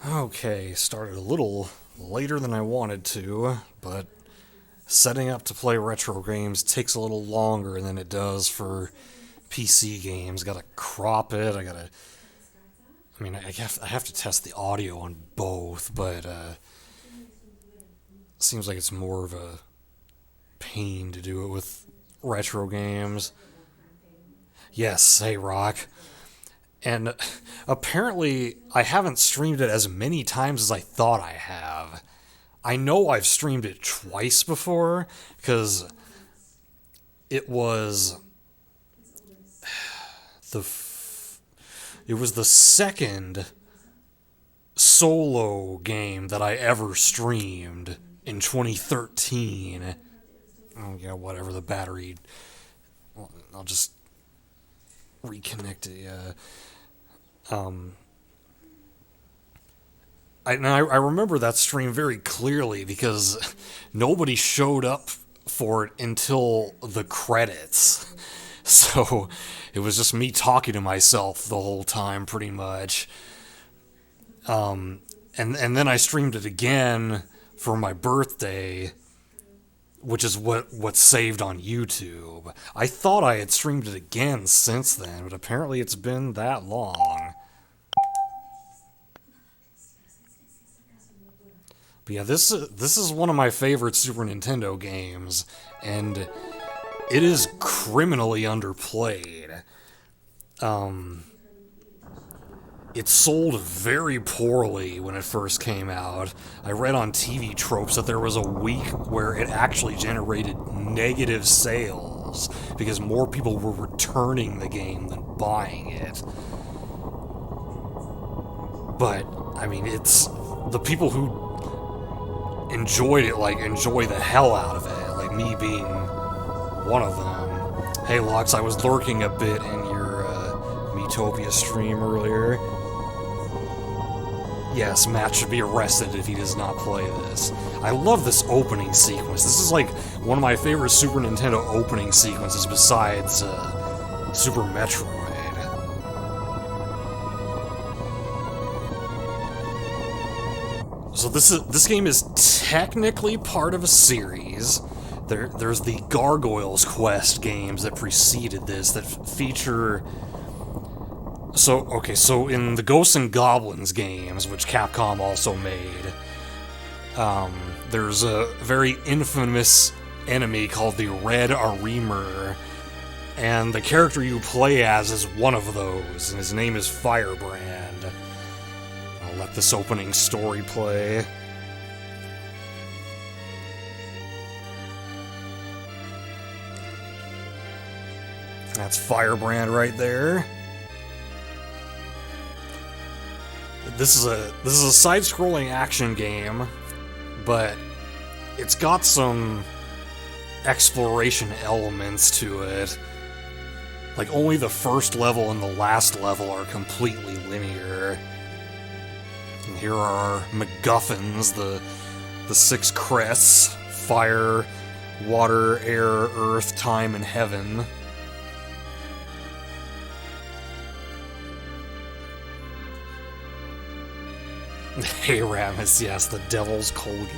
Okay, started a little later than I wanted to, but setting up to play retro games takes a little longer than it does for PC games. Gotta crop it, I have to test the audio on both, but seems like it's more of a pain to do it with retro games. Yes, hey Rock. And apparently, I haven't streamed it as many times as I thought I have. I know I've streamed it twice before, because it was the it was the second solo game that I ever streamed in 2013. Oh yeah, whatever the battery. Well, I'll just reconnect it. Yeah. Um, I remember that stream very clearly because nobody showed up for it until the credits. So it was just me talking to myself the whole time, pretty much. And then I streamed it again for my birthday, which is what's saved on YouTube. I thought I had streamed it again since then, but apparently it's been that long. But yeah, this is one of my favorite Super Nintendo games, and it is criminally underplayed. Um, it sold very poorly when it first came out. I read on TV Tropes that there was a week where it actually generated negative sales because more people were returning the game than buying it. But I mean, it's the people who enjoyed it, like, enjoy the hell out of it, like me being one of them. Hey Lux, I was lurking a bit in your Metopia stream earlier. Yes, Matt should be arrested if he does not play this. I love this opening sequence. This is like one of my favorite Super Nintendo opening sequences besides Super Metroid. So this game is technically part of a series. There's the Gargoyles Quest games that preceded this that feature. So in the Ghosts and Goblins games, which Capcom also made, there's a very infamous enemy called the Red Arimer, and the character you play as is one of those, and his name is Firebrand. I'll let this opening story play. That's Firebrand right there. This is a side-scrolling action game, but it's got some exploration elements to it. Like, only the first level and the last level are completely linear. And here are our MacGuffins, the six crests: fire, water, air, earth, time, and heaven. Hey Ramus, yes, the Devil's Colgate.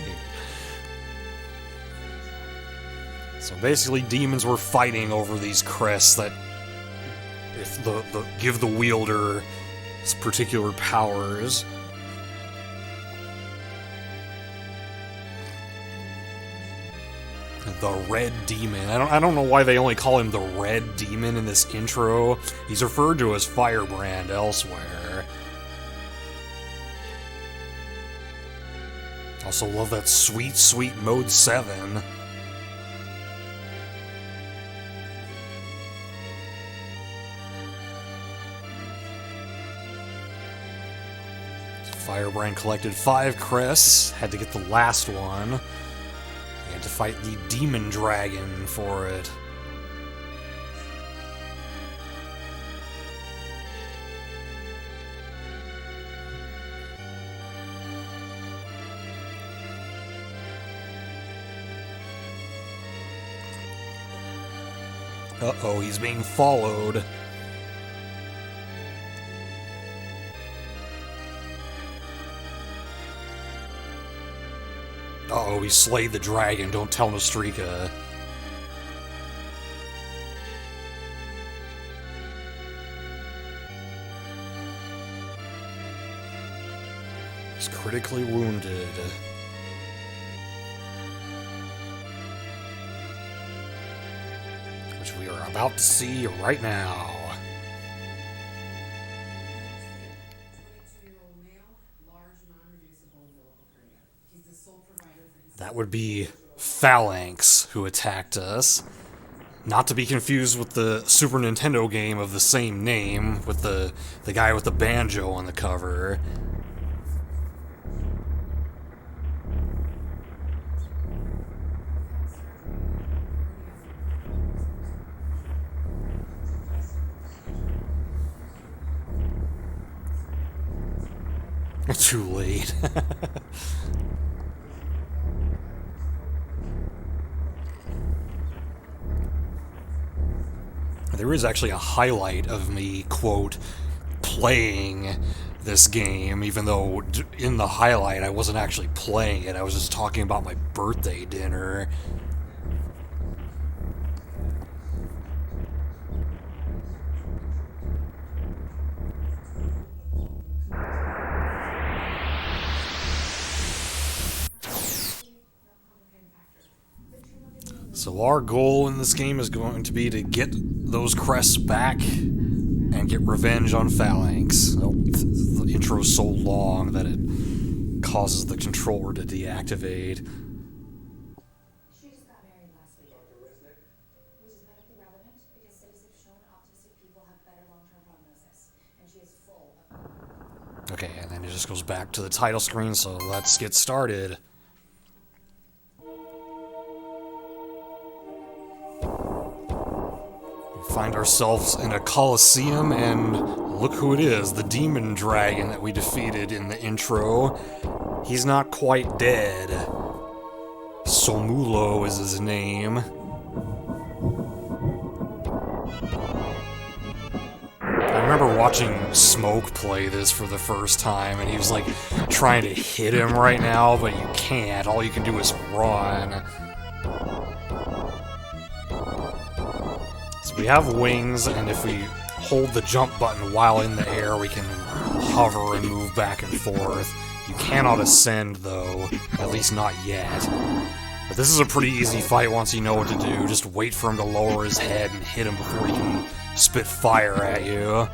So basically, demons were fighting over these crests that, if give the wielder particular powers. The Red Demon. I don't know why they only call him the Red Demon in this intro. He's referred to as Firebrand elsewhere. Also love that sweet, sweet Mode 7. Firebrand collected 5 crests, had to get the last one. He had to fight the Demon Dragon for it. Uh-oh, he's being followed. we slayed the dragon, don't tell Nostrika. He's critically wounded. Which we are about to see right now. That would be Phalanx, who attacked us. Not to be confused with the Super Nintendo game of the same name, with the guy with the banjo on the cover. Too late. There is actually a highlight of me, quote, playing this game, even though in the highlight I wasn't actually playing it, I was just talking about my birthday dinner. So our goal in this game is going to be to get those crests back and get revenge on Phalanx. Oh, the intro's so long that it causes the controller to deactivate. She just got married last week. Which is medically relevant because studies have shown optimistic people have better long-term prognosis, and she is full of... Okay, and then it just goes back to the title screen, so let's get started. Find ourselves in a coliseum, and look who it is, the demon dragon that we defeated in the intro. He's not quite dead. Somulo is his name. I remember watching Smoke play this for the first time, and he was like trying to hit him right now, but you can't. All you can do is run. We have wings, and if we hold the jump button while in the air, we can hover and move back and forth. You cannot ascend, though, at least not yet. But this is a pretty easy fight once you know what to do. Just wait for him to lower his head and hit him before he can spit fire at you.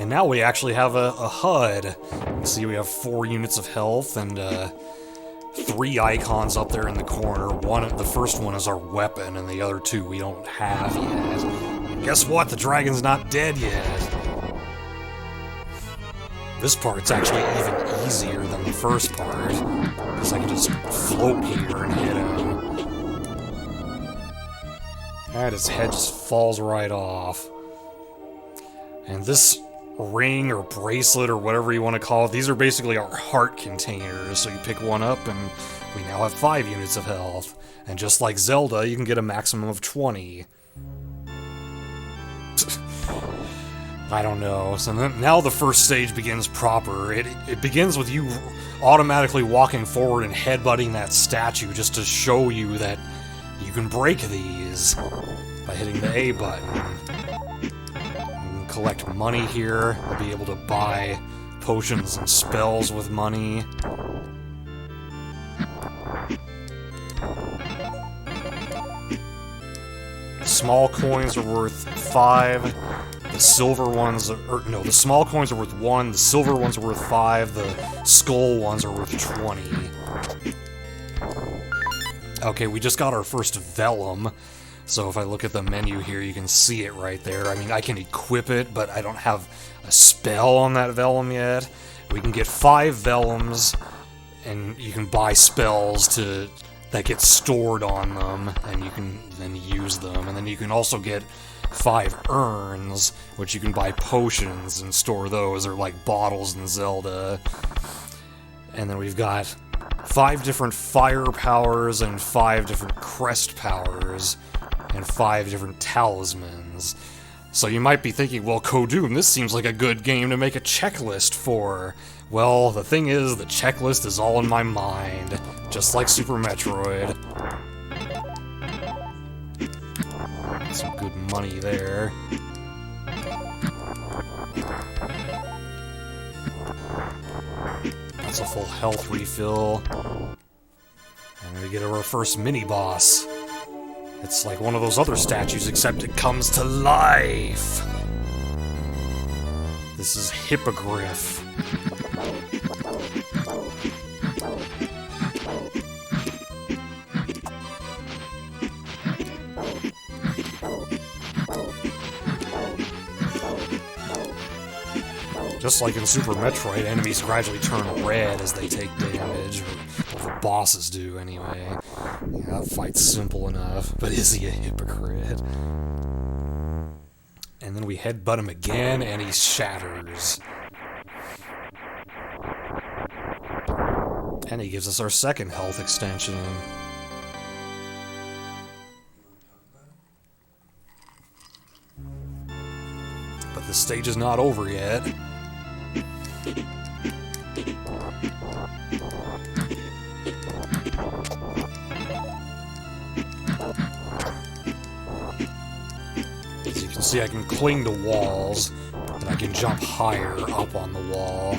And now we actually have a HUD. See, we have 4 units of health and 3 icons up there in the corner. The first one is our weapon, and the other 2 we don't have yet. And guess what? The dragon's not dead yet. This part's actually even easier than the first part, because I can just float here and hit him. And his head just falls right off. And this ring or bracelet or whatever you want to call it, these are basically our heart containers, so you pick one up and we now have 5 units of health. And just like Zelda, you can get a maximum of 20. I don't know. So now the first stage begins proper. It begins with you automatically walking forward and headbutting that statue just to show you that you can break these by hitting the A button. Collect money here. I'll be able to buy potions and spells with money. Small coins are worth 5. The silver ones no, the small coins are worth 1. The silver ones are worth 5. The skull ones are worth 20. Okay, we just got our first vellum. So if I look at the menu here, you can see it right there. I mean, I can equip it, but I don't have a spell on that vellum yet. We can get 5 vellums, and you can buy spells that get stored on them, and you can then use them. And then you can also get 5 urns, which you can buy potions and store those. They're like bottles in Zelda. And then we've got 5 different fire powers and 5 different crest powers. And 5 different talismans. So you might be thinking, well, Kodoom, this seems like a good game to make a checklist for. Well, the thing is, the checklist is all in my mind, just like Super Metroid. Some good money there. That's a full health refill. And we get our first mini-boss. It's like one of those other statues, except it comes to life! This is Hippogriff. Just like in Super Metroid, enemies gradually turn red as they take damage, or the bosses do anyway. Yeah, that fight's simple enough, but is he a hypocrite? And then we headbutt him again, and he shatters. And he gives us our second health extension. But the stage is not over yet. As you can see, I can cling to walls, and I can jump higher up on the wall.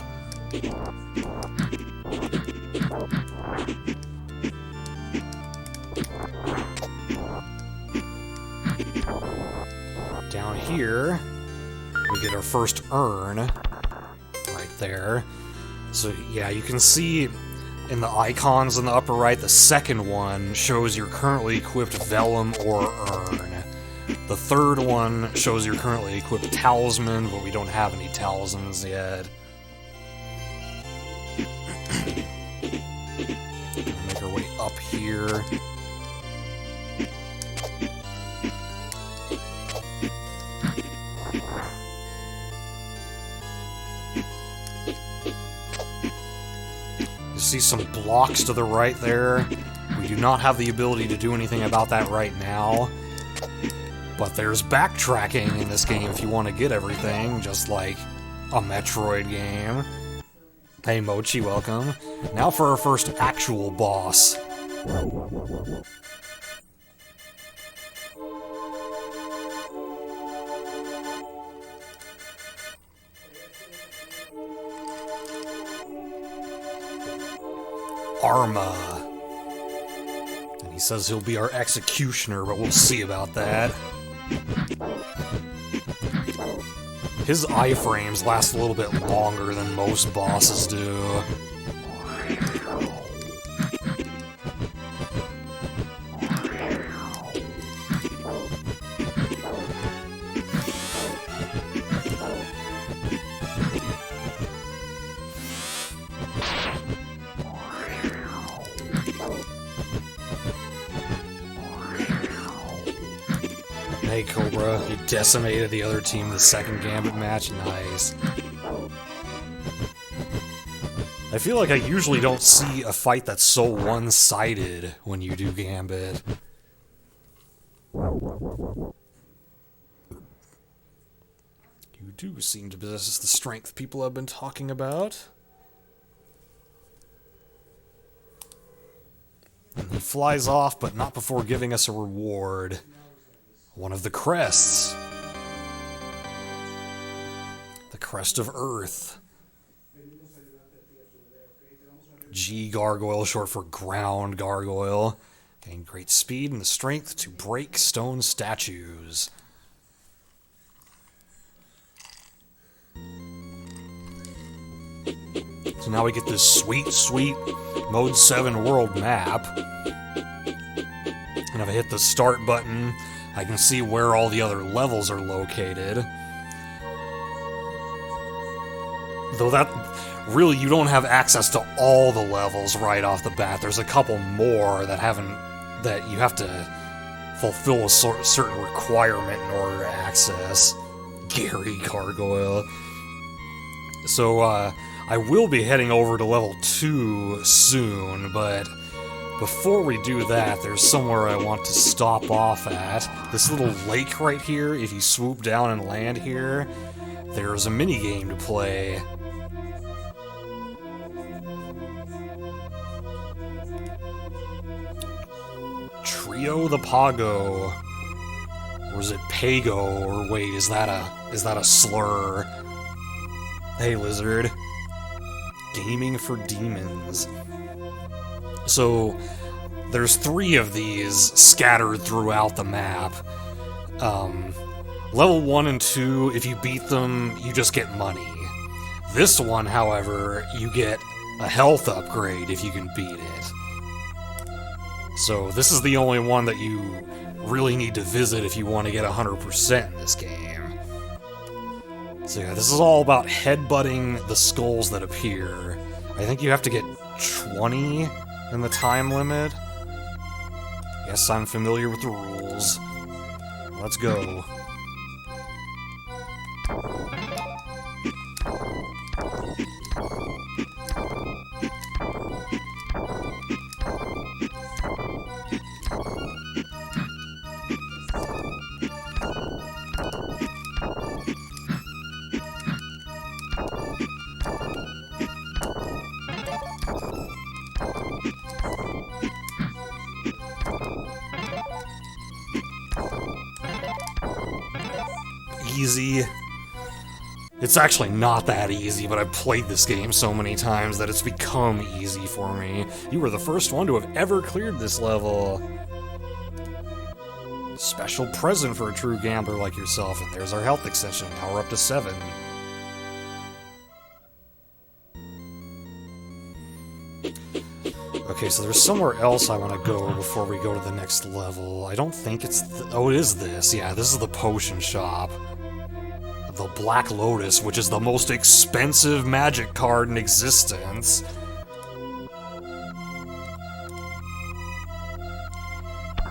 Down here, we get our first urn, right there. So yeah, you can see in the icons in the upper right, the second one shows your currently equipped Vellum or Urn. The third one shows your currently equipped Talisman, but we don't have any Talismans yet. Make our way up here. You see some blocks to the right there. We do not have the ability to do anything about that right now. But there's backtracking in this game if you want to get everything, just like a Metroid game. Hey Mochi, welcome. Now for our first actual boss. Arma. And he says he'll be our executioner, but we'll see about that. His iframes last a little bit longer than most bosses do. Hey Cobra, you decimated the other team in the second Gambit match, nice. I feel like I usually don't see a fight that's so one-sided when you do Gambit. You do seem to possess the strength people have been talking about. And he flies off, but not before giving us a reward. One of the crests. The Crest of Earth. G Gargoyle, short for Ground Gargoyle. Gain great speed and the strength to break stone statues. So now we get this sweet, sweet Mode 7 world map. And if I hit the start button, I can see where all the other levels are located. Though that, really, you don't have access to all the levels right off the bat. There's a couple more that you have to fulfill a certain requirement in order to access. Gary Gargoyle. So, I will be heading over to level 2 soon, but before we do that, there's somewhere I want to stop off at. This little lake right here, if you swoop down and land here, there's a minigame to play. Trio the Pago. Or is it Pago? Or wait, is that a slur? Hey, Lizard. Gaming for Demons. So, there's 3 of these scattered throughout the map. Level 1 and 2, if you beat them, you just get money. This one, however, you get a health upgrade if you can beat it. So this is the only one that you really need to visit if you want to get 100% in this game. So yeah, this is all about headbutting the skulls that appear. I think you have to get 20 in the time limit. Yes, I'm familiar with the rules. Let's go. Easy. It's actually not that easy, but I've played this game so many times that it's become easy for me. You were the first one to have ever cleared this level. Special present for a true gambler like yourself, and there's our health extension. Now we're up to 7. Okay, so there's somewhere else I want to go before we go to the next level. I don't think it's... oh, it is this. Yeah, this is the potion shop. The Black Lotus, which is the most expensive magic card in existence.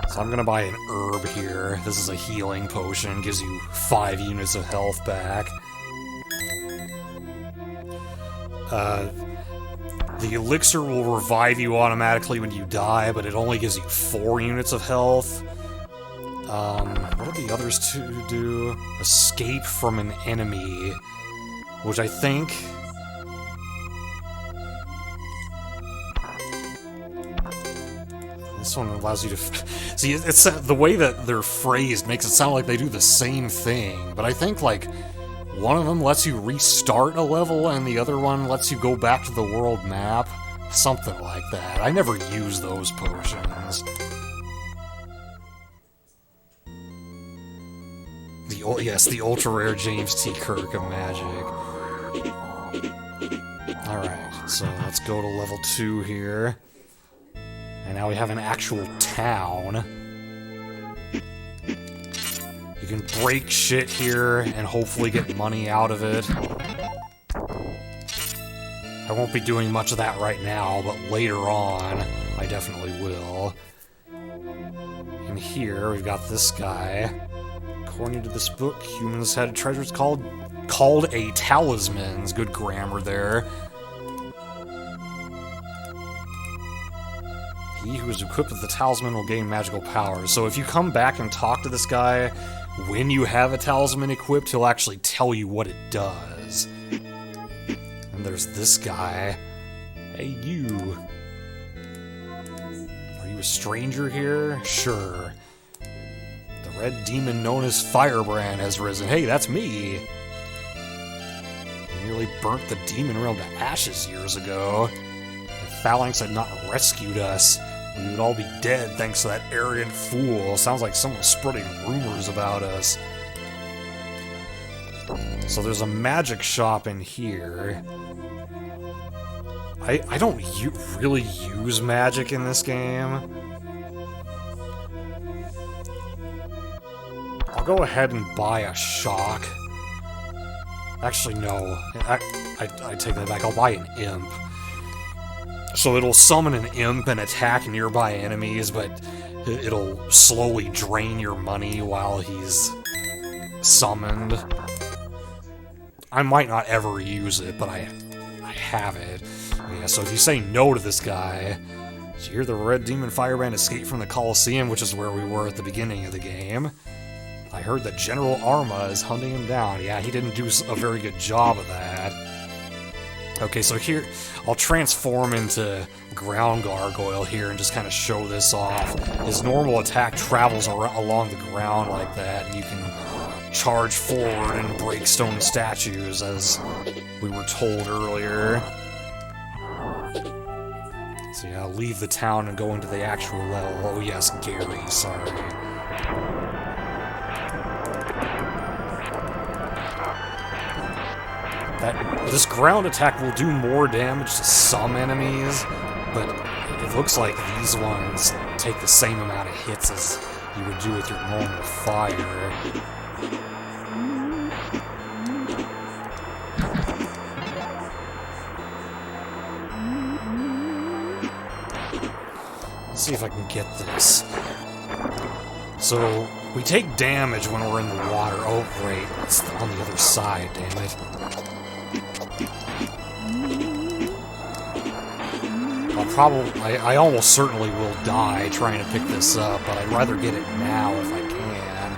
So I'm gonna buy an herb here. This is a healing potion, gives you 5 units of health back. The elixir will revive you automatically when you die, but it only gives you 4 units of health. What do the others two do? Escape from an enemy, which I think... this one allows you to... see, it's the way that they're phrased makes it sound like they do the same thing, but I think, like, one of them lets you restart a level and the other one lets you go back to the world map. Something like that. I never use those potions. Yes, the ultra-rare James T. Kirk of magic. Alright, so let's go to level 2 here. And now we have an actual town. You can break shit here and hopefully get money out of it. I won't be doing much of that right now, but later on, I definitely will. And here, we've got this guy. According to this book, humans had treasures called a talismans. Good grammar there. He who is equipped with the talisman will gain magical powers. So if you come back and talk to this guy when you have a talisman equipped, he'll actually tell you what it does. And there's this guy. Hey, you. Are you a stranger here? Sure. The red demon known as Firebrand has risen. Hey, that's me. You nearly burnt the demon realm to ashes years ago. If Phalanx had not rescued us, we would all be dead thanks to that arrogant fool. Sounds like someone spreading rumors about us. So there's a magic shop in here. I don't really use magic in this game. I'll go ahead and buy a shock. Actually, no. I take that back. I'll buy an imp. So it'll summon an imp and attack nearby enemies, but it'll slowly drain your money while he's summoned. I might not ever use it, but I have it. Yeah, so if you say no to this guy, Did you hear the Red Demon Fireband escape from the Colosseum, which is where we were at the beginning of the game? I heard that General Arma is hunting him down. Yeah, he didn't do a very good job of that. Okay, so here, I'll transform into Ground Gargoyle here and just kind of show this off. His normal attack travels along the ground like that, and you can charge forward and break stone statues, as we were told earlier. So yeah, I'll leave the town and go into the actual level. Oh yes, Gary, sorry. This ground attack will do more damage to some enemies, but it looks like these ones take the same amount of hits as you would do with your normal fire. Let's see if I can get this. So, we take damage when we're in the water. Oh, great. It's on the other side, damn it. I almost certainly will die trying to pick this up, but I'd rather get it now if I can.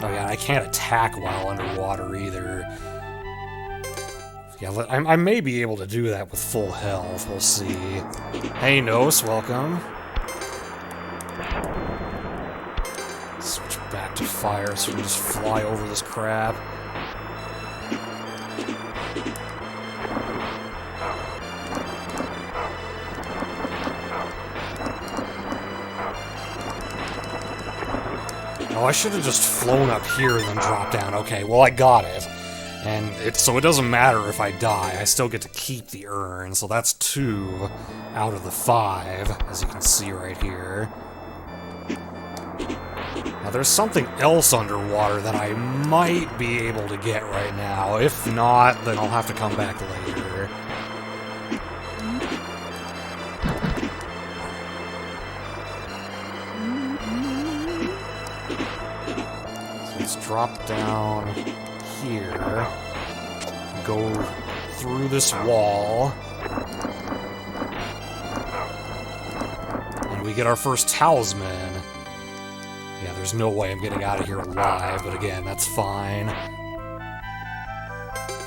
Oh yeah, I can't attack while underwater either. Yeah, I may be able to do that with full health, we'll see. Hey, Nos, welcome. Switch back to fire so we can just fly over this crab. Oh, I should have just flown up here and then dropped down. Okay, well, I got it. And so it doesn't matter if I die. I still get to keep the urn, so that's 2 out of the 5, as you can see right here. Now, there's something else underwater that I might be able to get right now. If not, then I'll have to come back later. Drop down here, go through this wall, and we get our first talisman. Yeah, there's no way I'm getting out of here alive, but again, that's fine.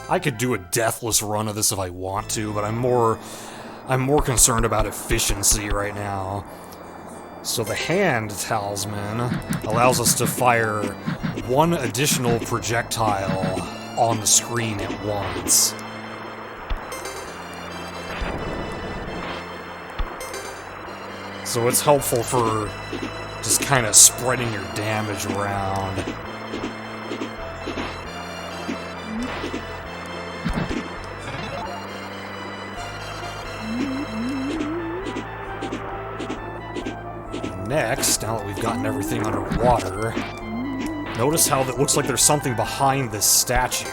I could do a deathless run of this if I want to, but I'm more concerned about efficiency right now. So the hand talisman allows us to fire 1 additional projectile on the screen at once. So it's helpful for just kind of spreading your damage around. Next, now that we've gotten everything underwater, notice how it looks like there's something behind this statue.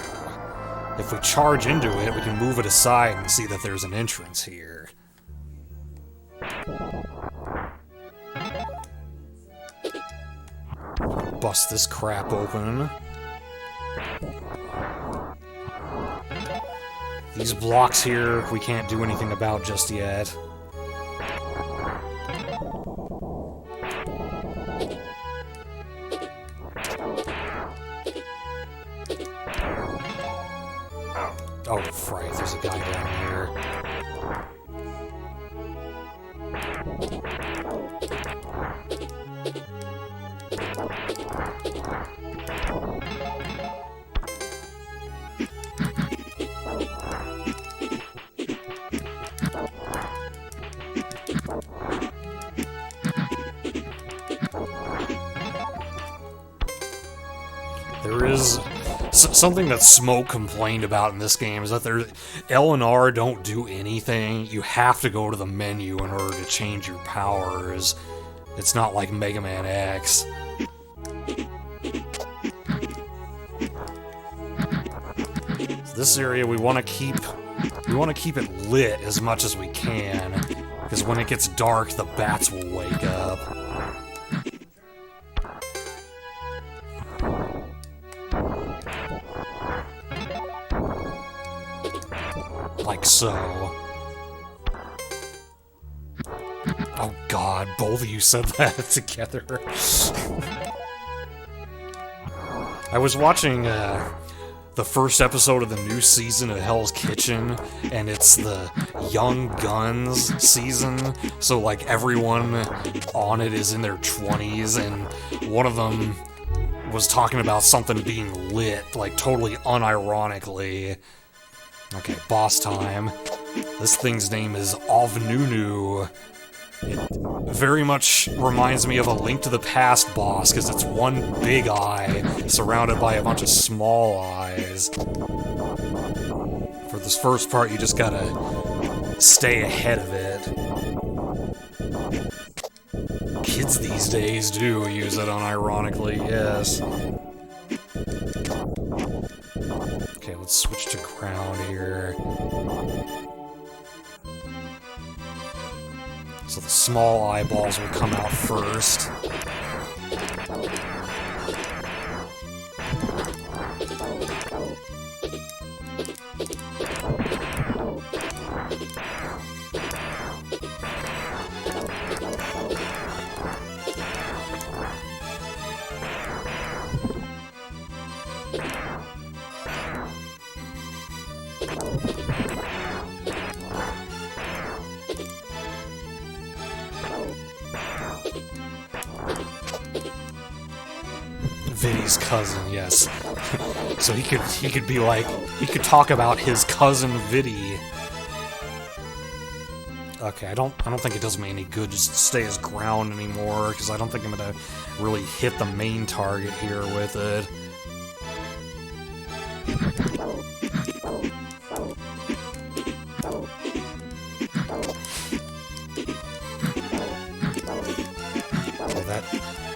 If we charge into it, we can move it aside and see that there's an entrance here. Bust this crap open. These blocks here, we can't do anything about just yet. Oh, fright, there's a guy down here. There is something that Smoke complained about in this game is that L and R don't do anything. You have to go to the menu in order to change your powers. It's not like Mega Man X. So this area we want to keep it lit as much as we can, because when it gets dark, the bats will wake up. Like so. Oh god, both of you said that together. I was watching the first episode of the new season of Hell's Kitchen, and it's the Young Guns season, so like everyone on it is in their 20s, and one of them was talking about something being lit, like totally unironically. Okay, boss time. This thing's name is Ovnunu. It very much reminds me of a Link to the Past boss, because it's one big eye surrounded by a bunch of small eyes. For this first part, you just gotta stay ahead of it. Kids these days do use it unironically, yes. Okay, let's switch to ground here. So the small eyeballs will come out first. Vinny's cousin, yes. So he could be like, he could talk about his cousin Vinny. Okay, I don't think it does me any good just to stay as ground anymore, because I don't think I'm gonna really hit the main target here with it.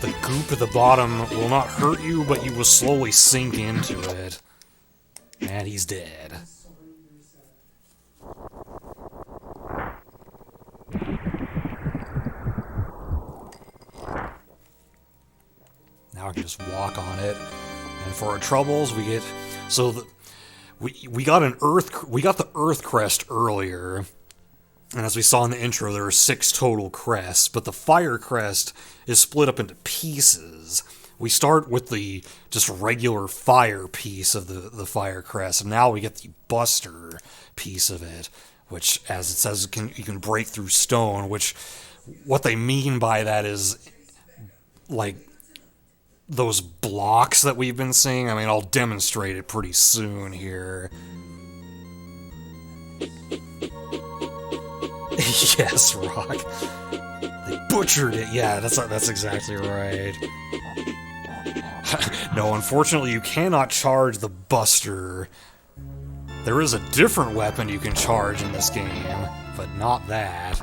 The goop at the bottom will not hurt you, but you will slowly sink into it. And he's dead. Now I can just walk on it. And for our troubles, we get... So, we got the Earth Crest earlier. And as we saw in the intro, there are 6 total crests, but the Fire Crest is split up into pieces. We start with the just regular fire piece of the Fire Crest, and now we get the Buster piece of it, which, as it says, you can break through stone, which, what they mean by that is, like, those blocks that we've been seeing. I mean, I'll demonstrate it pretty soon here. Yes, Rock. They butchered it. Yeah, that's exactly right. No, unfortunately, you cannot charge the Buster. There is a different weapon you can charge in this game, but not that.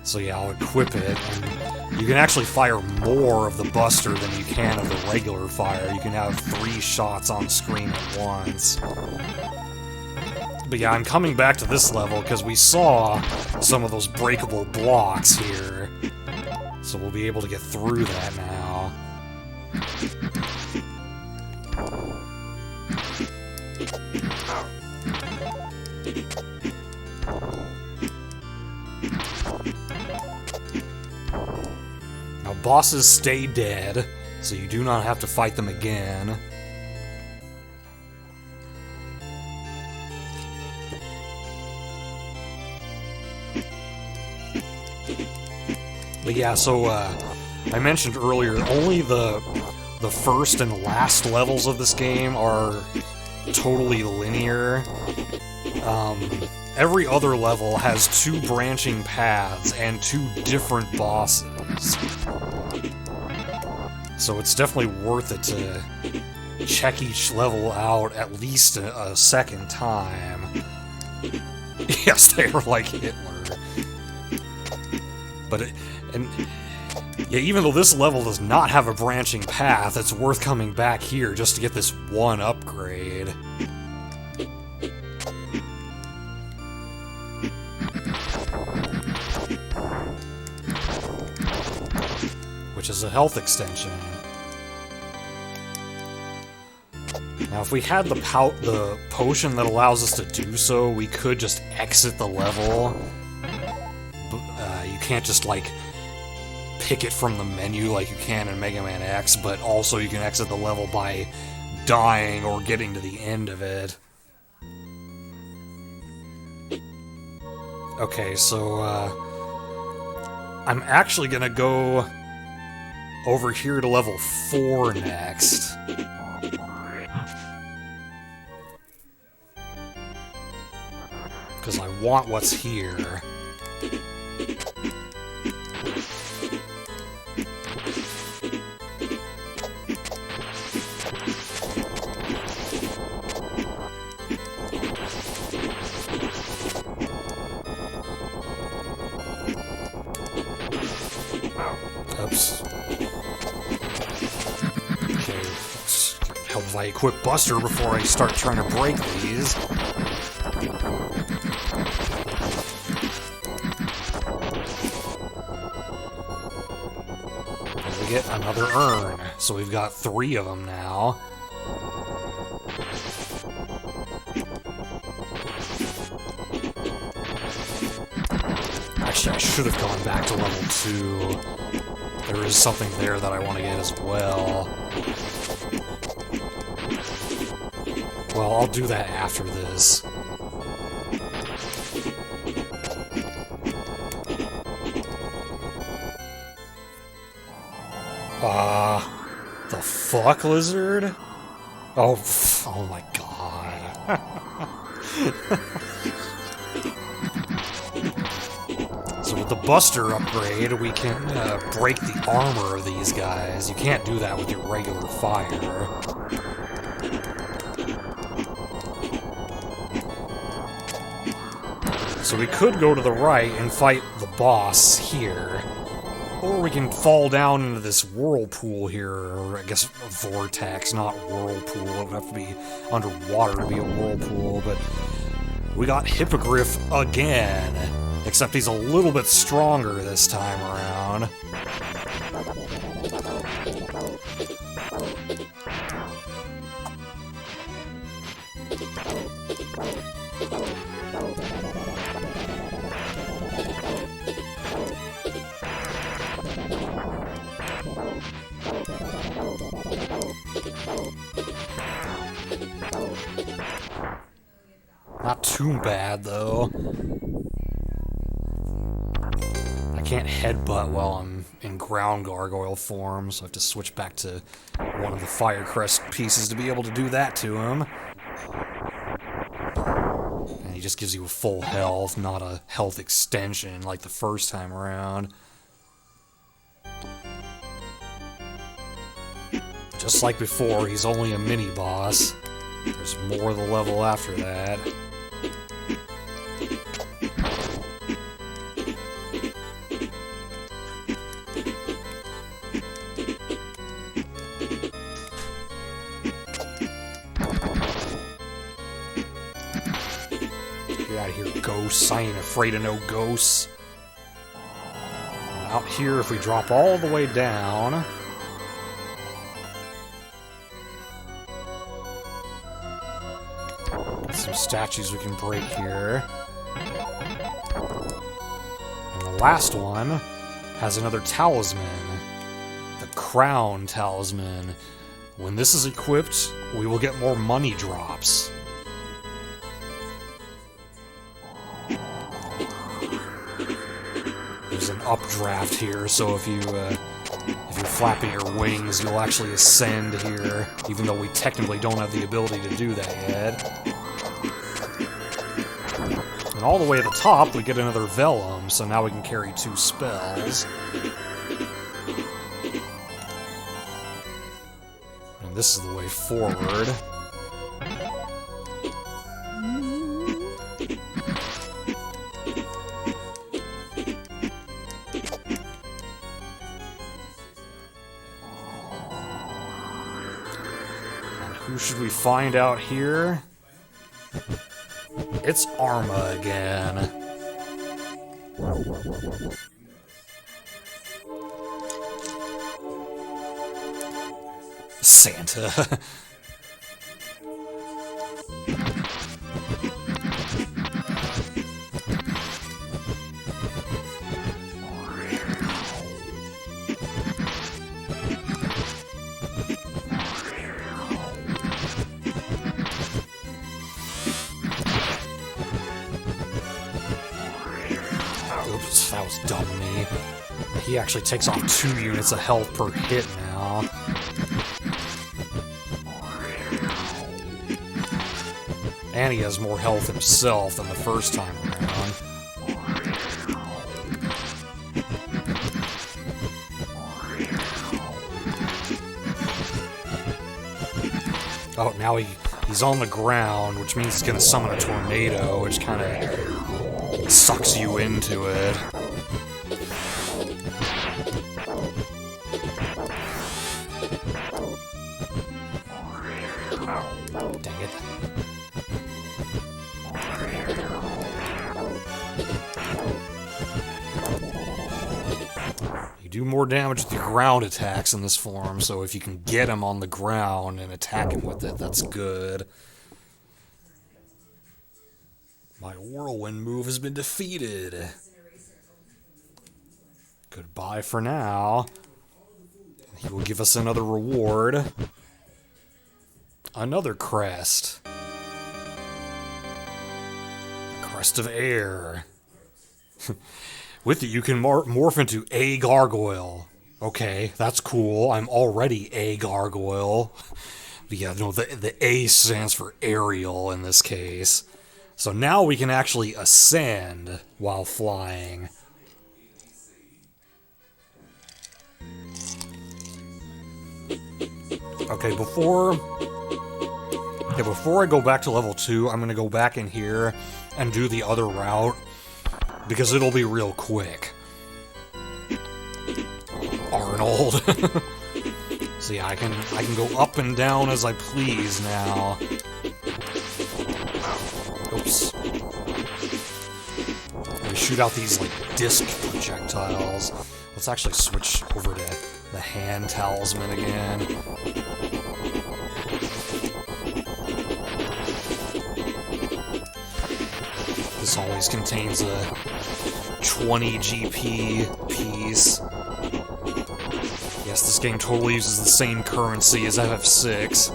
So yeah, I'll equip it, and you can actually fire more of the Buster than you can of the regular fire. You can have 3 shots on the screen at once. But yeah, I'm coming back to this level because we saw some of those breakable blocks here. So we'll be able to get through that now. Now, bosses stay dead, so you do not have to fight them again. But yeah, so I mentioned earlier, only the first and last levels of this game are totally linear. Every other level has 2 branching paths and 2 different bosses. So it's definitely worth it to check each level out at least a second time. Yes, they are like Hitler. But yeah, even though this level does not have a branching path, it's worth coming back here just to get this one upgrade. Which is a health extension. Now, if we had the potion that allows us to do so, we could just exit the level. You can't just, like, pick it from the menu like you can in Mega Man X, but also you can exit the level by dying or getting to the end of it. Okay, so, I'm actually gonna go over here to level 4 next. Because I want what's here. Oops. Okay, how if I equip Buster before I start trying to break these? And we get another urn, so we've got 3 of them now. Actually, I should have gone back to level 2. There is something there that I want to get as well. Well, I'll do that after this. The fuck, lizard? Oh my god. So with the Buster upgrade, we can break the armor of these guys. You can't do that with your regular fire. So we could go to the right and fight the boss here. Or we can fall down into this whirlpool here, or I guess a vortex, not whirlpool. It would have to be underwater to be a whirlpool, but we got Hippogriff again. Except he's a little bit stronger this time around. Not too bad, though. I can't headbutt while I'm in ground gargoyle form, so I have to switch back to one of the Fire Crest pieces to be able to do that to him. And he just gives you a full health, not a health extension like the first time around. Just like before, he's only a mini-boss. There's more of the level after that. Get out of here, ghosts. I ain't afraid of no ghosts. Out here, if we drop all the way down... some statues we can break here. And the last one has another talisman. The Crown Talisman. When this is equipped, we will get more money drops. There's an updraft here, so if you're flapping your wings, you'll actually ascend here, even though we technically don't have the ability to do that yet. And all the way at the top, we get another Vellum, so now we can carry 2 spells. And this is the way forward. And who should we find out here? It's Arma again. Santa. Oops, that was dumb of me. He actually takes off 2 units of health per hit now. And he has more health himself than the first time around. Oh, now he's on the ground, which means he's gonna summon a tornado, which kind of sucks you into it. Dang it. You do more damage with your ground attacks in this form, so if you can get him on the ground and attack him with it, that's good. My whirlwind move has been defeated. Goodbye for now. He will give us another reward. Another crest. A crest of air. With it, you can morph into a gargoyle. Okay, that's cool. I'm already a gargoyle. But yeah, no, the A stands for aerial in this case. So now we can actually ascend while flying. Okay, before I go back to level 2, I'm gonna go back in here and do the other route, because it'll be real quick. Arnold. So yeah, I can go up and down as I please now. Oops. We shoot out these like disc projectiles. Let's actually switch over to the hand talisman again. This always contains a 20 GP piece. Yes, this game totally uses the same currency as FF6.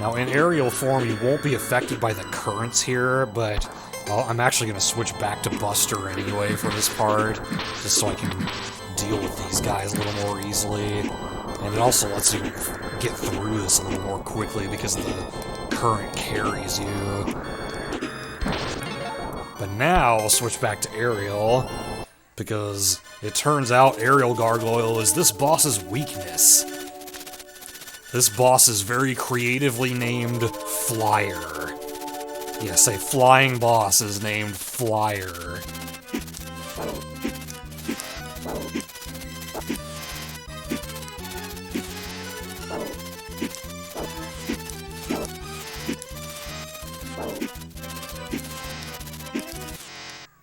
Now, in aerial form, you won't be affected by the currents here, but I'm actually going to switch back to Buster anyway for this part, just so I can deal with these guys a little more easily. And it also lets you get through this a little more quickly because the current carries you. But now I'll switch back to aerial, because it turns out aerial gargoyle is this boss's weakness. This boss is very creatively named Flyer. Yes, a flying boss is named Flyer.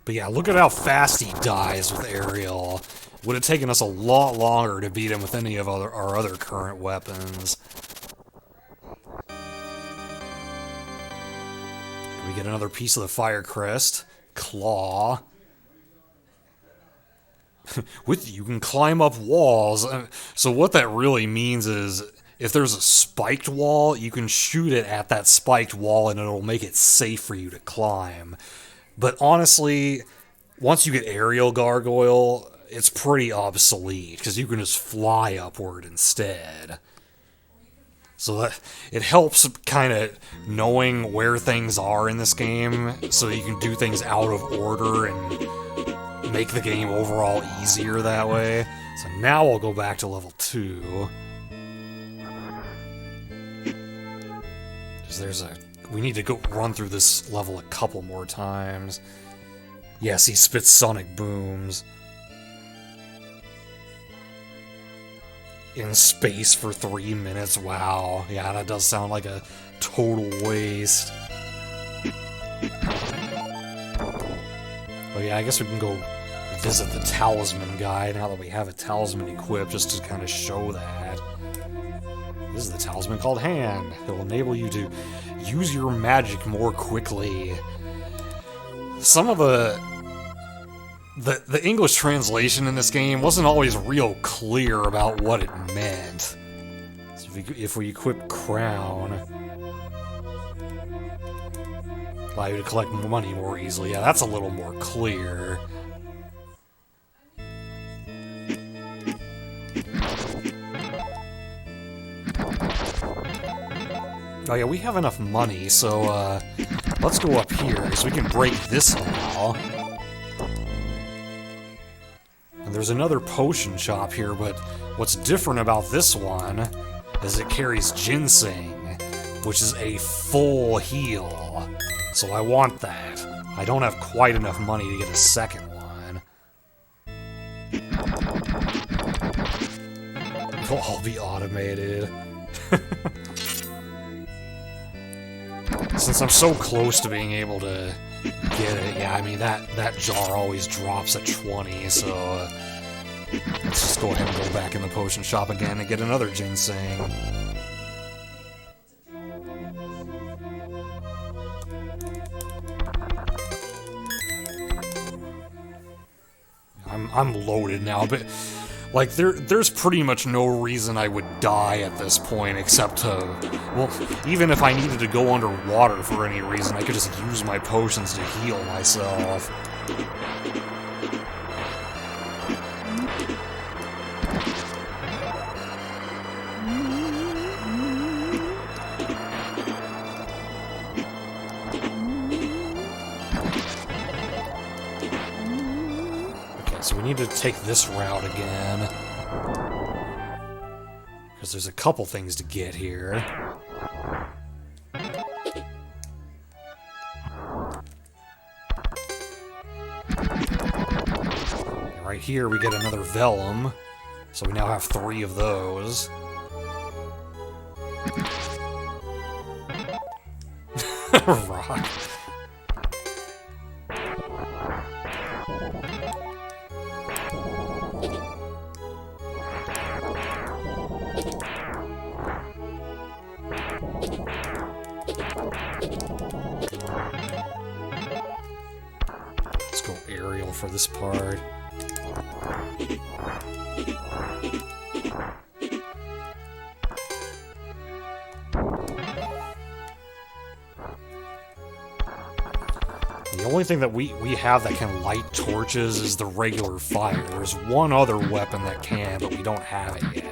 But yeah, look at how fast he dies with aerial. Would have taken us a lot longer to beat him with any of our other current weapons. We get another piece of the fire crest. Claw. With you can climb up walls. So what that really means is, if there's a spiked wall, you can shoot it at that spiked wall and it'll make it safe for you to climb. But honestly, once you get aerial gargoyle, it's pretty obsolete, because you can just fly upward instead. So that it helps kind of knowing where things are in this game, so you can do things out of order and make the game overall easier that way. So now I'll go back to level 2. Because we need to go run through this level a couple more times. Yes, he spits sonic booms. In space for 3 minutes, wow. Yeah, that does sound like a total waste. Oh yeah, I guess we can go visit the talisman guy now that we have a talisman equipped, just to kind of show that. This is the talisman called Hand. It will enable you to use your magic more quickly. Some of the English translation in this game wasn't always real clear about what it meant. So if we equip Crown... Allow you to collect money more easily. Yeah, that's a little more clear. Oh yeah, we have enough money, so let's go up here, because we can break this now. And there's another potion shop here, but what's different about this one is it carries ginseng, which is a full heal. So I want that. I don't have quite enough money to get a second one. It'll all be automated. Since I'm so close to being able to get it, yeah, I mean, that jar always drops at 20, so let's just go ahead and go back in the potion shop again and get another ginseng. I'm loaded now, but like there's pretty much no reason I would die at this point except to, well, even if I needed to go underwater for any reason, I could just use my potions to heal myself. So we need to take this route again. Because there's a couple things to get here. Right here we get another vellum. So we now have 3 of those. Rock. Let's go aerial for this part. The only thing that we have that can light torches is the regular fire. There's one other weapon that can, but we don't have it yet.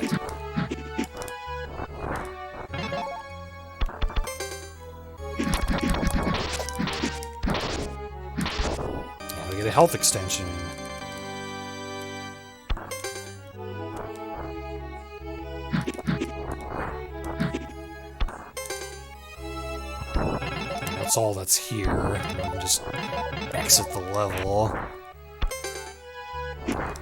And we get a health extension. That's all that's here. We can just exit the level. Yeah,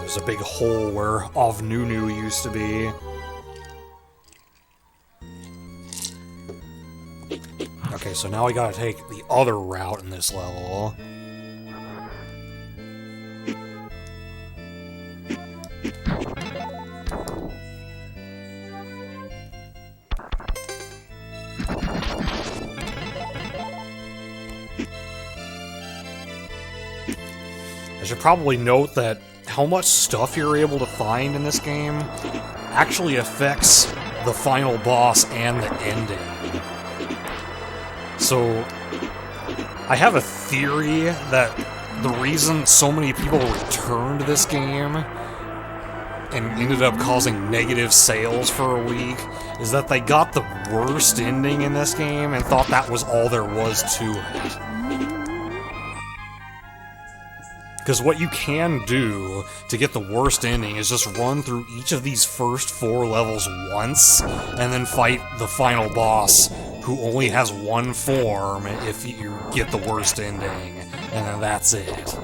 there's a big hole where Ovnunu used to be. Okay, so now we gotta take the other route in this level. I should probably note that how much stuff you're able to find in this game actually affects the final boss and the ending. So, I have a theory that the reason so many people returned this game and ended up causing negative sales for a week is that they got the worst ending in this game and thought that was all there was to it. Because what you can do to get the worst ending is just run through each of these first 4 levels once, and then fight the final boss, who only has one form if you get the worst ending, and then that's it.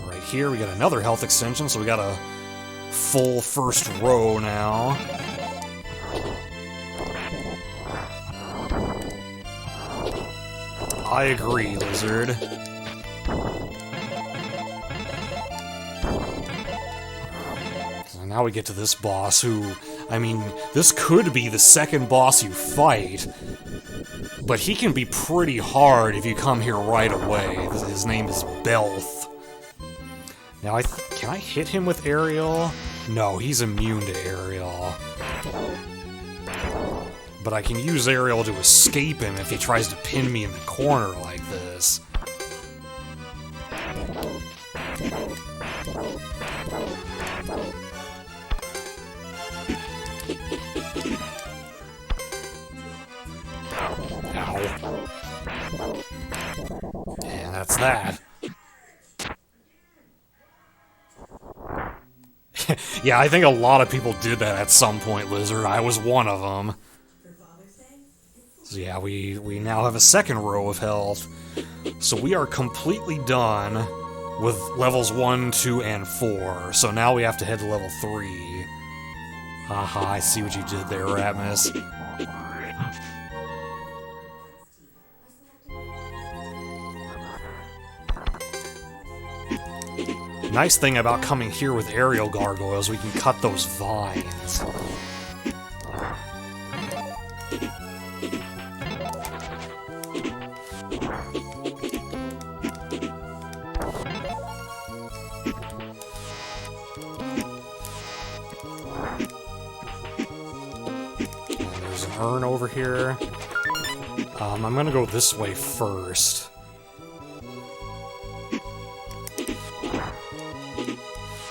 Right here we got another health extension, so we got a full first row now. I agree, Lizard. So now we get to this boss who, I mean, this could be the second boss you fight. But he can be pretty hard if you come here right away. His name is Belth. Now, can I hit him with aerial? No, he's immune to aerial. But I can use aerial to escape him if he tries to pin me in the corner like this. Ow. And that's that. Yeah, I think a lot of people did that at some point, Lizard. I was one of them. So yeah, we now have a second row of health. So we are completely done with levels 1, 2, and 4. So now we have to head to level 3. Haha, I see what you did there, Ratmus. Nice thing about coming here with aerial gargoyles, we can cut those vines. There's an urn over here. I'm gonna go this way first.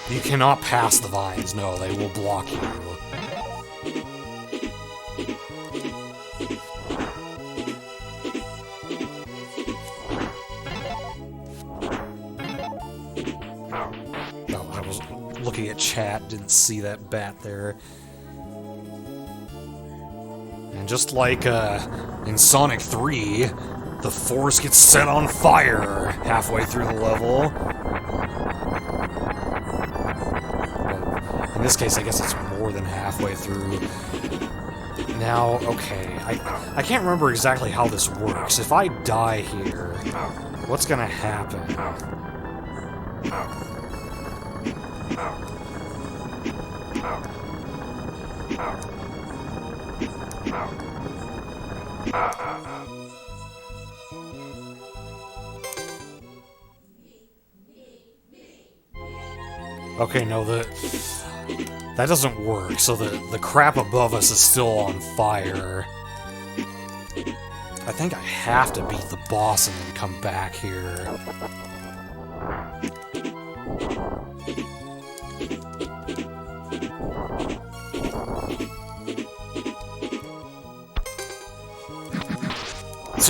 You cannot pass the vines, no, they will block you. Oh, I was looking at chat, didn't see that bat there. And just like in Sonic 3, the forest gets set on fire halfway through the level. In this case, I guess it's more than halfway through. Now, okay, I can't remember exactly how this works. If I die here, what's gonna happen? Okay, no, that doesn't work, so the crap above us is still on fire. I think I have to beat the boss and then come back here.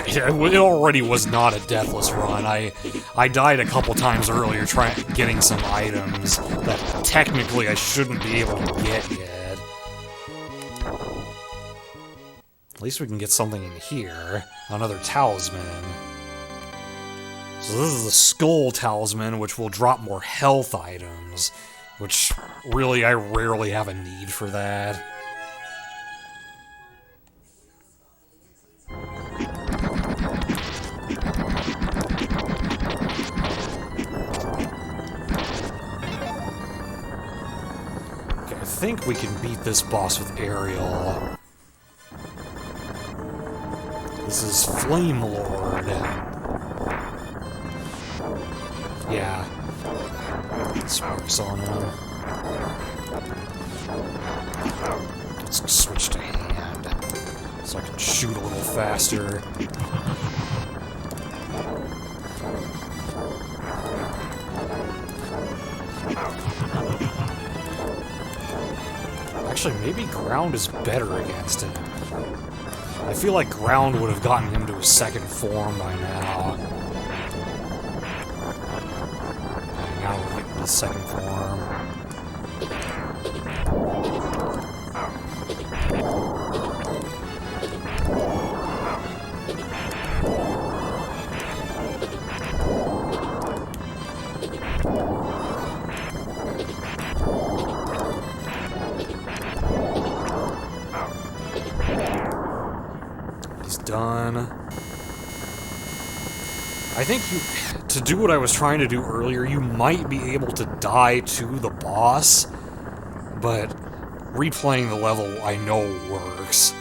It already was not a deathless run. I died a couple times earlier getting some items that technically I shouldn't be able to get yet. At least we can get something in here. Another talisman. So this is the skull talisman, which will drop more health items. Which, really, I rarely have a need for that. I think we can beat this boss with aerial. This is Flame Lord. Yeah. This works on him. Let's switch to hand so I can shoot a little faster. Actually, maybe ground is better against him. I feel like ground would have gotten him to his second form by now. Now we're getting his second form. Done. I think to do what I was trying to do earlier, you might be able to die to the boss, but replaying the level I know works.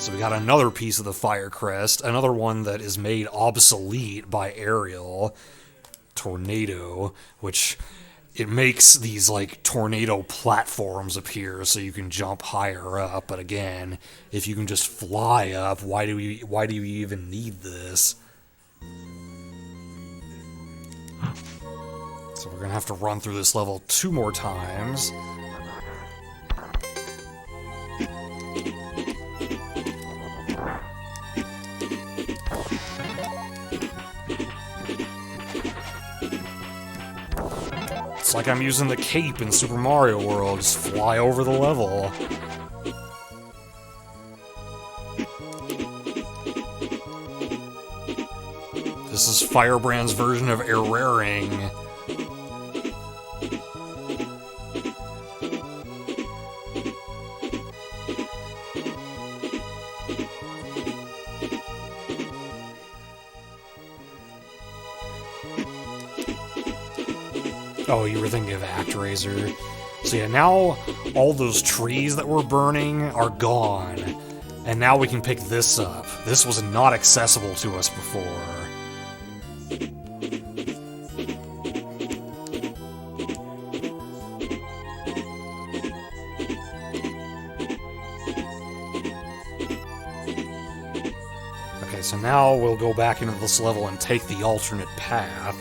So we got another piece of the Fire Crest, another one that is made obsolete by Ariel, Tornado, which it makes these like tornado platforms appear so you can jump higher up. But again, if you can just fly up, why do you even need this? So we're gonna have to run through this level 2 more times. It's like I'm using the cape in Super Mario World, just fly over the level. This is Firebrand's version of air raring. Oh, you were thinking of ActRaiser. So yeah, now all those trees that were burning are gone. And now we can pick this up. This was not accessible to us before. Okay, so now we'll go back into this level and take the alternate path.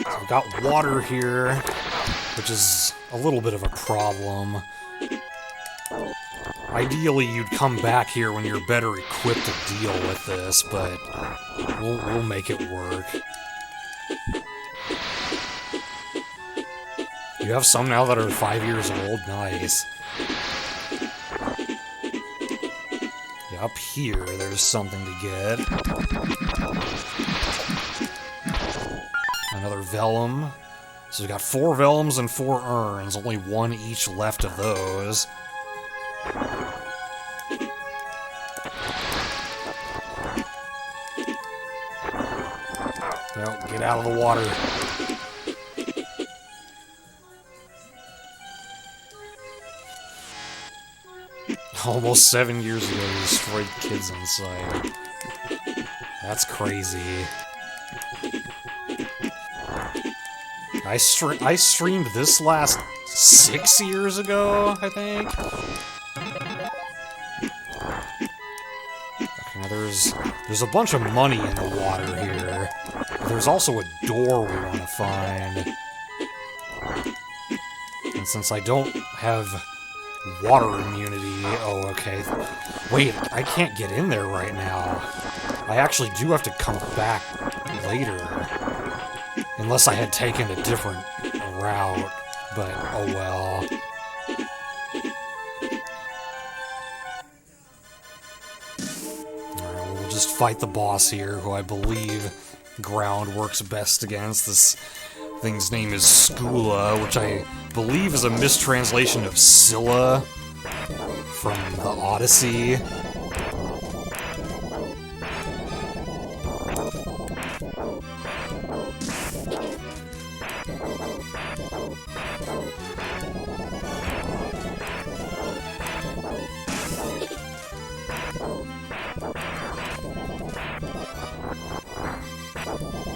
I've got water here, which is a little bit of a problem. Ideally, you'd come back here when you're better equipped to deal with this, but we'll make it work. You have some now that are 5 years old? Nice. Yeah, up here, there's something to get. Another vellum. So we got 4 vellums and 4 urns, only 1 each left of those. No, get out of the water. Almost 7 years ago, we destroyed kids on site. That's crazy. I streamed this last 6 years ago, I think. Okay, now there's a bunch of money in the water here. There's also a door we want to find. And since I don't have water immunity... Oh, okay. Wait, I can't get in there right now. I actually do have to come back later. Unless I had taken a different route, but oh well. Alright, we'll just fight the boss here, who I believe ground works best against. This thing's name is Skula, which I believe is a mistranslation of Scylla from the Odyssey.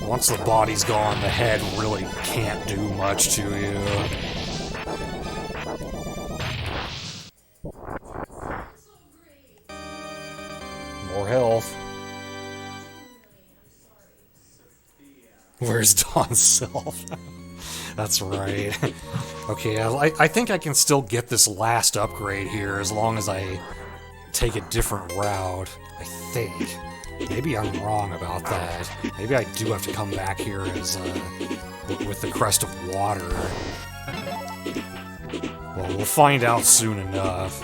Once the body's gone, the head really can't do much to you. More health. Where's Dawn's self? That's right. Okay, I think I can still get this last upgrade here as long as I take a different route, I think. Maybe I'm wrong about that. Maybe I do have to come back here as with the Crest of Water. Well, we'll find out soon enough.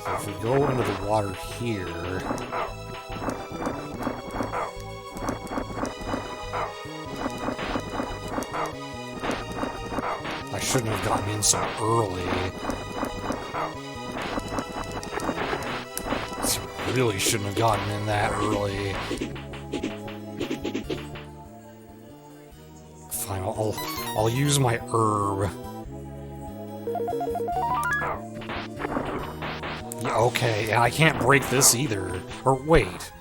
So if we go into the water here... I shouldn't have gotten in so early. Really shouldn't have gotten in that early. Fine, I'll use my herb. Yeah, okay, and I can't break this either. Or wait.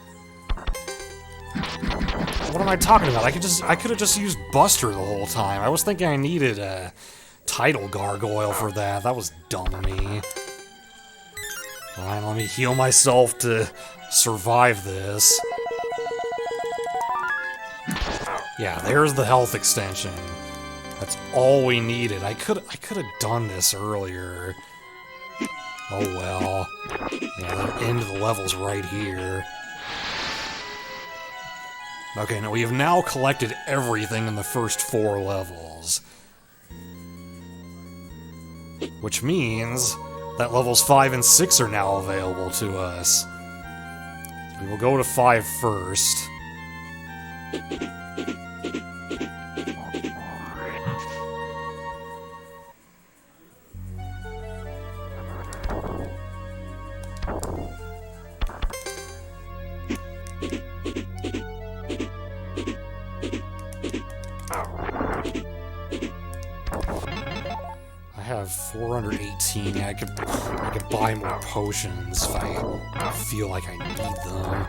What am I talking about? I could have just used Buster the whole time. I was thinking I needed a tidal gargoyle for that. That was dumb of me. Fine, let me heal myself to survive this. Yeah, there's the health extension. That's all we needed. I could have done this earlier. Oh well. Yeah, the end of the level's right here. Okay, now we have now collected everything in the first 4 levels. Which means that levels 5 and 6 are now available to us. We will go to 5 first. I have 418. I could buy more potions if I feel like I need them.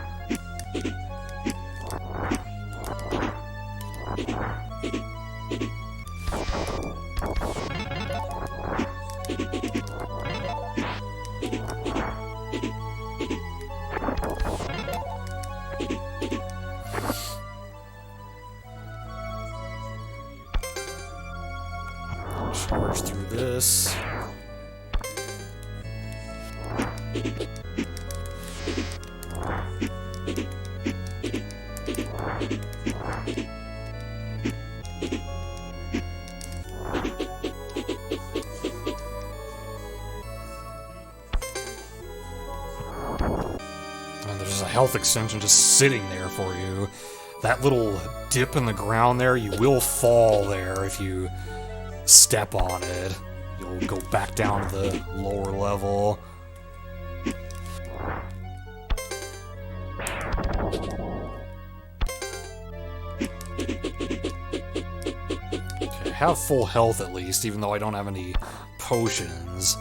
Charge through this. And there's a health extension just sitting there for you. That little dip in the ground there, you will fall there if you step on it. You'll go back down to the lower level. Okay, I have full health at least, even though I don't have any potions.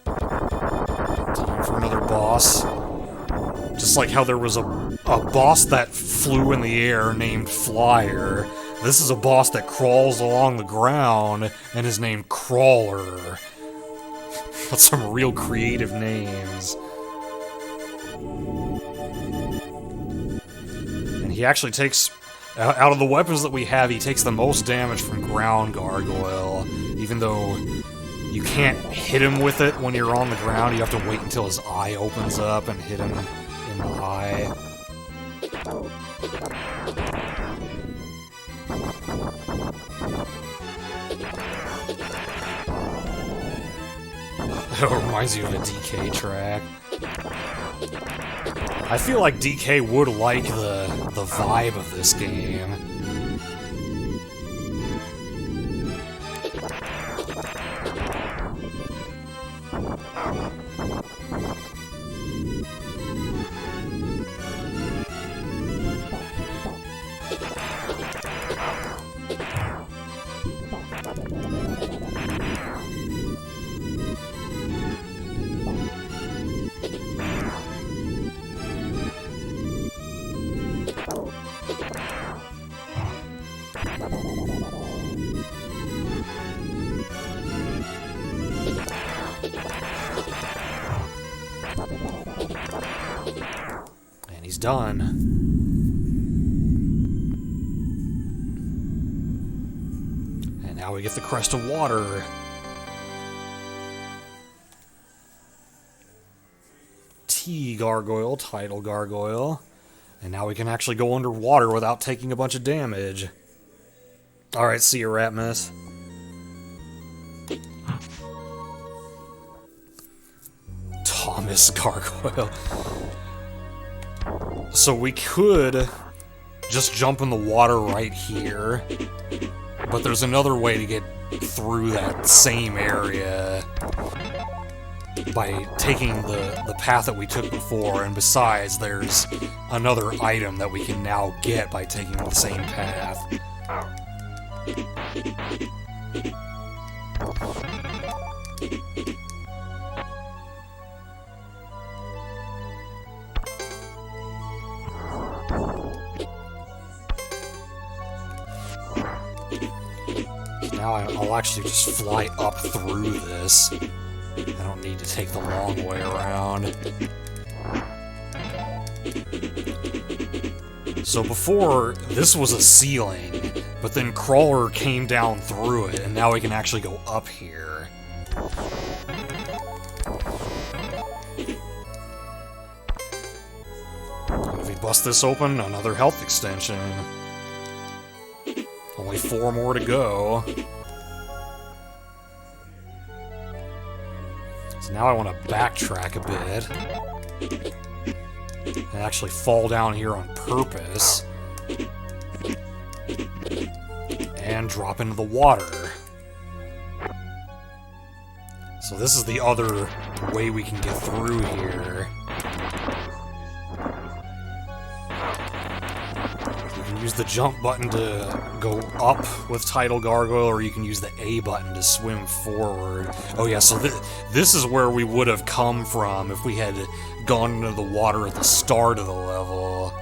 Time for another boss. Just like how there was a boss that flew in the air named Flyer. This is a boss that crawls along the ground and is named Crawler. That's some real creative names. And he actually takes, out of the weapons that we have, he takes the most damage from Ground Gargoyle. Even though you can't hit him with it when you're on the ground, you have to wait until his eye opens up and hit him in the eye. It reminds you of a DK track. I feel like DK would like the vibe of this game. And he's done. And now we get the Crest of Water. T gargoyle, tidal gargoyle. And now we can actually go underwater without taking a bunch of damage. Alright, see you, rat miss. Thomas gargoyle. So we could just jump in the water right here, but there's another way to get through that same area by taking the path that we took before, and besides, there's another item that we can now get by taking the same path. Now I'll actually just fly up through this. I don't need to take the long way around. So before, this was a ceiling, but then Crawler came down through it, and now we can actually go up here. And if we bust this open, another health extension. Only 4 more to go. So now I want to backtrack a bit. And actually fall down here on purpose. And drop into the water. So this is the other way we can get through here. You can use the jump button to go up with Tidal Gargoyle, or you can use the A button to swim forward. Oh yeah, so this is where we would have come from if we had gone into the water at the start of the level.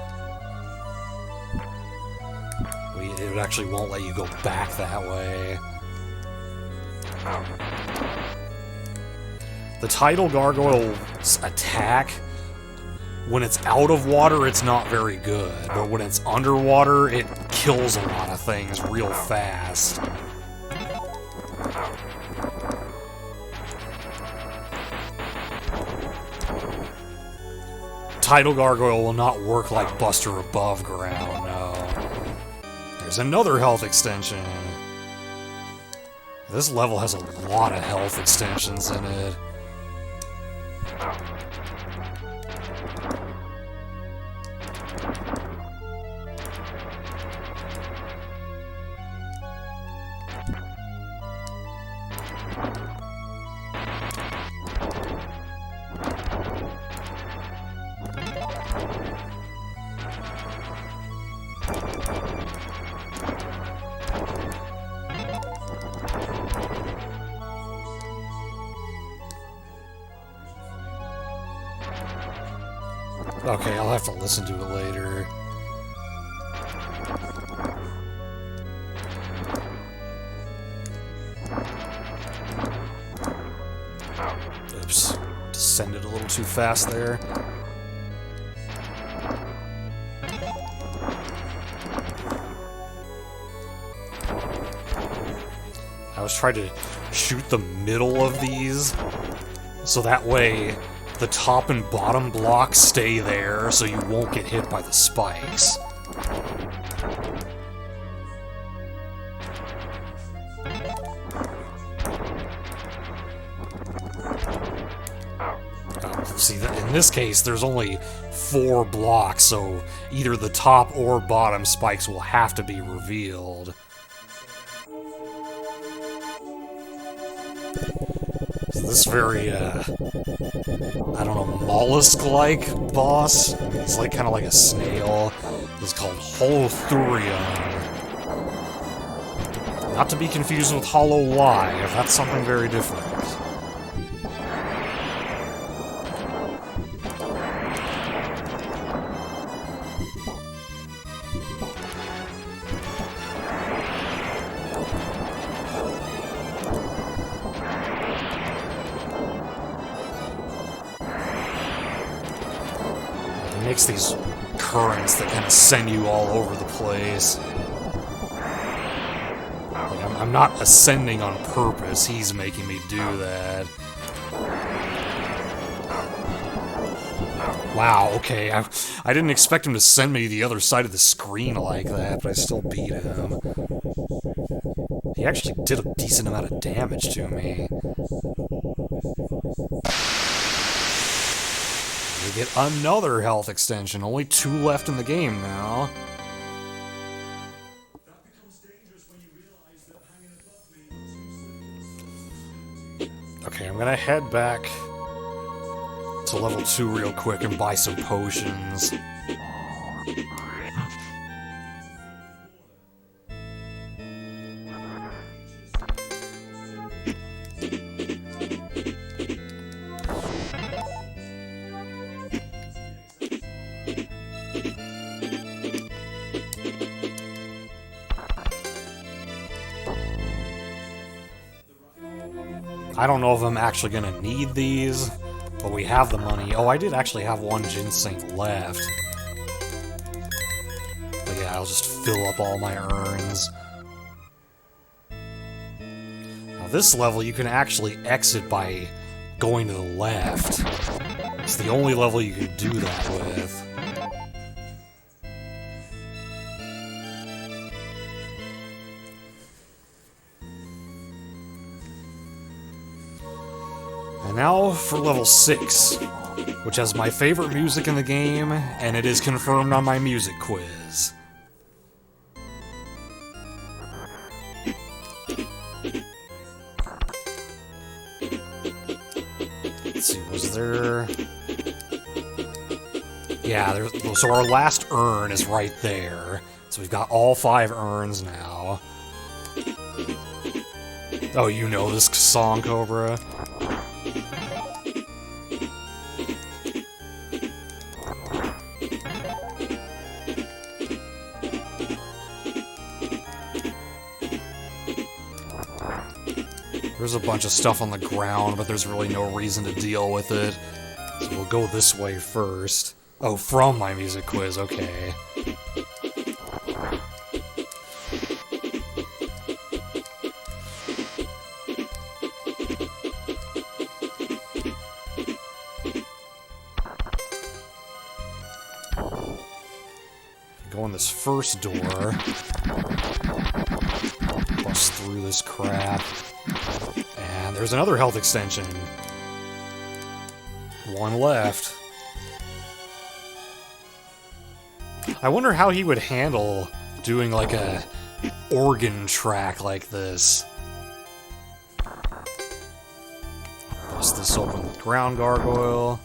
It actually won't let you go back that way. The Tidal Gargoyle's attack, when it's out of water, it's not very good, but when it's underwater, it kills a lot of things real fast. Tidal Gargoyle will not work like Buster above ground, no. There's another health extension. This level has a lot of health extensions in it. Okay, I'll have to listen to it later. Oops, descended a little too fast there. I was trying to shoot the middle of these, so that way the top and bottom blocks stay there, so you won't get hit by the spikes. See, in this case, there's only 4 blocks, so either the top or bottom spikes will have to be revealed. So this very, I don't know, mollusk-like boss. He's like kind of like a snail. It's called Holothurion. Not to be confused with Hollow Live. That's something very different. Makes these currents that kind of send you all over the place. Like, I'm not ascending on purpose, he's making me do that. Wow, okay. I didn't expect him to send me to the other side of the screen like that, but I still beat him. He actually did a decent amount of damage to me. We get another health extension. Only 2 left in the game now. Okay, I'm gonna head back to level 2 real quick and buy some potions. I don't know if I'm actually gonna need these, but we have the money. Oh, I did actually have 1 ginseng left. But yeah, I'll just fill up all my urns. Now this level you can actually exit by going to the left. It's the only level you can do that with. And now for level 6, which has my favorite music in the game, and it is confirmed on my music quiz. Let's see, was there... Yeah, so our last urn is right there. So we've got all 5 urns now. Oh, you know this song, Cobra? There's a bunch of stuff on the ground, but there's really no reason to deal with it. So we'll go this way first. Oh, from my music quiz, okay. Go in this first door. Bust through this crap. And there's another health extension. 1 left. I wonder how he would handle doing like a organ track like this. Bust this open with ground gargoyle.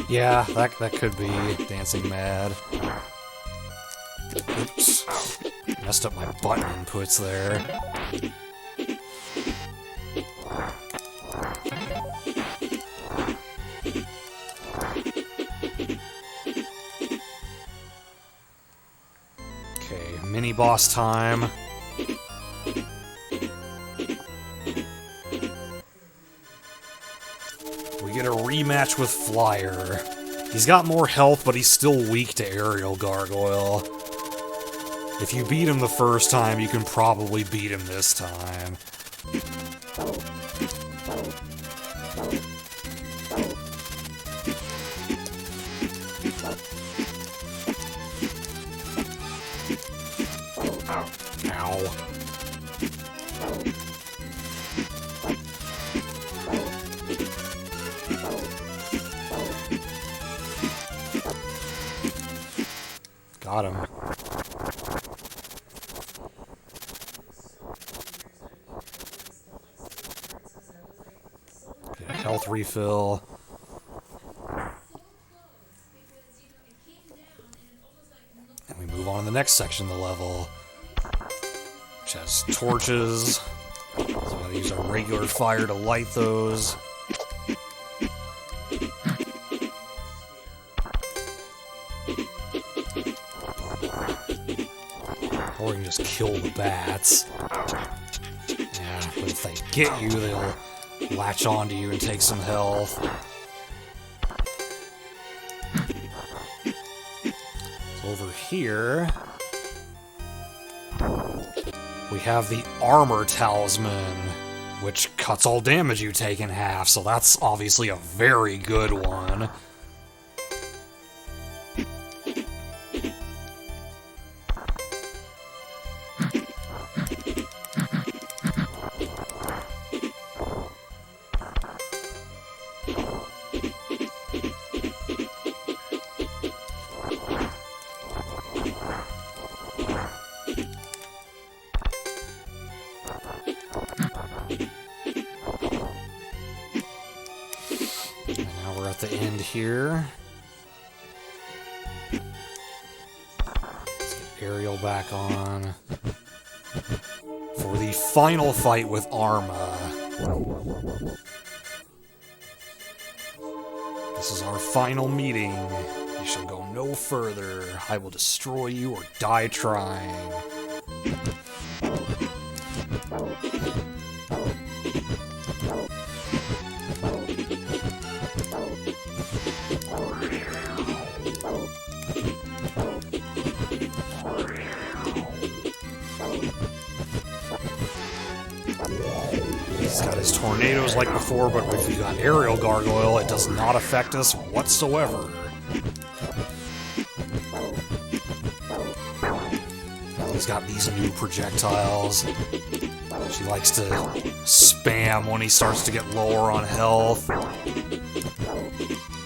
Yeah, that could be Dancing Mad. Oops. Messed up my button inputs there. Okay, mini-boss time. Get a rematch with Flyer. He's got more health, but he's still weak to Aerial Gargoyle. If you beat him the first time, you can probably beat him this time. Ow. Got him. Get a health refill. And we move on to the next section of the level, which has torches. So we gotta use our regular fire to light those. Or you can just kill the bats. Yeah, but if they get you, they'll latch onto you and take some health. Over here, we have the Armor Talisman, which cuts all damage you take in half, so that's obviously a very good one. At the end here. Let's get Ariel back on for the final fight with Arma. This is our final meeting. You shall go no further. I will destroy you or die trying. He's got his tornadoes like before, but if we got Aerial Gargoyle, it does not affect us whatsoever. He's got these new projectiles. She likes to spam when he starts to get lower on health.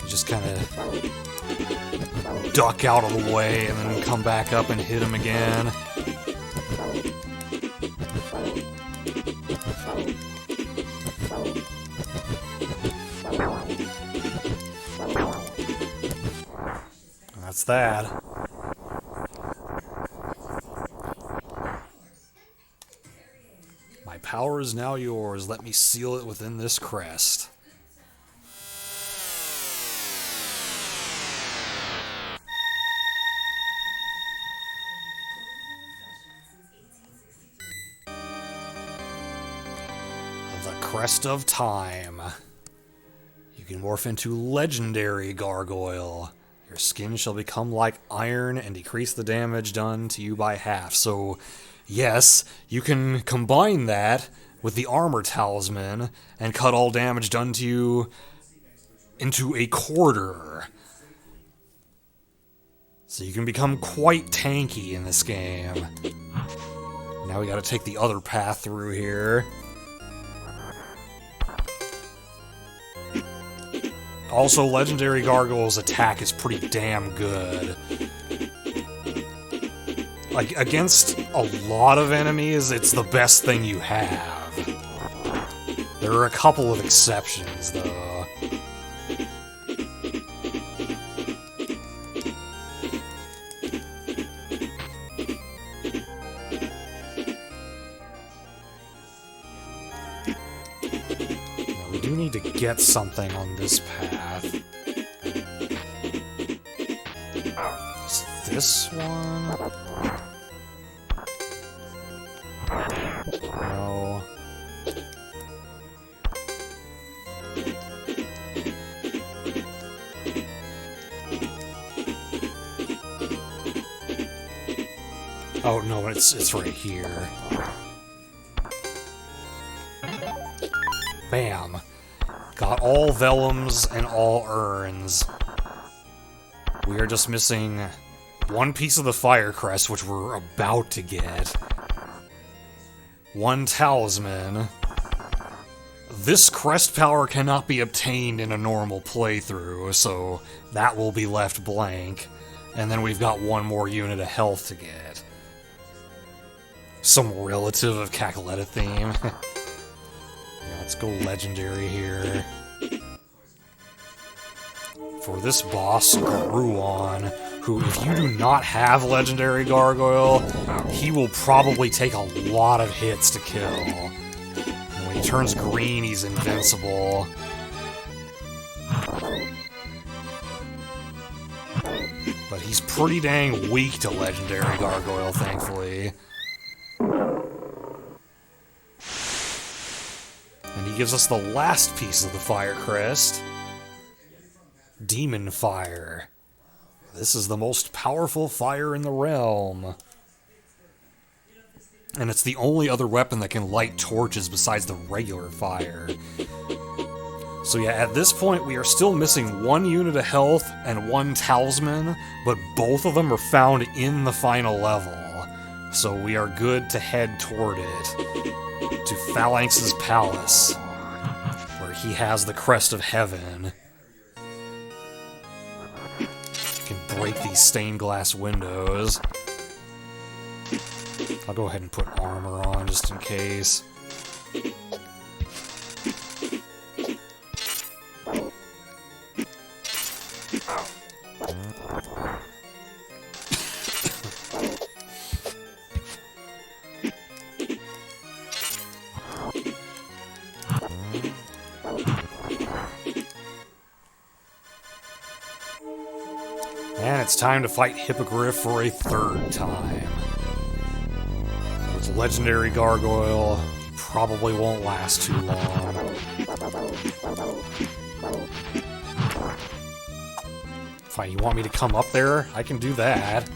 Just kind of duck out of the way and then come back up and hit him again. That's that. My power is now yours. Let me seal it within this crest. The Crest of Time. You can morph into Legendary Gargoyle. Your skin shall become like iron and decrease the damage done to you by half. So, yes, you can combine that with the Armor Talisman and cut all damage done to you into a quarter. So you can become quite tanky in this game. Now we gotta take the other path through here. Also, Legendary Gargoyle's attack is pretty damn good. Like, against a lot of enemies, it's the best thing you have. There are a couple of exceptions, though. Now, we do need to get something on this path. Is this one? No. Oh no, it's right here. Bam. Got all vellums and all urns. We are just missing one piece of the Fire Crest, which we're about to get. One talisman. This crest power cannot be obtained in a normal playthrough, so that will be left blank. And then we've got one more unit of health to get. Some relative of Cackletta theme. Yeah, let's go legendary here. For this boss, Gruon, who, if you do not have Legendary Gargoyle, he will probably take a lot of hits to kill. And when he turns green, he's invincible. But he's pretty dang weak to Legendary Gargoyle, thankfully. And he gives us the last piece of the Fire Crest. Demon Fire. This is the most powerful fire in the realm. And it's the only other weapon that can light torches besides the regular fire. So yeah, at this point we are still missing 1 unit of health and 1 talisman, but both of them are found in the final level. So we are good to head toward it. To Phalanx's palace, where he has the Crest of Heaven. Can break these stained glass windows. I'll go ahead and put armor on just in case. And it's time to fight Hippogriff for a 3rd time. With legendary gargoyle, probably won't last too long. Fine, you want me to come up there? I can do that.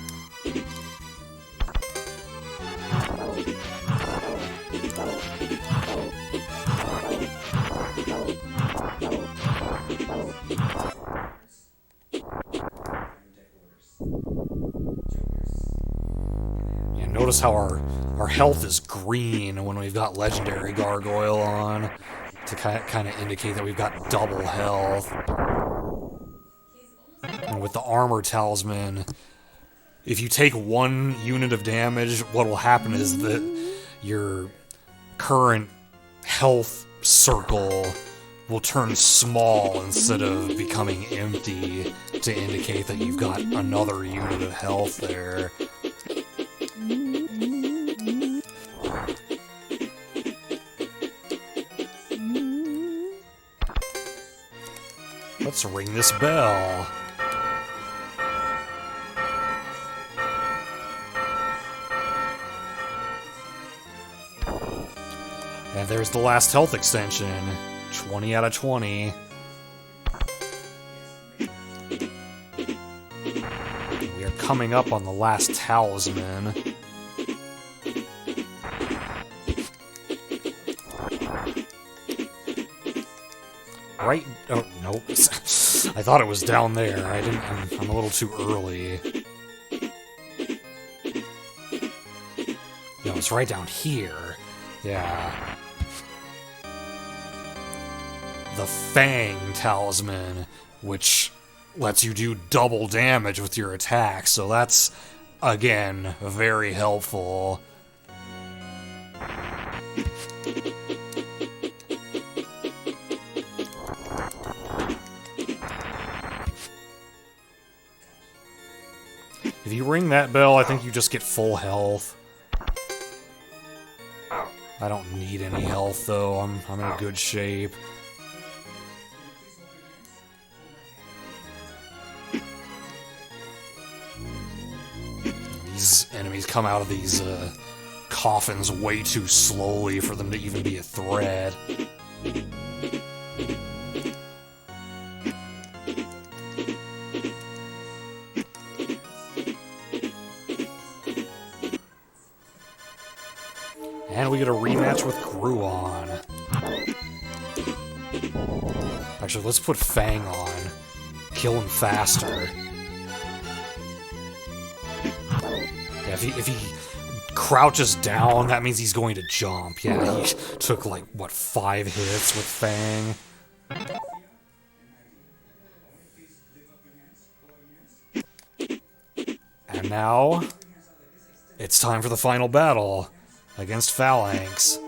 Yeah, notice how our health is green when we've got legendary gargoyle on, to kind of indicate that we've got double health. And with the armor talisman, if you take 1 unit of damage, what will happen is that your current health circle will turn small instead of becoming empty, to indicate that you've got another unit of health there. Let's ring this bell. And there's the last health extension. 20 out of 20. We are coming up on the last talisman. Right? Oh, nope. I thought it was down there. I'm a little too early. No, it's right down here. Yeah. The Fang talisman, which lets you do double damage with your attack, so that's, again, very helpful. If you ring that bell, I think you just get full health. I don't need any health, though. I'm in a good shape. These enemies come out of these coffins way too slowly for them to even be a threat. And we get a rematch with Gruon. Actually, let's put Fang on. Kill him faster. Yeah, if he crouches down, that means he's going to jump. Yeah, he took, like, what, 5 hits with Fang? And now, it's time for the final battle against Phalanx.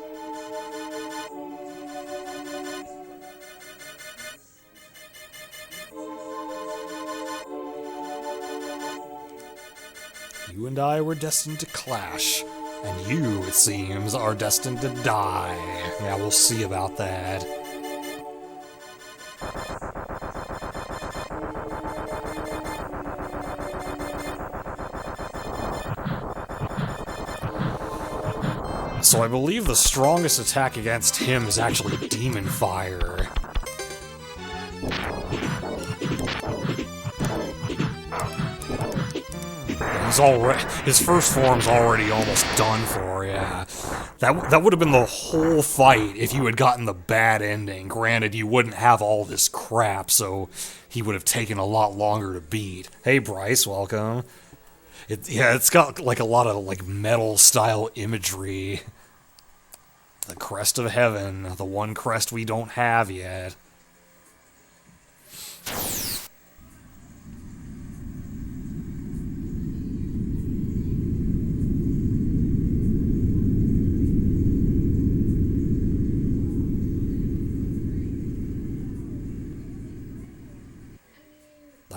You and I were destined to clash, and you, it seems, are destined to die. Yeah, we'll see about that. So I believe the strongest attack against him is actually Demon Fire. his first form's already almost done for, yeah. That would have been the whole fight if you had gotten the bad ending. Granted, you wouldn't have all this crap, so he would have taken a lot longer to beat. Hey, Bryce, welcome. It's got like a lot of like metal style imagery. The crest of heaven, the one crest we don't have yet.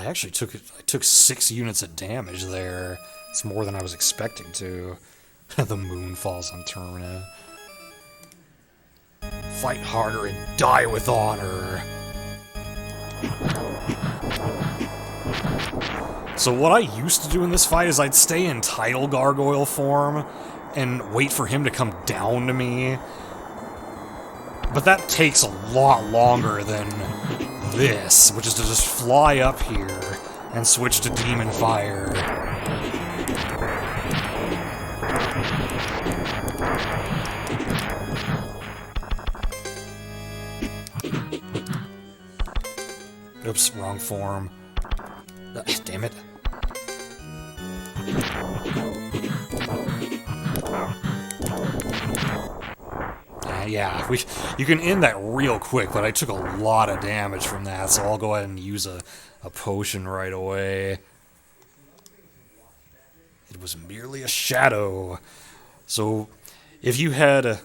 I took 6 units of damage there. It's more than I was expecting to. The moon falls on Termina. Fight harder and die with honor. So what I used to do in this fight is I'd stay in Tidal Gargoyle form and wait for him to come down to me. But that takes a lot longer than this, which is to just fly up here and switch to Demon Fire. Oops, wrong form. Damn it. Yeah, you can end that real quick, but I took a lot of damage from that, so I'll go ahead and use a potion right away. It was merely a shadow. So, if you had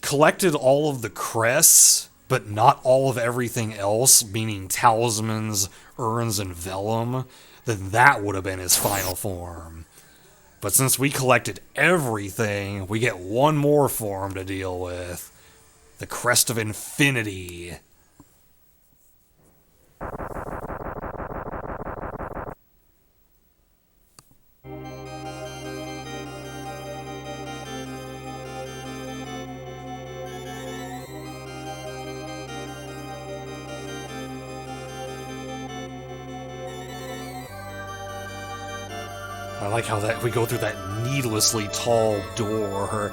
collected all of the crests, but not all of everything else, meaning talismans, urns, and vellum, then that would have been his final form. But since we collected everything, we get one more form to deal with. The Crest of Infinity. I like how we go through that needlessly tall door.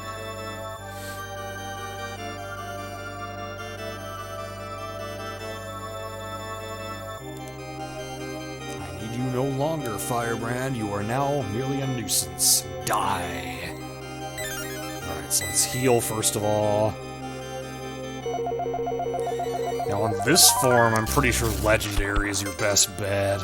I need you no longer, Firebrand. You are now merely a nuisance. Die. Alright, so let's heal first of all. Now on this form, I'm pretty sure Legendary is your best bet.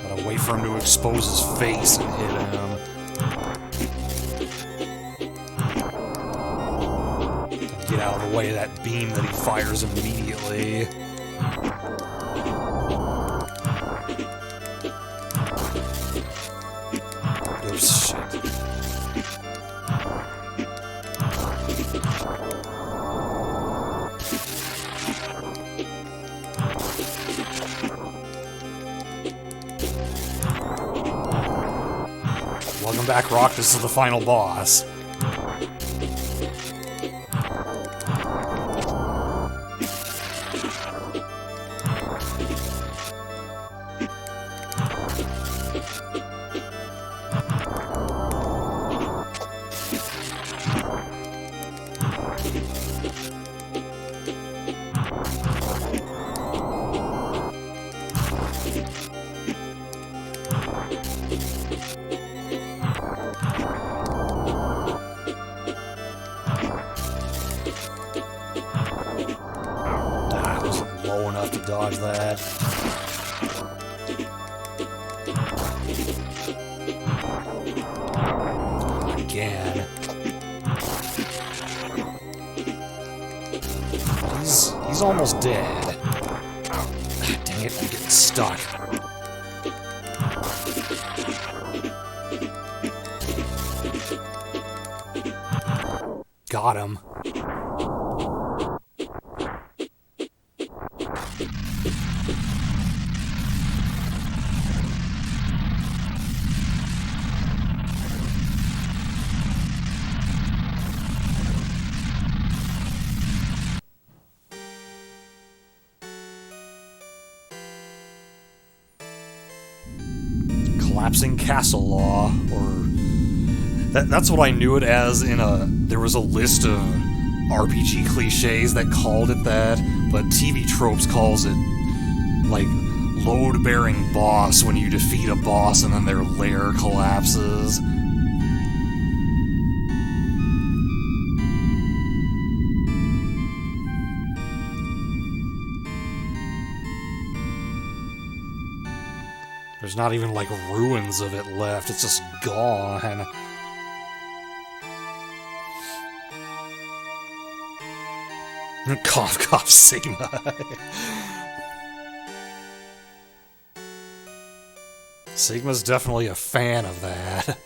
Gotta wait for him to expose his face and hit him. Get out of the way of that beam that he fires immediately. Oops, shit. Welcome back, Rock. This is the final boss. Low enough to dodge that. Again. He's almost dead. Dang it, I'm getting stuck. Got him. collapsing castle law, or that's what I knew it as. There was a list of RPG cliches that called it that, but TV Tropes calls it like load-bearing boss when you defeat a boss and then their lair collapses. There's not even like ruins of it left, it's just gone. Cough, cough, Sigma. Sigma's definitely a fan of that.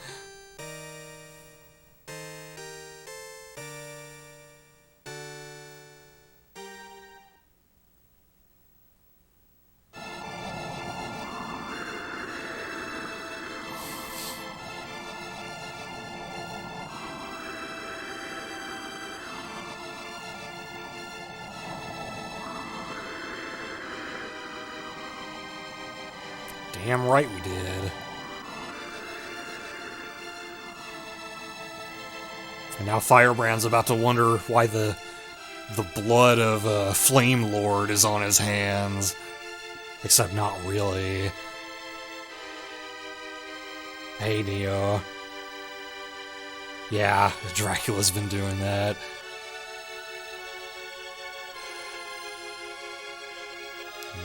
Damn right we did. And now Firebrand's about to wonder why the blood of Flame Lord is on his hands. Except not really. Hey, Neo. Yeah, Dracula's been doing that.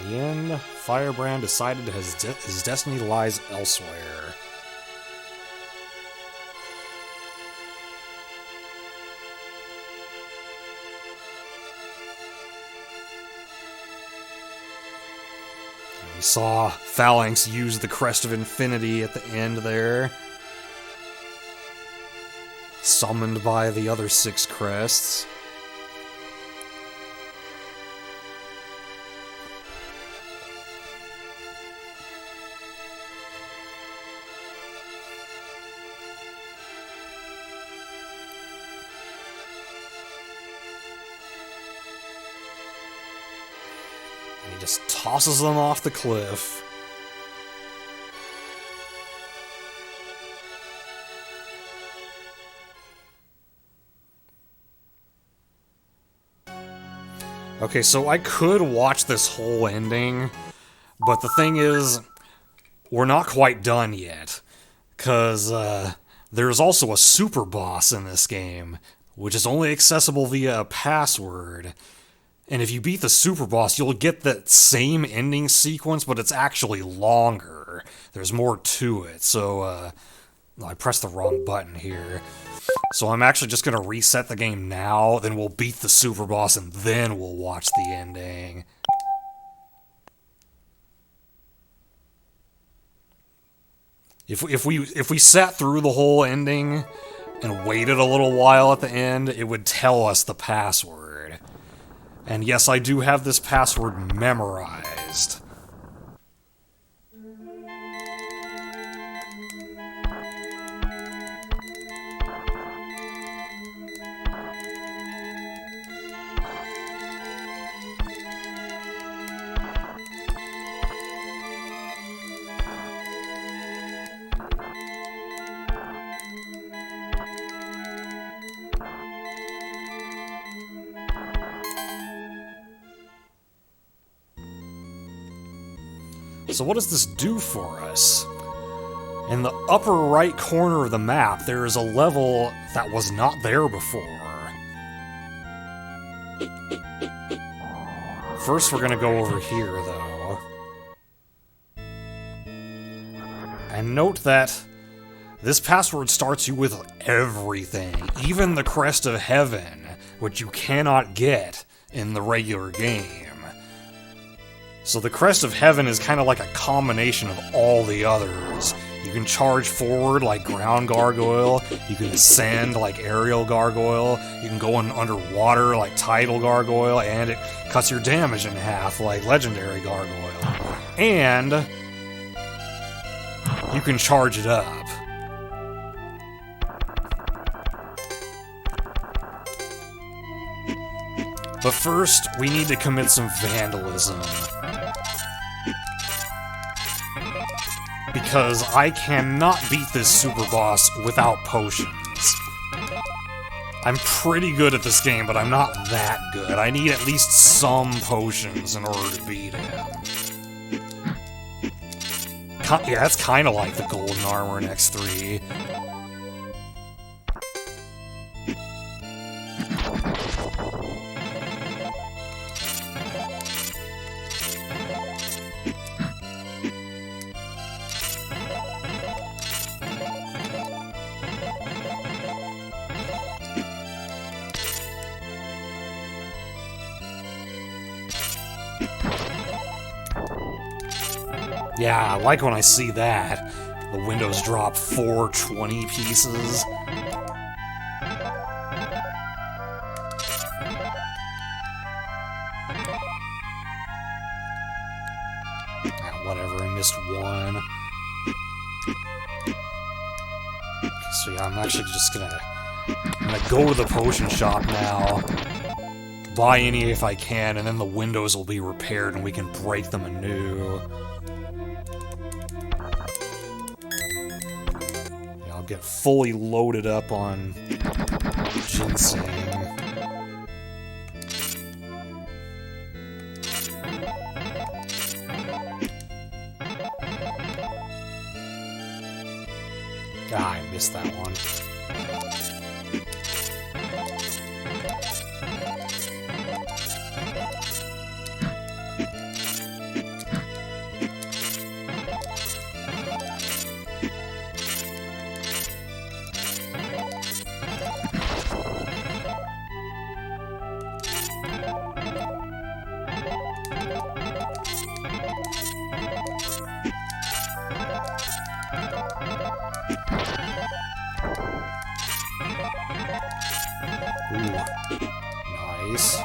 In the end, Firebrand decided his destiny lies elsewhere. We saw Phalanx use the Crest of Infinity at the end there. Summoned by the other 6 crests. He just tosses them off the cliff. Okay, so I could watch this whole ending, but the thing is, we're not quite done yet. Because there's also a super boss in this game, which is only accessible via a password. And if you beat the super boss, you'll get that same ending sequence, but it's actually longer. There's more to it, so, I pressed the wrong button here. So I'm actually just gonna reset the game now, then we'll beat the super boss, and then we'll watch the ending. If we sat through the whole ending and waited a little while at the end, it would tell us the password. And yes, I do have this password memorized. So what does this do for us? In the upper right corner of the map, there is a level that was not there before. First, we're gonna go over here, though. And note that this password starts you with everything, even the Crest of Heaven, which you cannot get in the regular game. So the Crest of Heaven is kind of like a combination of all the others. You can charge forward like Ground Gargoyle, you can ascend like Aerial Gargoyle, you can go in underwater like Tidal Gargoyle, and it cuts your damage in half like Legendary Gargoyle. And you can charge it up. But first, we need to commit some vandalism. because I cannot beat this super boss without potions. I'm pretty good at this game, but I'm not that good. I need at least some potions in order to beat him. Yeah, that's kind of like the golden armor in X3. Yeah, I like when I see that. The windows drop 420 pieces. Ah, whatever, I missed one. Okay, so yeah, I'm actually just gonna go to the potion shop now, buy any if I can, and then the windows will be repaired and we can break them anew. Get fully loaded up on ginseng. Ah, I missed that one. Nice.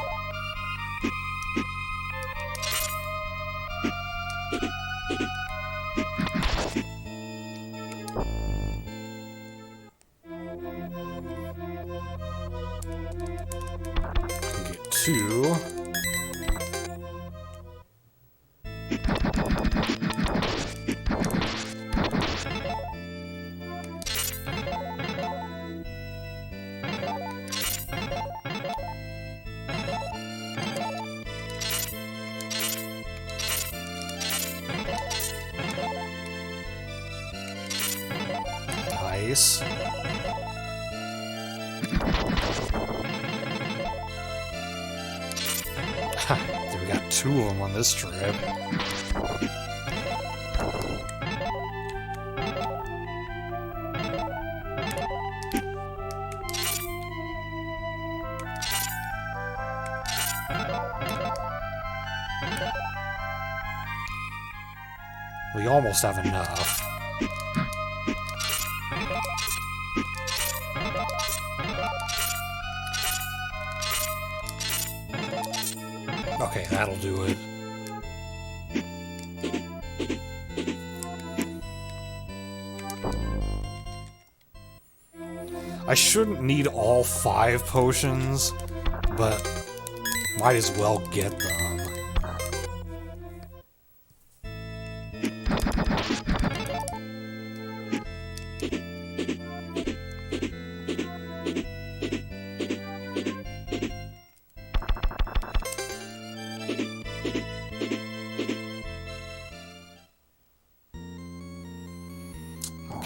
Get 2. Nice. We got 2 of them on this trip. We almost have enough. Okay, that'll do it. I shouldn't need all 5 potions, but might as well get them.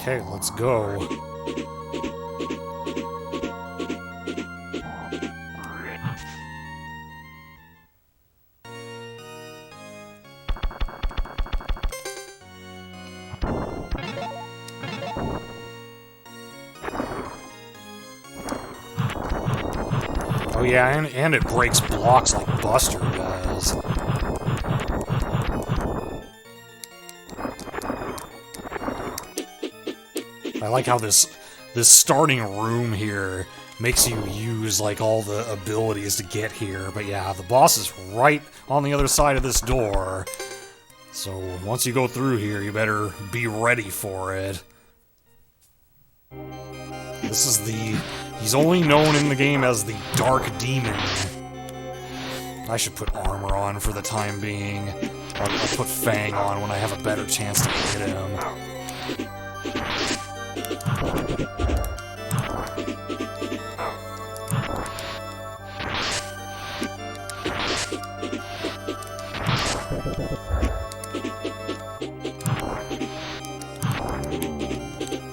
Okay, let's go. Oh yeah, and it breaks blocks like Buster does. I like how this starting room here makes you use like all the abilities to get here, but yeah, the boss is right on the other side of this door. So once you go through here, you better be ready for it. This is he's only known in the game as the Dark Demon. I should put armor on for the time being. I'll put Fang on when I have a better chance to hit him.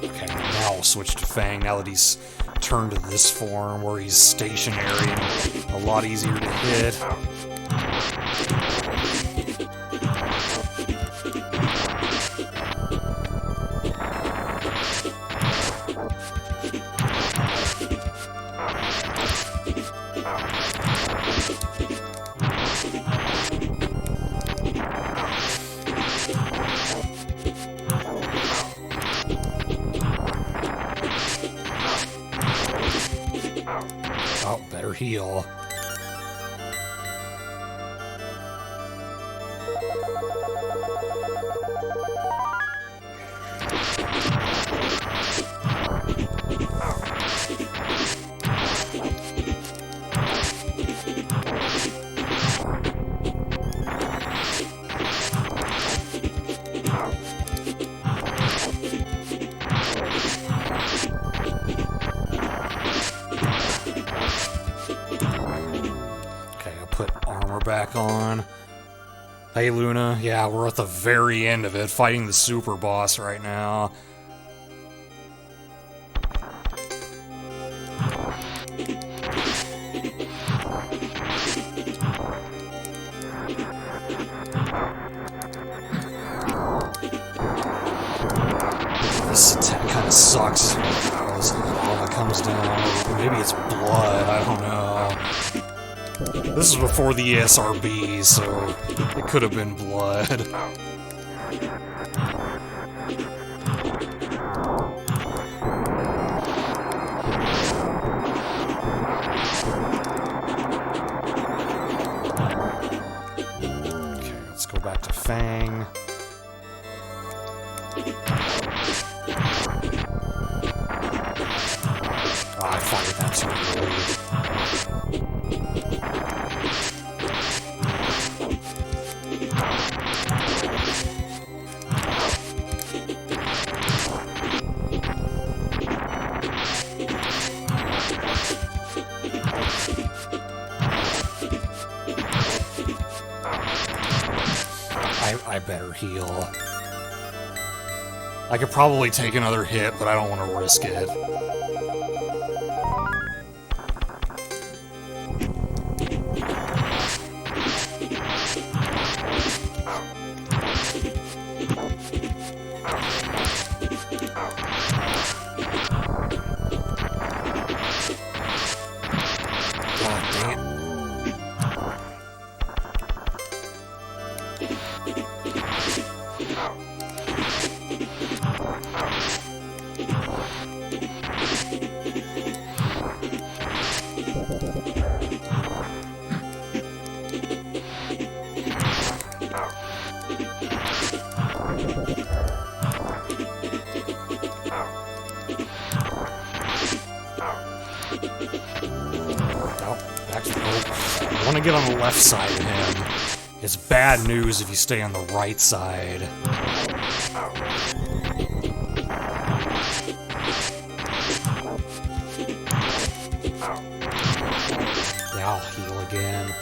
Okay, now I'll switch to Fang now that he's turned to this form where he's stationary and a lot easier to hit. Oh, better heal. Back on. Hey Luna, yeah, we're at the very end of it, fighting the super boss right now. This attack kind of sucks. As lava comes down. Maybe it's blood, I don't know. This is before the ESRB, so it could have been blood. Okay, let's go back to Fang. Oh, I fired that too early. I better heal. I could probably take another hit, but I don't want to risk it. God dang it. I want to get on the left side of him. It's bad news if you stay on the right side. Yeah, I'll heal again.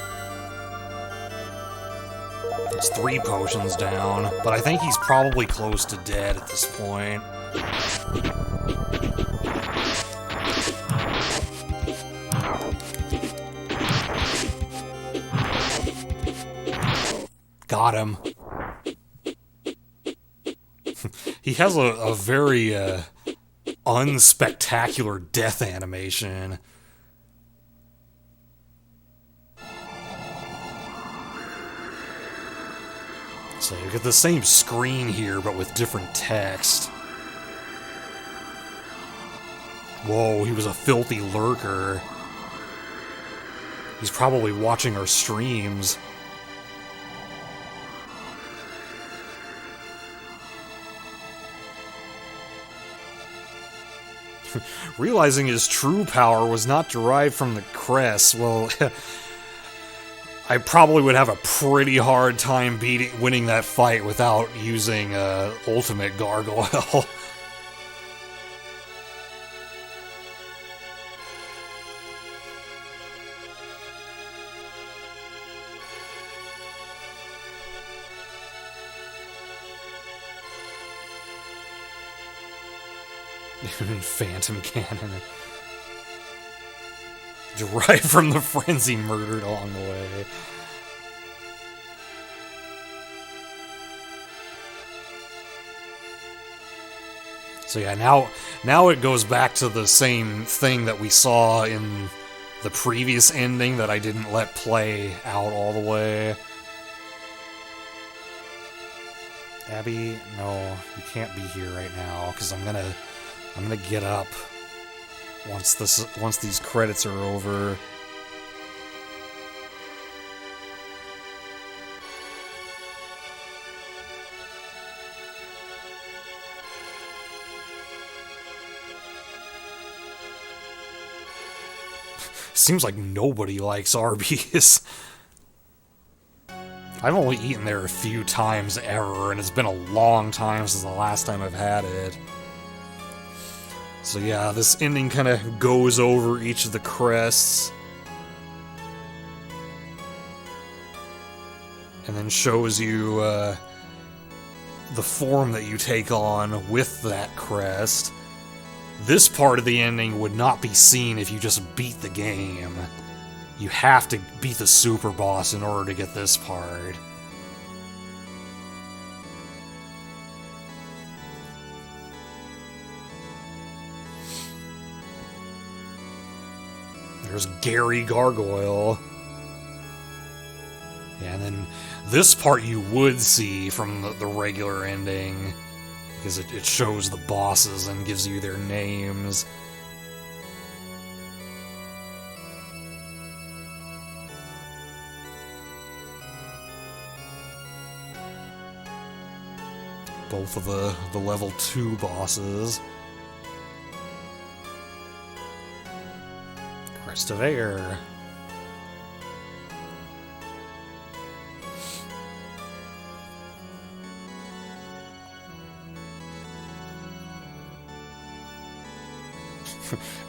It's 3 potions down, but I think he's probably close to dead at this point. Got him. He has a very unspectacular death animation. So you get the same screen here, but with different text. Whoa, he was a filthy lurker. He's probably watching our streams. Realizing his true power was not derived from the Crest, well, I probably would have a pretty hard time winning that fight without using ultimate gargoyle. Phantom cannon. Derived from the frenzy murdered along the way. So yeah, now it goes back to the same thing that we saw in the previous ending that I didn't let play out all the way. Abby, no, you can't be here right now because I'm gonna get up once these credits are over. Seems like nobody likes Arby's. I've only eaten there a few times ever, and it's been a long time since the last time I've had it. So yeah, this ending kind of goes over each of the crests. And then shows you the form that you take on with that crest. This part of the ending would not be seen if you just beat the game. You have to beat the super boss in order to get this part. There's Gary Gargoyle. Yeah, and then this part you would see from the regular ending, because it shows the bosses and gives you their names. Both of the level 2 bosses. Crest of Air.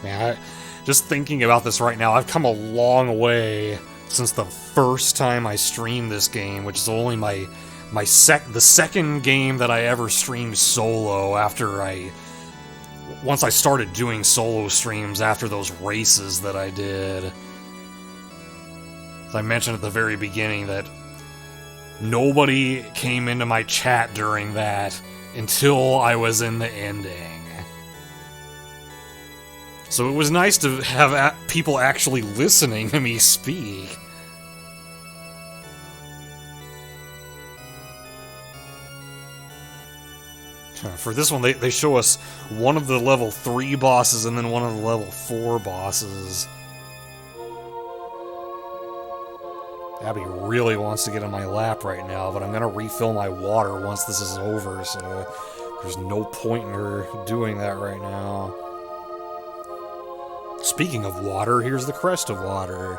Man, just thinking about this right now, I've come a long way since the first time I streamed this game, which is only the second game that I ever streamed solo once I started doing solo streams after those races that I did. As I mentioned at the very beginning that nobody came into my chat during that until I was in the ending. So it was nice to have people actually listening to me speak. For this one, they show us one of the level 3 bosses and then one of the level 4 bosses. Abby really wants to get in my lap right now, but I'm going to refill my water once this is over, so there's no point in her doing that right now. Speaking of water, here's the Crest of Water.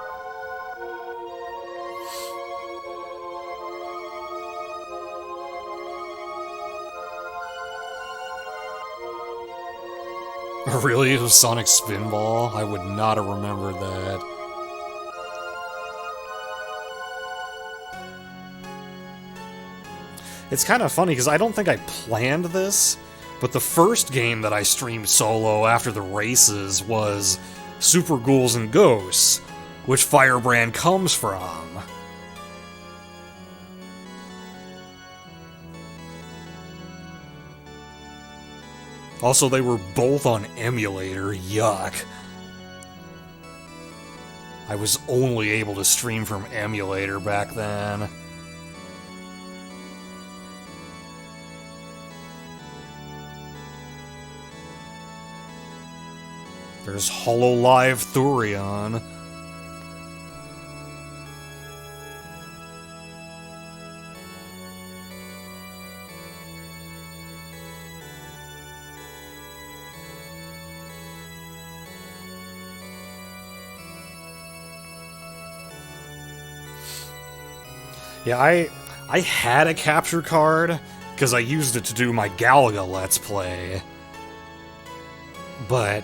Really? It was Sonic Spinball? I would not have remembered that. It's kind of funny, because I don't think I planned this, but the first game that I streamed solo after the races was Super Ghouls and Ghosts, which Firebrand comes from. Also, they were both on emulator, yuck. I was only able to stream from emulator back then. There's HoloLive Thurion. Yeah, I had a capture card because I used it to do my Galaga Let's Play, but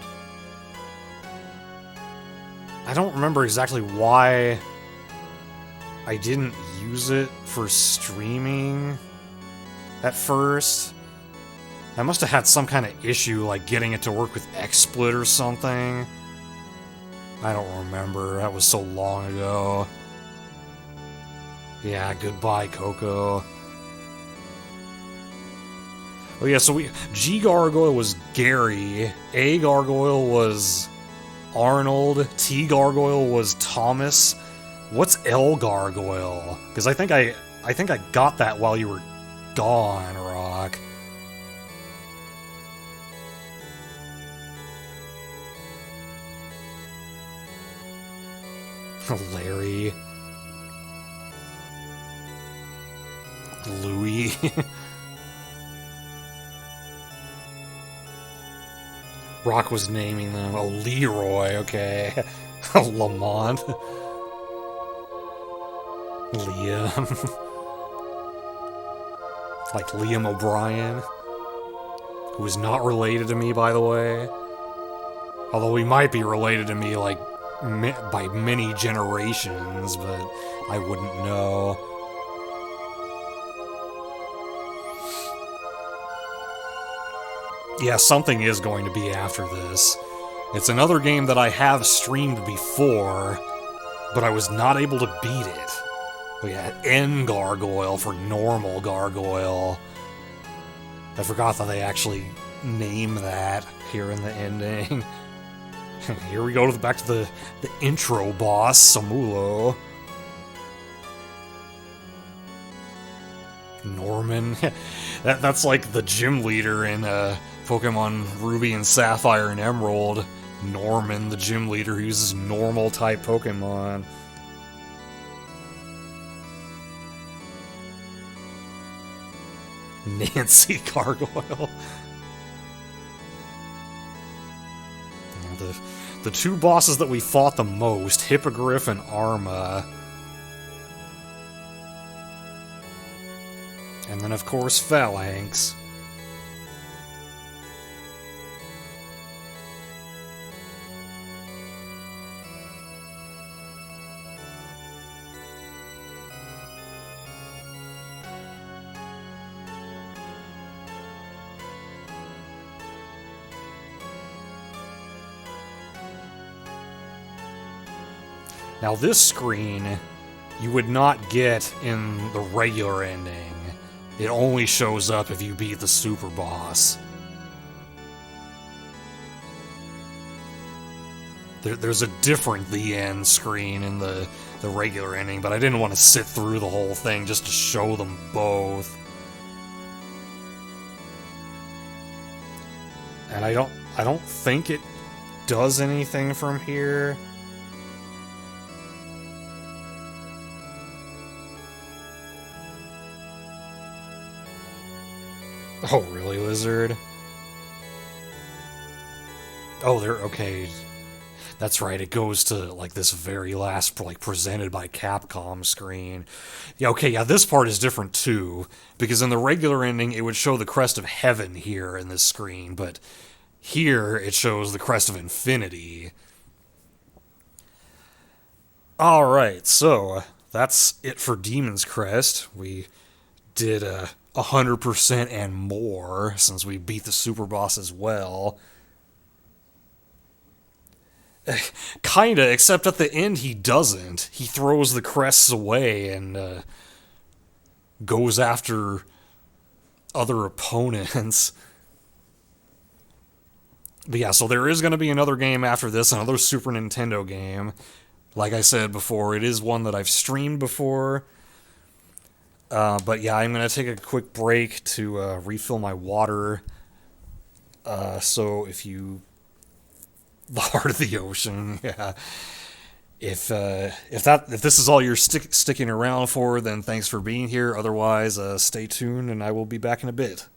I don't remember exactly why I didn't use it for streaming at first. I must have had some kind of issue, like getting it to work with XSplit or something. I don't remember. That was so long ago. Yeah, goodbye, Coco. Oh yeah, so G Gargoyle was Gary, A Gargoyle was Arnold, T Gargoyle was Thomas. What's L Gargoyle? Because I think I got that while you were gone, Rock. Larry. Louis. Rock was naming them. Oh, Leroy, okay. Lamont. Liam. Like Liam O'Brien. Who is not related to me, by the way. Although he might be related to me, like, by many generations, but I wouldn't know. Yeah, something is going to be after this. It's another game that I have streamed before, but I was not able to beat it. We had N Gargoyle for normal Gargoyle. I forgot that they actually name that here in the ending. Here we go back to the intro boss, Samulo. Norman. That's like the gym leader in Pokemon Ruby and Sapphire and Emerald. Norman, the gym leader who uses normal type Pokemon. Nancy Gargoyle. The two bosses that we fought the most, Hippogriff and Arma. And then, of course, Phalanx. Now this screen, you would not get in the regular ending. It only shows up if you beat the super boss. There's a different The End screen in the regular ending, but I didn't want to sit through the whole thing just to show them both. And I don't think it does anything from here. Oh, really, Lizard? Oh, they're okay. That's right, it goes to, like, this very last, like, presented by Capcom screen. Yeah, okay, yeah, this part is different, too, because in the regular ending, it would show the Crest of Heaven here in this screen, but here, it shows the Crest of Infinity. Alright, so, that's it for Demon's Crest. We did, 100% and more, since we beat the super boss as well. Kinda, except at the end he doesn't. He throws the crests away and goes after other opponents. But yeah, so there is going to be another game after this, another Super Nintendo game. Like I said before, it is one that I've streamed before. But yeah, I'm going to take a quick break to refill my water. So if you... The heart of the ocean, yeah. If this is all you're sticking around for, then thanks for being here. Otherwise, stay tuned, and I will be back in a bit.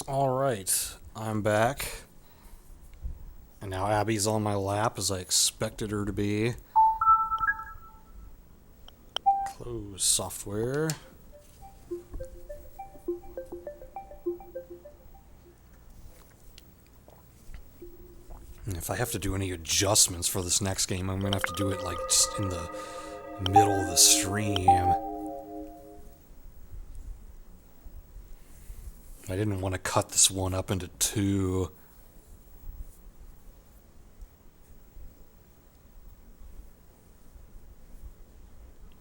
Alright, I'm back. And now Abby's on my lap as I expected her to be. Close software. And if I have to do any adjustments for this next game, I'm gonna have to do it like just in the middle of the stream. I didn't want to cut this one up into two.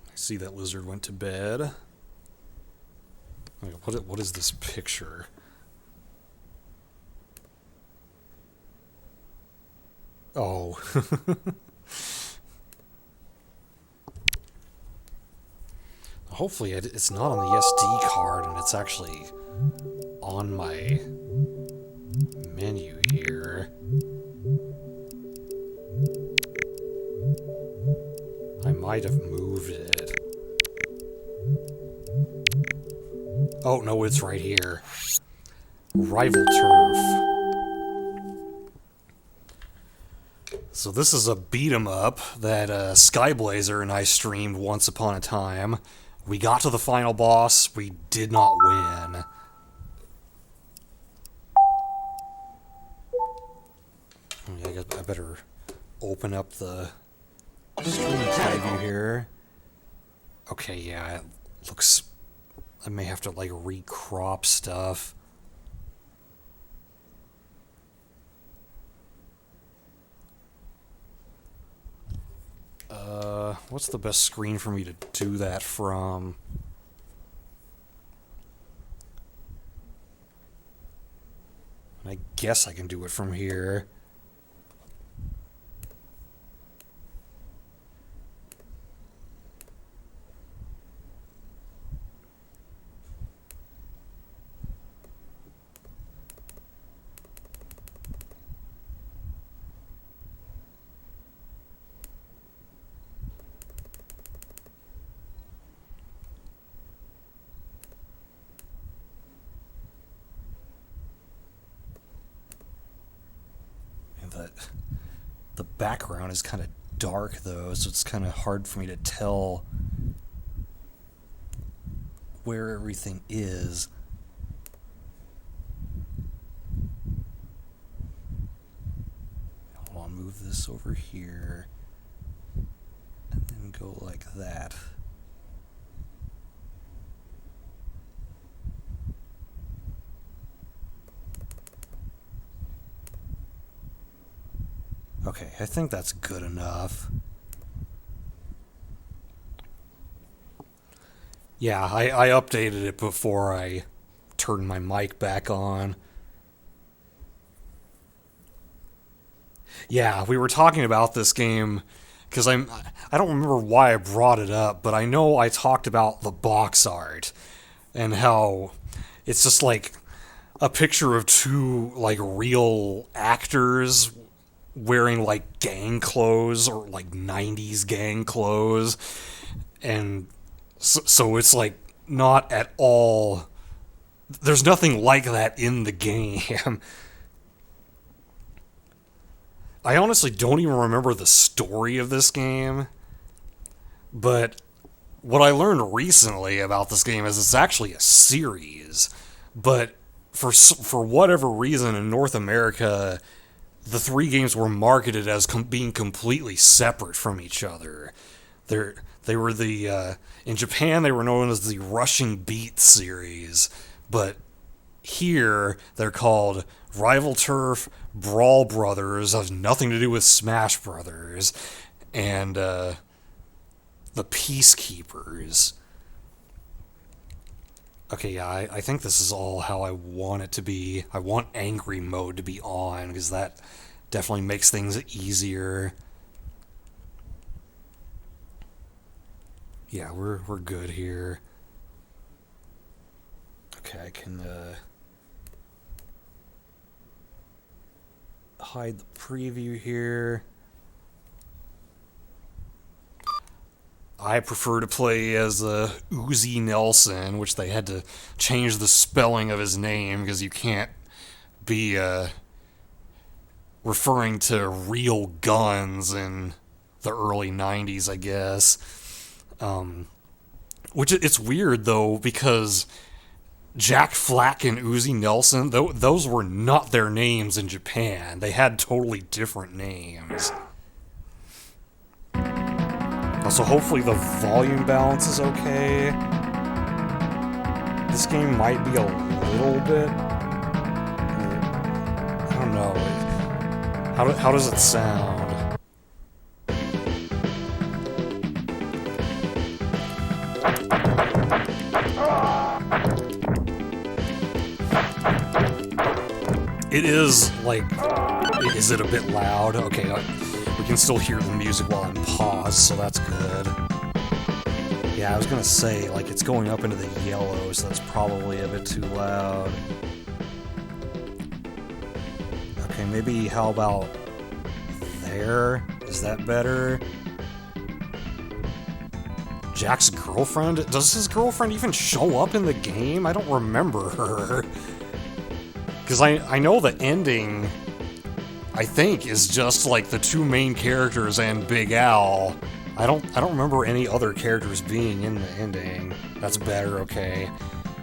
I see that lizard went to bed. What is this picture? Oh. Hopefully it's not on the SD card and it's actually on my menu here. I might have moved it. Oh, no, it's right here. Rival Turf. So this is a beat-em-up that Skyblazer and I streamed once upon a time. We got to the final boss. We did not win. I better open up the stream preview here. Okay, yeah, it looks... I may have to, like, recrop stuff. What's the best screen for me to do that from? I guess I can do it from here. The background is kind of dark though, so it's kind of hard for me to tell where everything is. Hold on, move this over here and then go like that. Okay, I think that's good enough. Yeah, I updated it before I turned my mic back on. Yeah, we were talking about this game because I don't remember why I brought it up, but I know I talked about the box art and how it's just like a picture of two like real actors wearing like gang clothes or like 90s gang clothes, and so it's like not at all, there's nothing like that in the game. I honestly don't even remember the story of this game, but what I learned recently about this game is it's actually a series, but for whatever reason in North America the three games were marketed as being completely separate from each other. They were in Japan they were known as the Rushing Beat series, but here they're called Rival Turf, Brawl Brothers, has nothing to do with Smash Brothers, and the Peacekeepers. Okay, yeah, I think this is all how I want it to be. I want angry mode to be on, because that definitely makes things easier. Yeah, we're good here. Okay, I can hide the preview here. I prefer to play as Uzi Nelson, which they had to change the spelling of his name because you can't be referring to real guns in the early 90s, I guess. Which it's weird, though, because Jack Flack and Uzi Nelson, those were not their names in Japan. They had totally different names. Also, hopefully the volume balance is okay. This game might be a little bit... I don't know. How does it sound? It is, like... Is it a bit loud? Okay, we can still hear the music while I'm paused, so that's good. Yeah, I was gonna say, like, it's going up into the yellow, so that's probably a bit too loud. Okay, maybe how about there? Is that better? Jack's girlfriend? Does his girlfriend even show up in the game? I don't remember her. Because I know the ending, I think, is just like the two main characters and Big Al. I don't remember any other characters being in the ending. That's better, okay.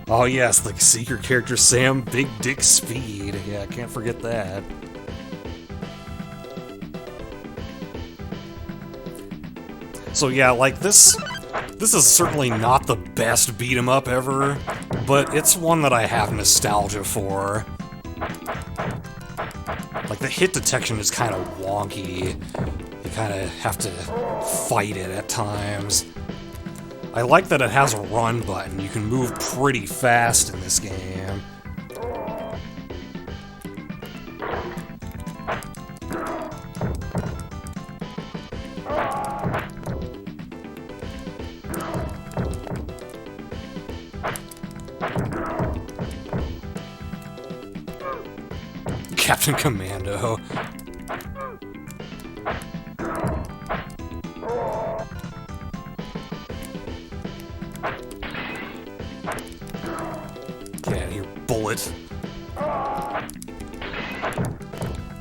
Oh yes, the secret character Sam Big Dick Speed. Yeah, can't forget that. So yeah, like this is certainly not the best beat 'em up ever, but it's one that I have nostalgia for. Like, the hit detection is kind of wonky. You kind of have to fight it at times. I like that it has a run button. You can move pretty fast in this game. Captain Commando. Get out of here, bullet.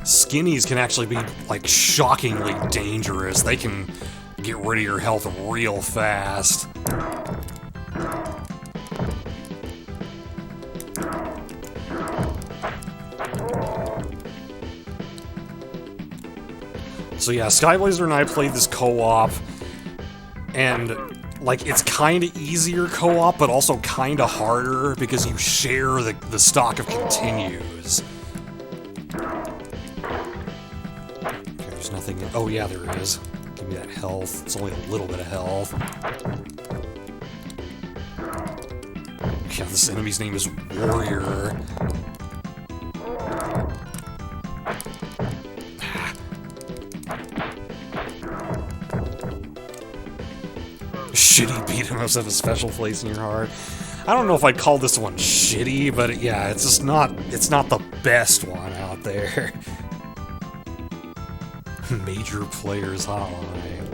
Skinnies can actually be, like, shockingly dangerous. They can get rid of your health real fast. So yeah, Skyblazer and I played this co-op, and, like, it's kinda easier co-op, but also kinda harder, because you share the stock of continues. Okay, there's nothing in... Oh yeah, there is. Give me that health. It's only a little bit of health. Yeah, this enemy's name is Warrior. Shitty beat 'em ups have a special place in your heart. I don't know if I'd call this one shitty, but yeah, it's just not, it's not the best one out there. Major Players Hotline.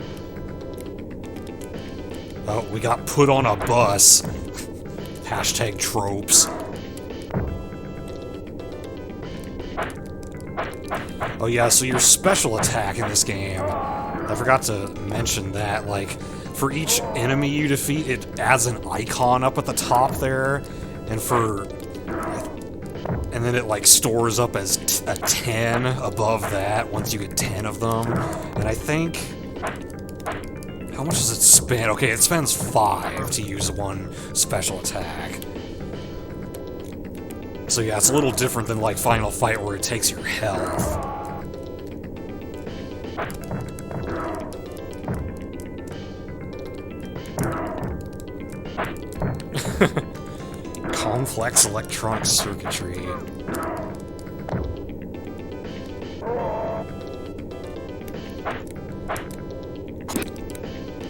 Oh, we got put on a bus. Hashtag tropes. Oh yeah, so your special attack in this game, I forgot to mention that, like, for each enemy you defeat, it adds an icon up at the top there, and then it, like, stores up as a 10 above that once you get 10 of them. And I think... How much does it spend? Okay, it spends 5 to use one special attack. So yeah, it's a little different than, like, Final Fight where it takes your health. Complex electronic circuitry.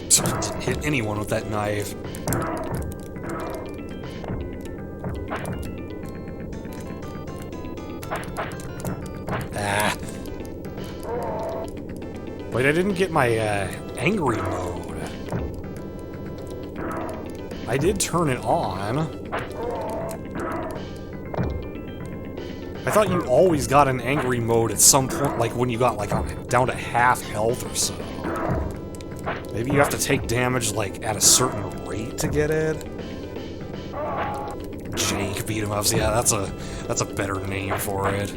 Didn't hit anyone with that knife. Ah. Wait, I didn't get my angry mode. I did turn it on. I thought you always got an angry mode at some point, like when you got like down to half health or so. Maybe you have to take damage like at a certain rate to get it. Jank beat 'em ups, yeah, that's a better name for it.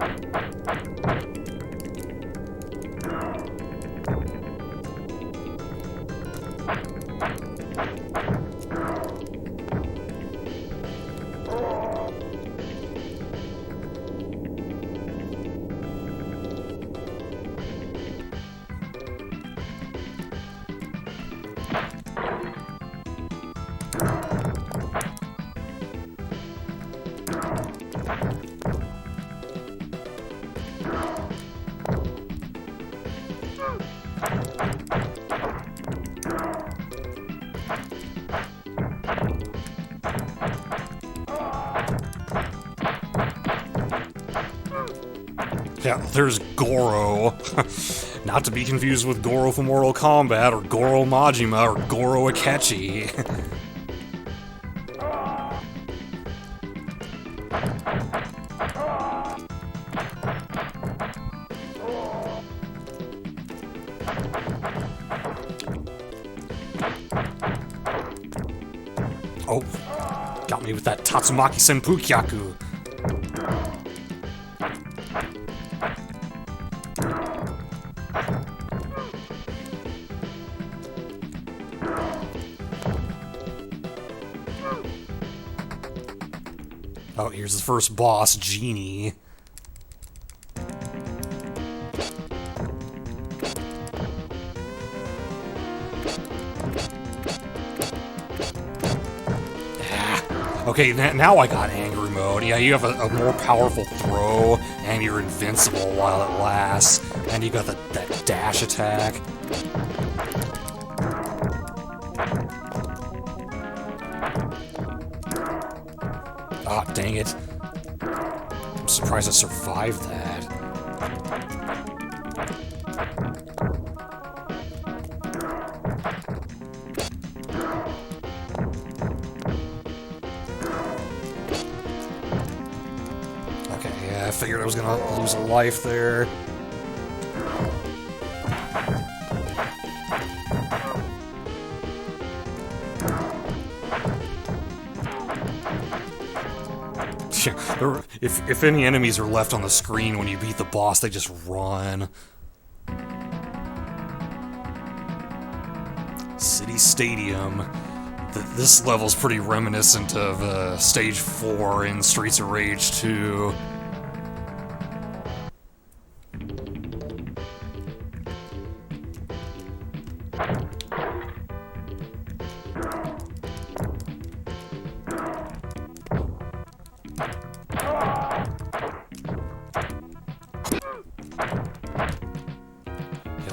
Yeah, there's Goro. Not to be confused with Goro from Mortal Kombat, or Goro Majima, or Goro Akechi. Oh, got me with that Tatsumaki Senpukyaku. Oh, here's the first boss, Genie. Okay, now I got angry mode. Yeah, you have a more powerful throw, and you're invincible while it lasts. And you got that dash attack. Ah, dang it. I'm surprised I survived that. Okay, yeah, I figured I was gonna lose a life there. If any enemies are left on the screen when you beat the boss, they just run. City Stadium. This level's pretty reminiscent of Stage 4 in Streets of Rage 2.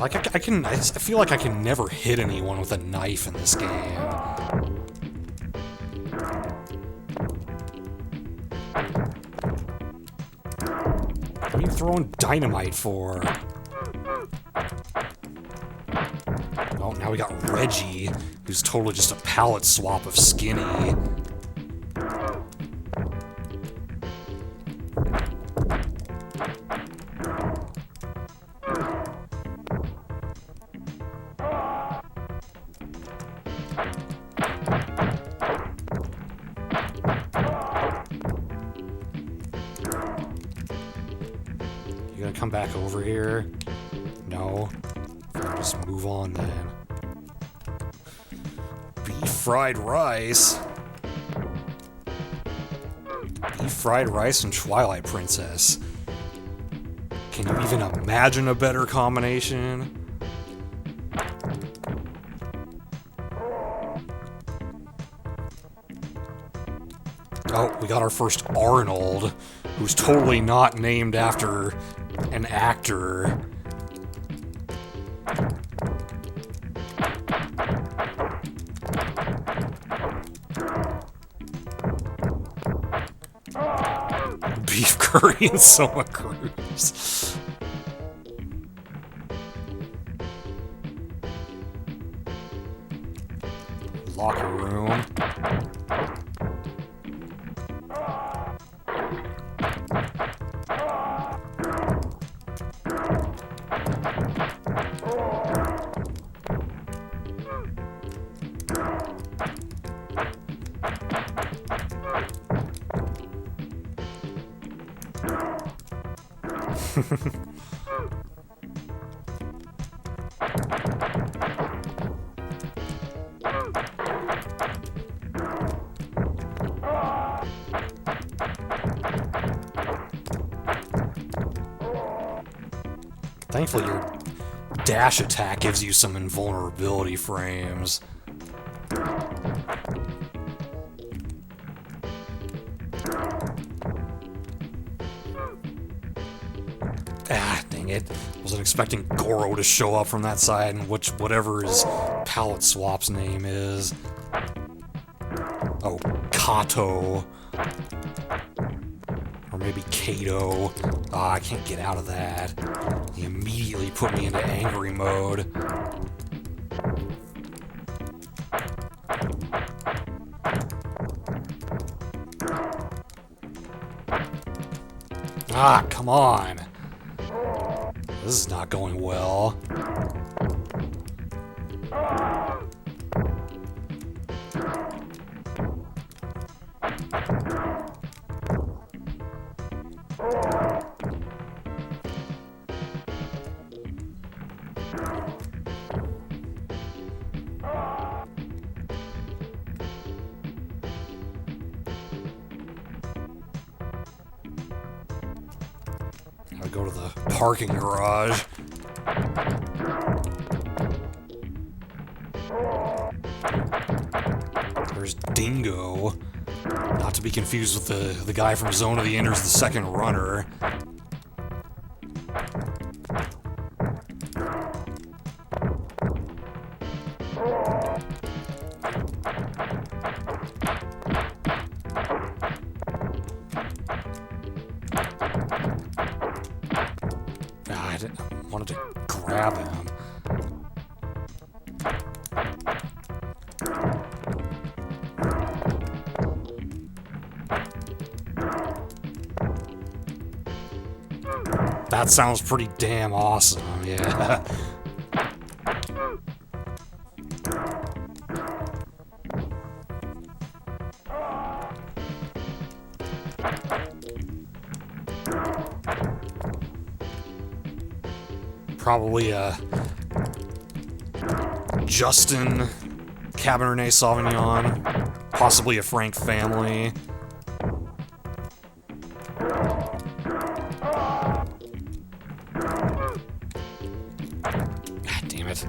Like, I feel like I can never hit anyone with a knife in this game. What are you throwing dynamite for? Oh, now we got Reggie, who's totally just a palette swap of Skinny. You gonna come back over here? No? I'll just move on then. Beef fried rice? Beef fried rice and Twilight Princess. Can you even imagine a better combination? Oh, we got our first Arnold, who's totally not named after an actor. Beef curry and Soma Cruz. Locker room. Thankfully, your dash attack gives you some invulnerability frames. Ah, dang it. Wasn't expecting Goro to show up from that side, and whatever his palette swap's name is. Oh, Kato. Or maybe Kato. Ah, I can't get out of that. He immediately put me into angry mode. Ah, come on. This is not going well. Gotta go to the parking garage. There's Dingo. Not to be confused with the guy from Zone of the Enders, the second runner. I wanted to grab him. That sounds pretty damn awesome, yeah. Probably Justin Cabernet Sauvignon, possibly a Frank Family. God damn it.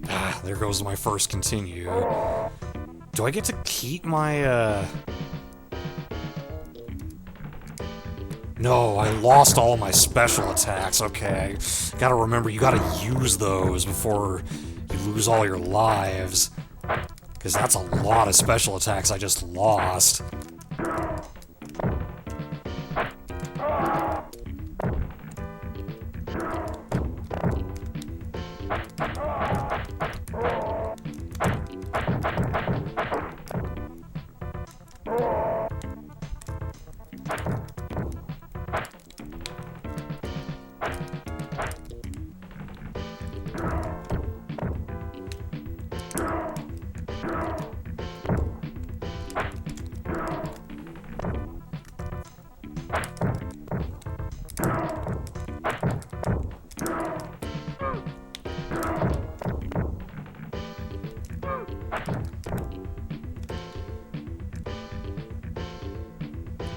Ah, there goes my first continue. Do I get to keep my, No, I lost all my special attacks. Okay, gotta remember, you gotta use those before you lose all your lives. Because that's a lot of special attacks I just lost.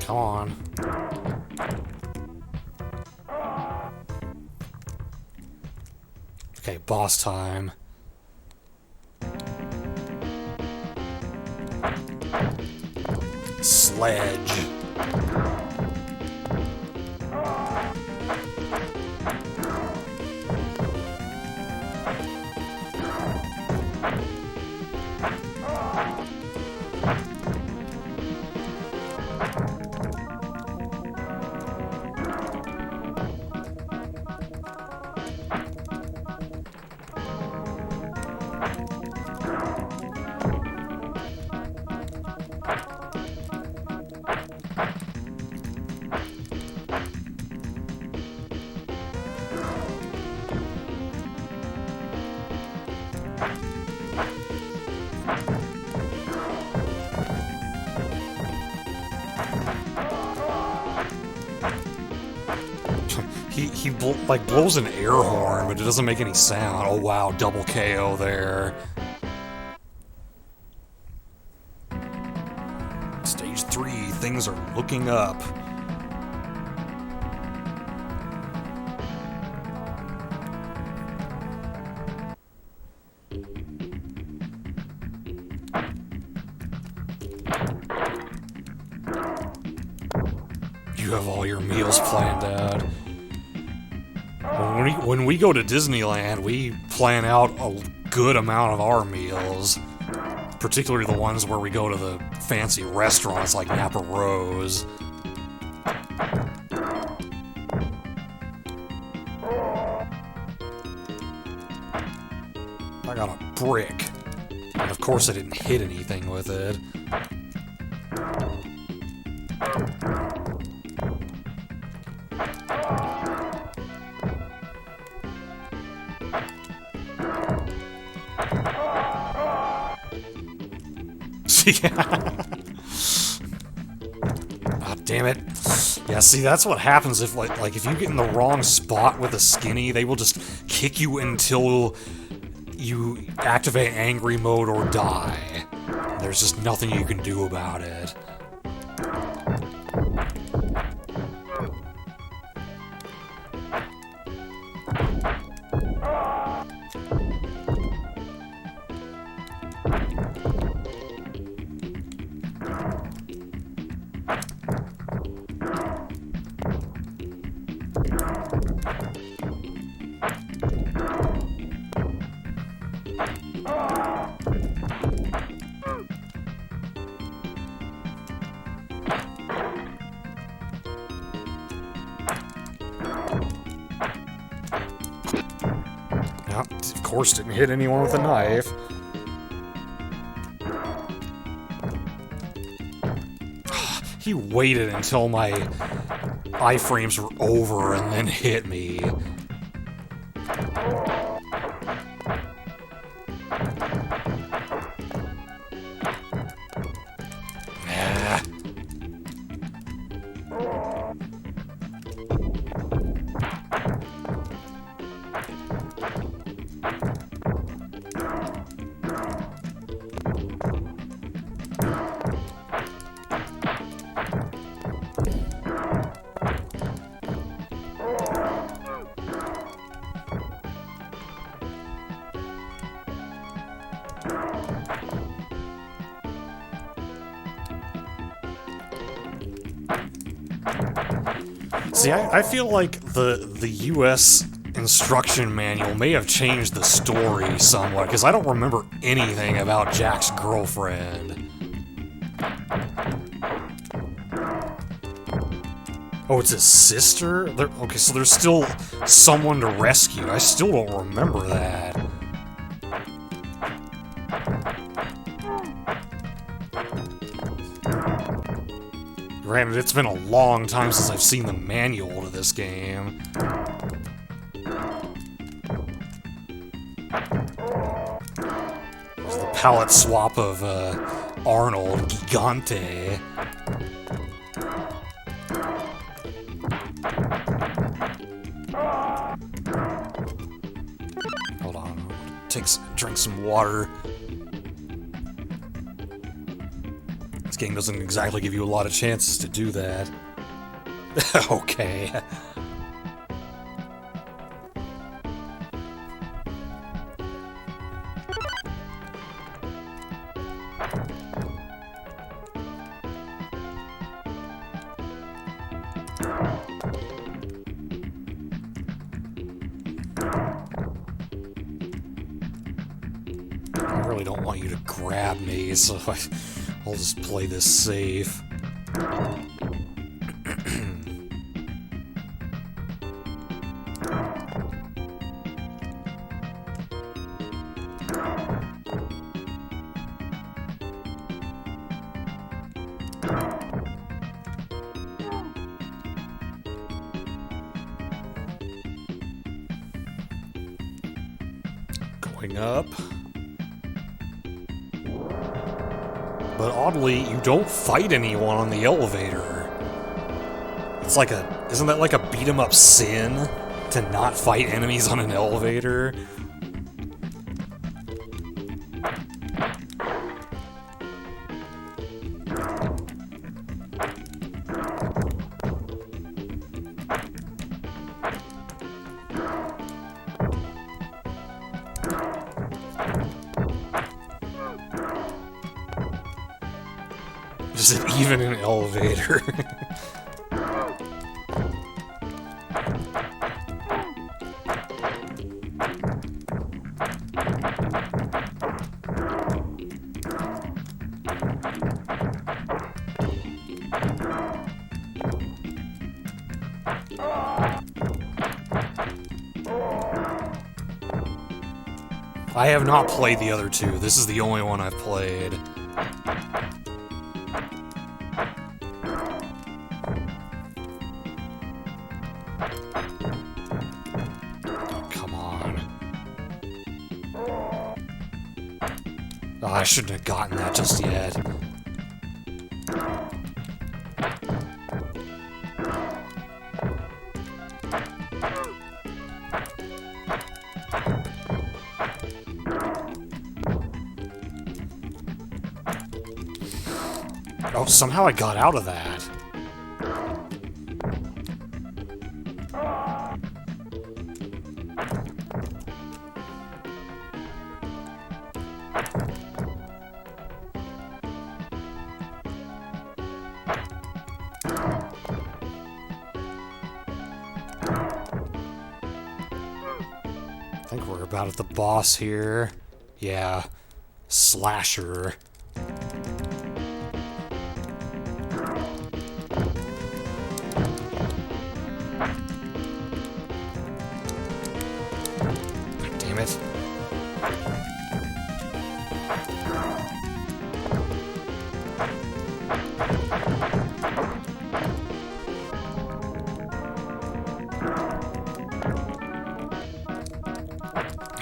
Come on. Okay, boss time. Sledge. Like blows an air horn, but it doesn't make any sound. Oh wow, double KO there. Stage 3, things are looking up. You have all your meals planned out. When we go to Disneyland, we plan out a good amount of our meals. Particularly the ones where we go to the fancy restaurants like Napa Rose. I got a brick. And of course I didn't hit anything with it. Ah, damn it. Yeah, see, that's what happens if, like, if you get in the wrong spot with a skinny, they will just kick you until you activate angry mode or die. There's just nothing you can do about it. Of course, didn't hit anyone with a knife. He waited until my iframes were over and then hit me. See, I feel like the US instruction manual may have changed the story somewhat, because I don't remember anything about Jack's girlfriend. Oh, it's his sister? Okay, so there's still someone to rescue. I still don't remember that. Granted, it's been a long time since I've seen the manual to this game. There's the palette swap of Arnold Gigante. Hold on, drink some water. This game doesn't exactly give you a lot of chances to do that. Okay. I really don't want you to grab me, so I'll just play this safe. Going up. But oddly, you don't fight anyone on the elevator. It's like isn't that like a beat 'em up sin? To not fight enemies on an elevator? Is it even an elevator? I have not played the other two. This is the only one I've played. Oh, come on. Oh, I shouldn't have gotten that just yet. Oh, somehow I got out of that. I think we're about at the boss here. Yeah. Slasher. Damn it.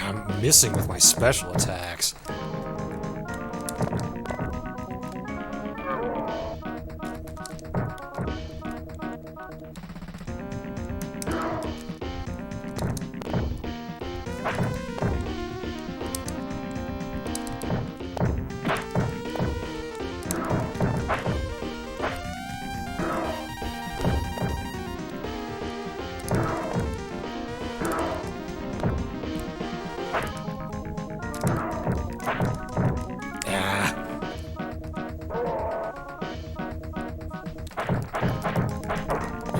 I'm missing with my special attacks.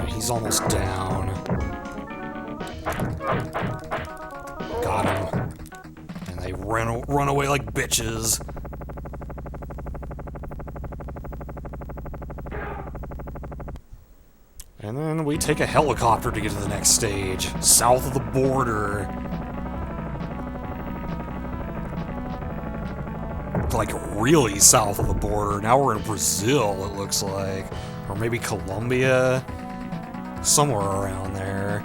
He's almost down. Got him. And they run away like bitches. And then we take a helicopter to get to the next stage, south of the border. Like really south of the border. Now we're in Brazil, it looks like. Or maybe Colombia. Somewhere around there.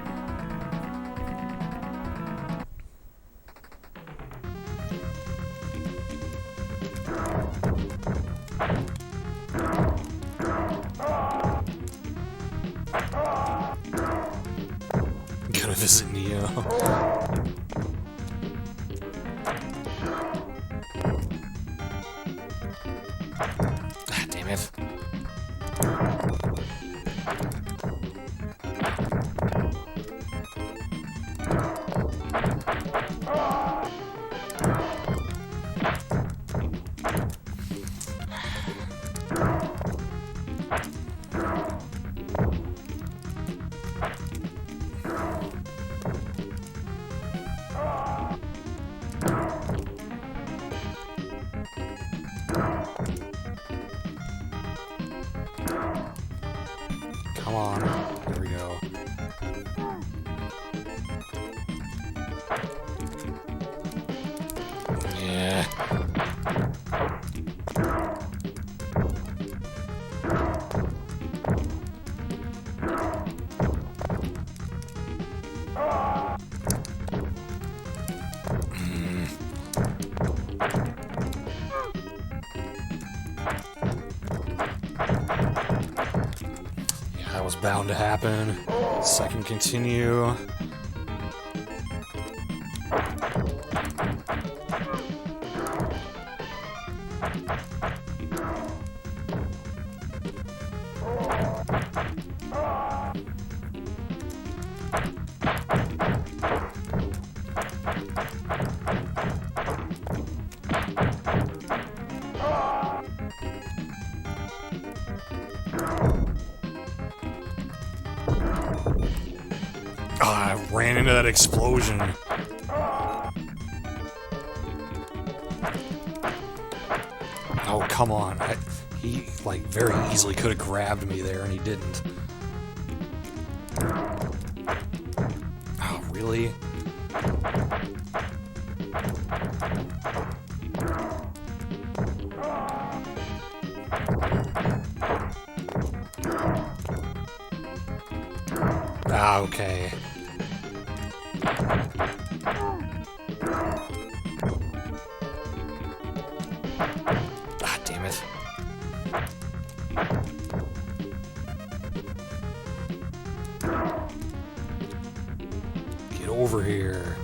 Gonna visit Neo. Ah, damn it. Come on. There we go. Yeah. was bound to happen. Second continue. I ran into that explosion. Oh, come on. He, like, very easily could have grabbed me there, and he didn't. Oh, really? Ah, okay. Ah, damn it. Get over here.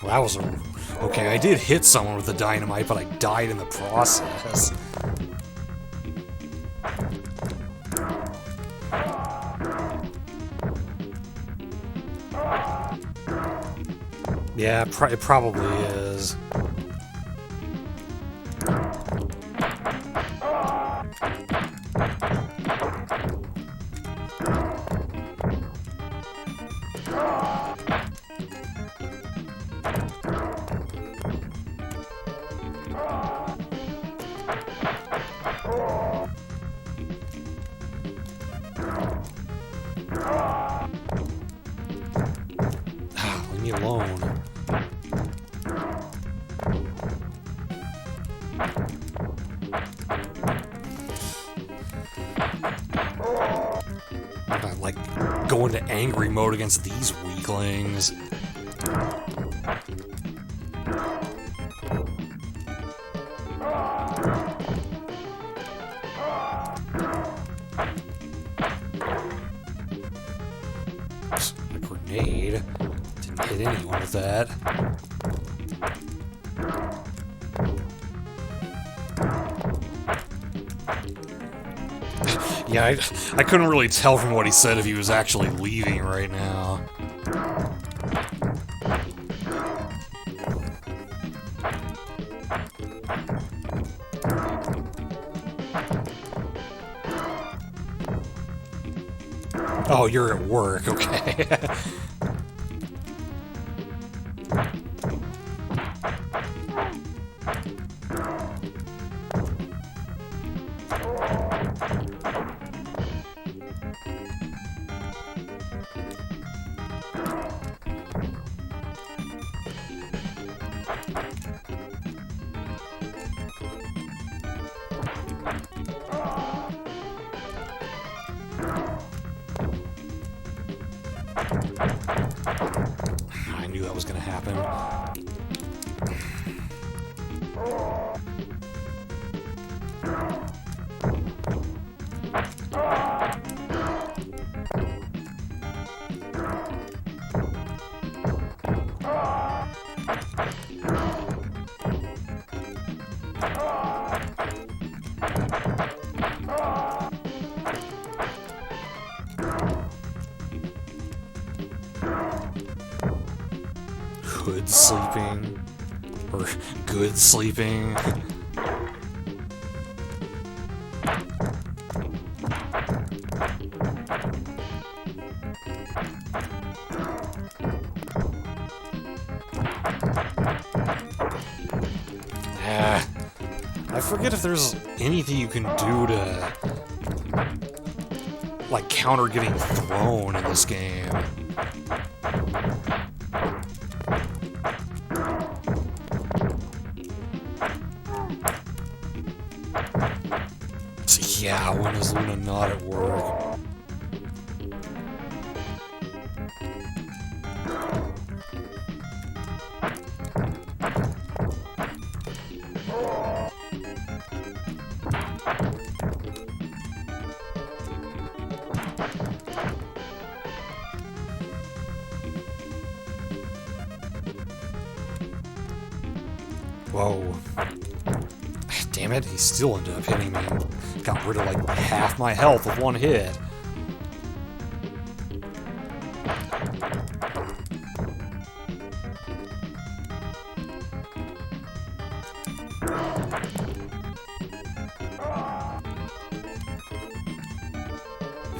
Well, that was a... Okay, I did hit someone with the dynamite, but I died in the process. Yeah, it probably is. Leave me alone. I'm like going to angry mode against these weaklings. A grenade. Didn't hit anyone with that. Yeah, I couldn't really tell from what he said if he was actually leaving right now. Oh, you're at work, okay. I knew that was gonna happen. Good sleeping. Or good sleeping. I forget if there's anything you can do to, like, counter getting thrown in this game. Yeah, when is Luna not at work? Whoa. Damn it, he still ended up hitting me. Got rid of like half my health with one hit.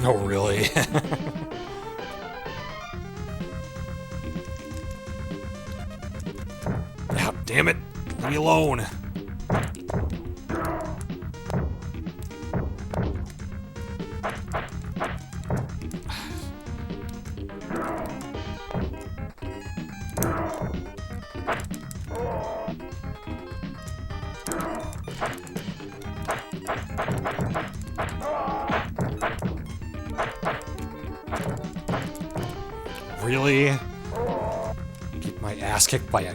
Oh, really? Ah, damn it! Leave me alone! Really? Get my ass kicked by a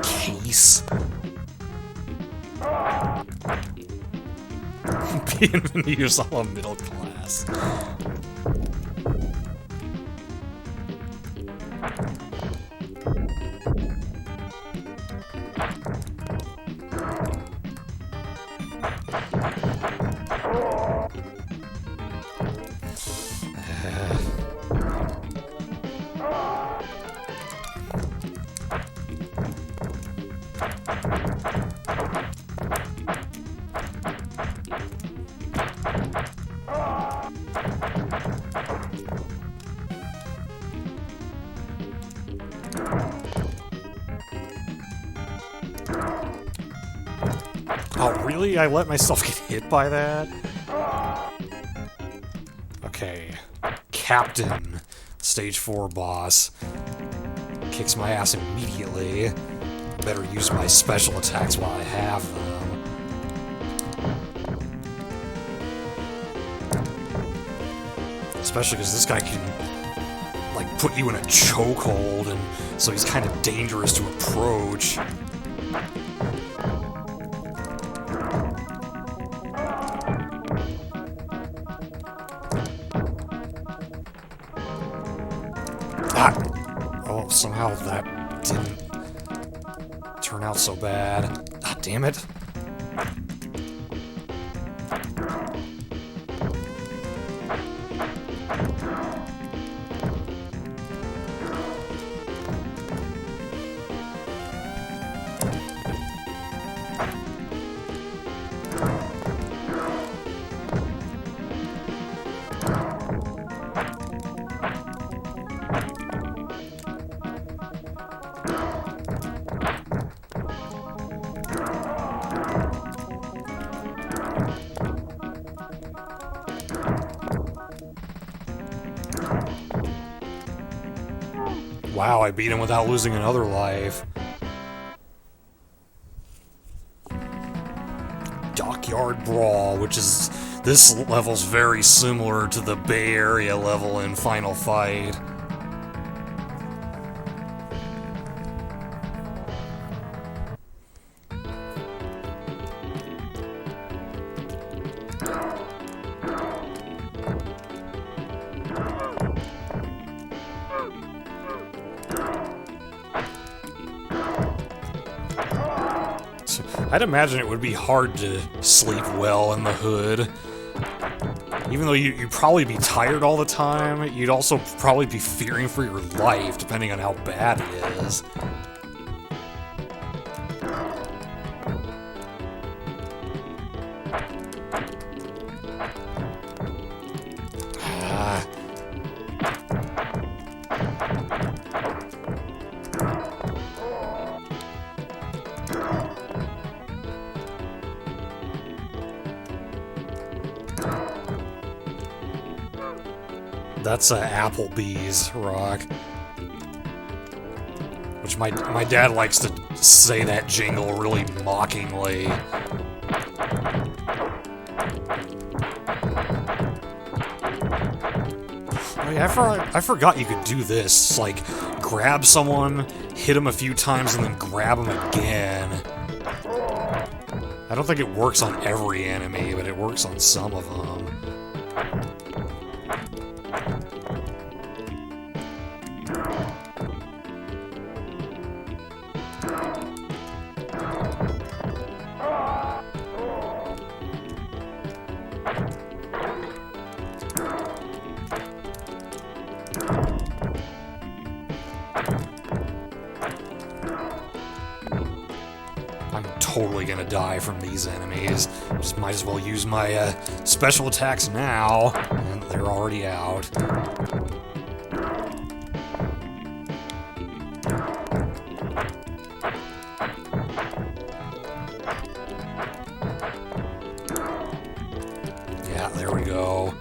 case? Being used all middle class. Oh, really? I let myself get hit by that? Okay. Captain. Stage 4 boss. Kicks my ass immediately. Better use my special attacks while I have them. Especially because this guy can, like, put you in a chokehold, and so he's kind of dangerous to approach. Oh, somehow that didn't turn out so bad. Ah, damn it. Wow, I beat him without losing another life. Dockyard Brawl, which is... This level's very similar to the Bay Area level in Final Fight. I'd imagine it would be hard to sleep well in the hood. Even though you'd probably be tired all the time, you'd also probably be fearing for your life, depending on how bad it is. That's Applebee's rock. Which my dad likes to say that jingle really mockingly. I forgot you could do this. Like, grab someone, hit them a few times, and then grab them again. I don't think it works on every enemy, but it works on some of them. I'm totally gonna die from these enemies. Just might as well use my special attacks now, and they're already out. Yeah, there we go.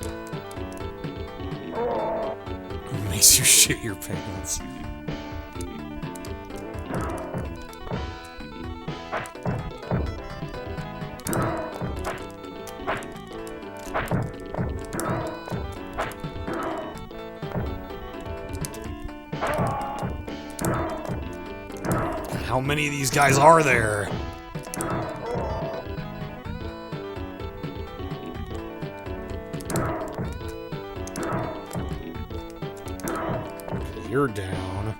Makes you shit your pants. How many of these guys are there? You're down.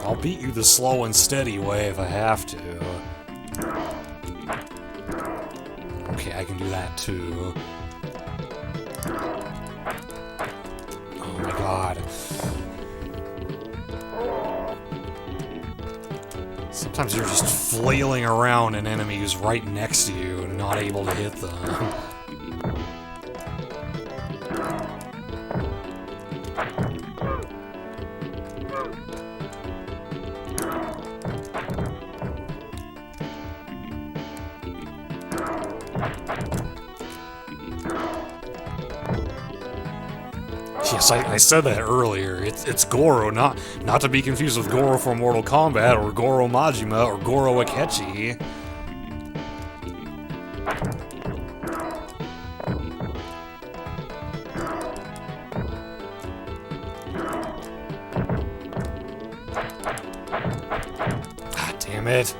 I'll beat you the slow and steady way if I have to. Okay, I can do that too. Oh my god. Sometimes you're just flailing around an enemy who's right next to you and not able to hit them. Yes, I said that earlier. It's Goro, not to be confused with Goro from Mortal Kombat, or Goro Majima, or Goro Akechi. Ah, damn it.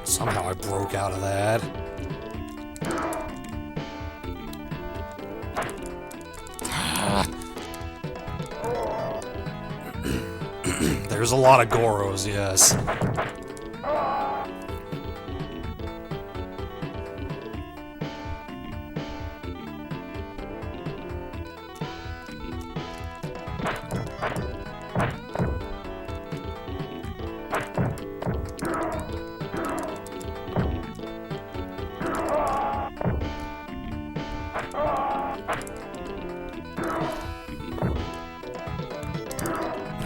Somehow I broke out of that. There's a lot of Goros, yes.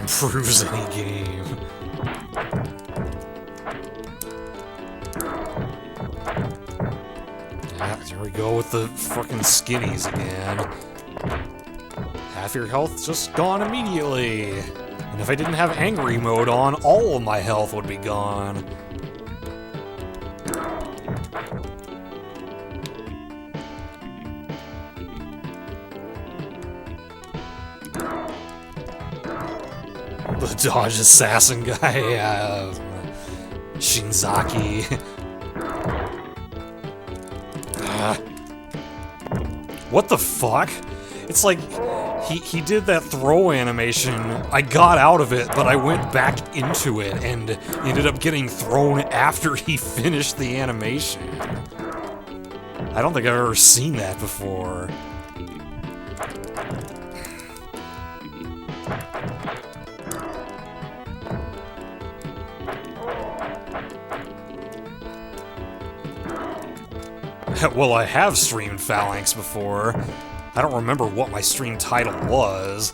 Improves any game. Yeah, there we go with the frickin' skinnies again. Half your health's just gone immediately. And if I didn't have angry mode on, all of my health would be gone. The dodge assassin guy, Shinzaki. What the fuck? It's like, he did that throw animation, I got out of it, but I went back into it and ended up getting thrown after he finished the animation. I don't think I've ever seen that before. Well, I have streamed Phalanx before. I don't remember what my stream title was.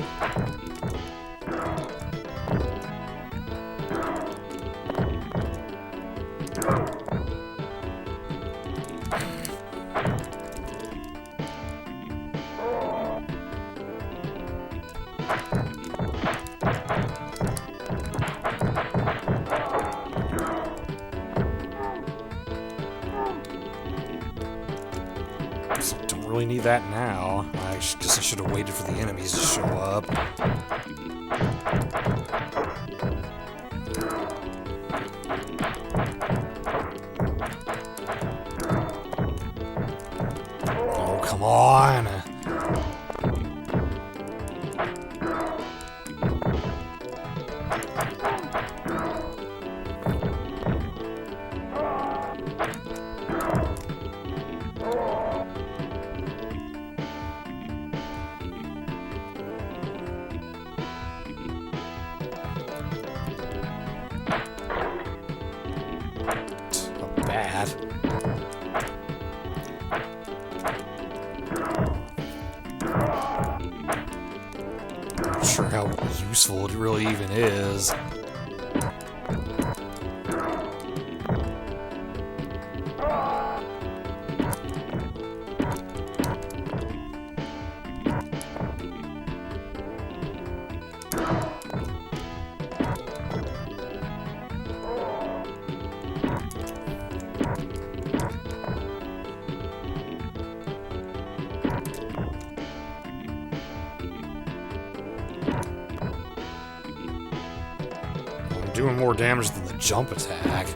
Don't really need that now. I guess I should have waited for the enemies to show up. Oh, come on! Bad. Not sure how useful it really even is. Doing more damage than the jump attack.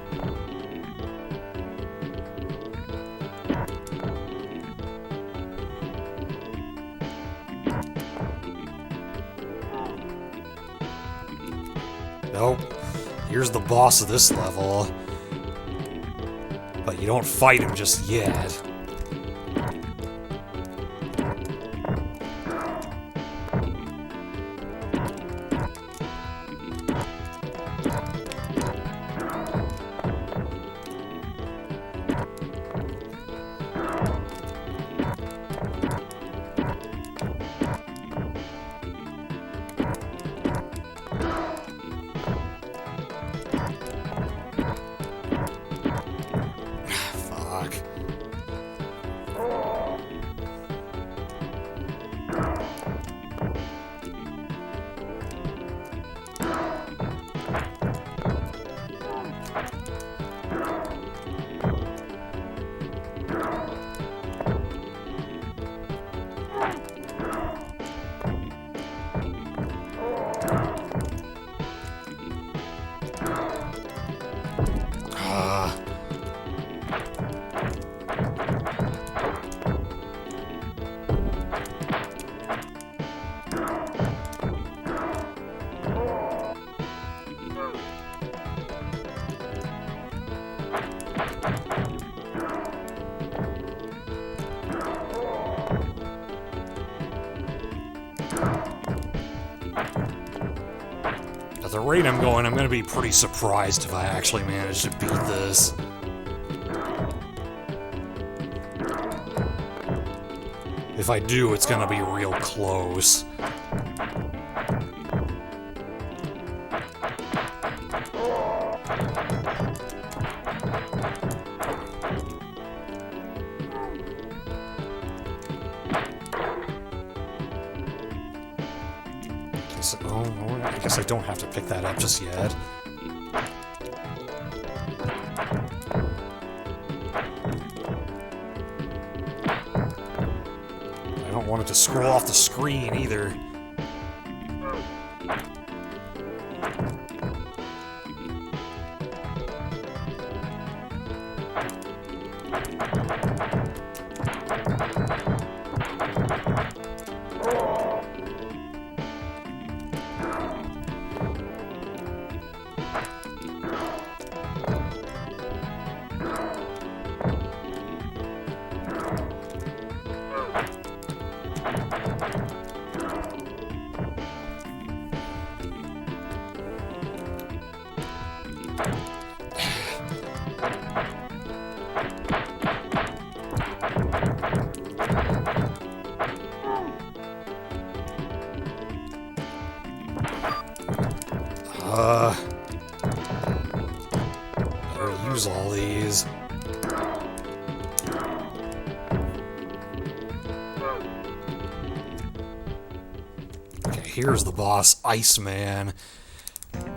Nope. Here's the boss of this level. But you don't fight him just yet. At the rate I'm going, I'm going to be pretty surprised if I actually manage to beat this. If I do, it's going to be real close. I guess I don't have to pick that up just yet. I don't want it to scroll off the screen either. Better use all these. Okay, here's the boss, Iceman.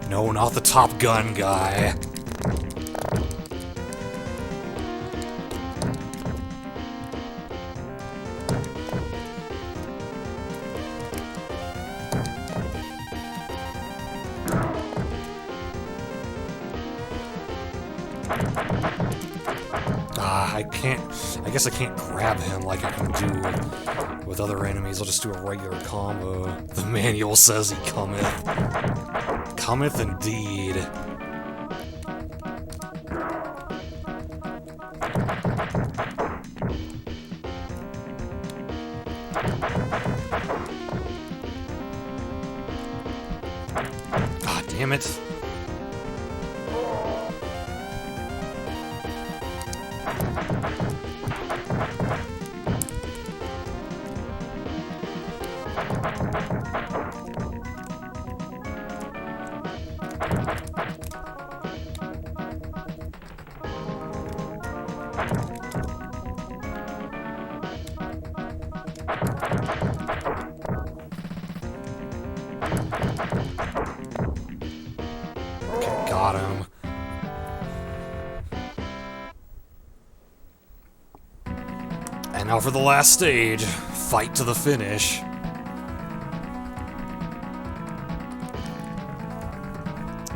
No, not the Top Gun guy. I guess I can't grab him like I can do with other enemies. I'll just do a regular combo. The manual says he cometh. Cometh indeed. Ah, damn it. Okay, got him. And now for the last stage, fight to the finish.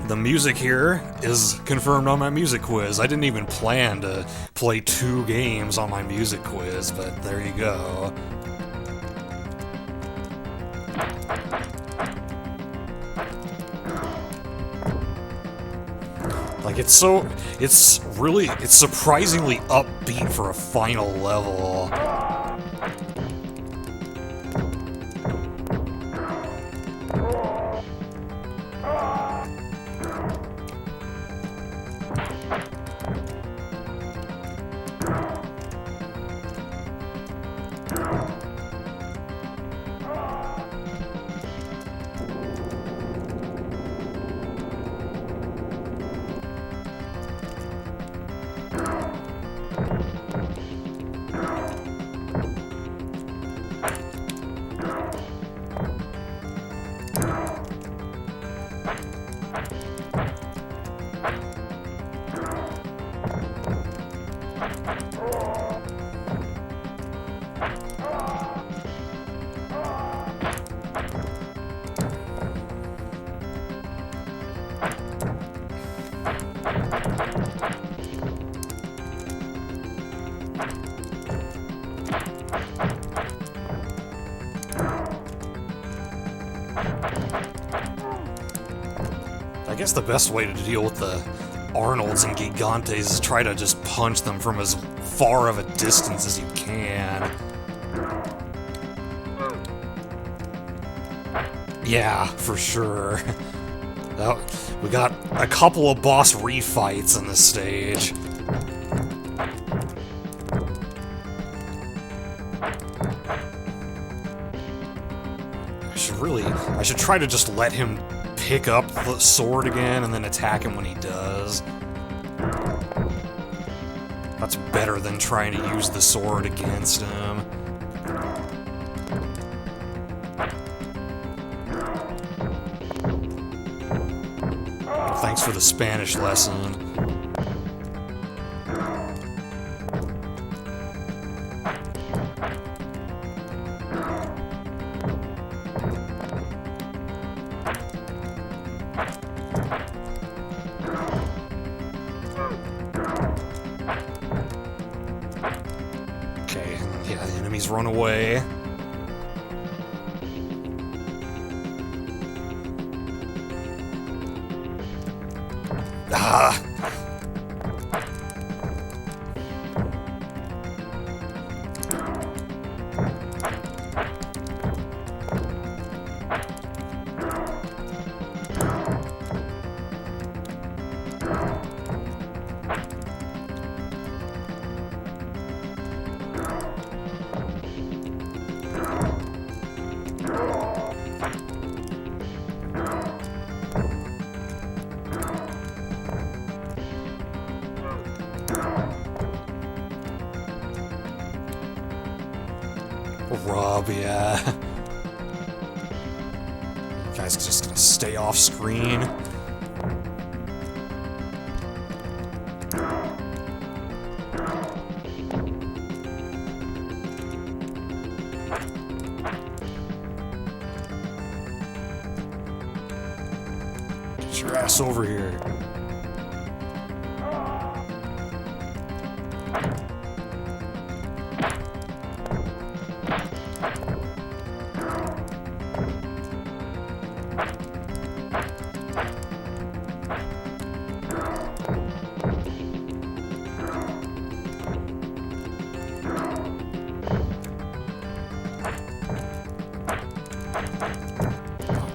The music here is confirmed on my music quiz. I didn't even plan to play 2 games on my music quiz, but there you go. Like, it's surprisingly upbeat for a final level. I guess the best way to deal with the Arnolds and Gigantes is try to just punch them from as far of a distance as you can. Yeah, for sure. We got a couple of boss refights in this stage. I should try to just let him pick up the sword again and then attack him when he does. That's better than trying to use the sword against him. Thanks for the Spanish lesson. Okay, yeah, the enemies run away. Ah! Rob, yeah. Guy's just gonna stay off screen. Get your ass over here.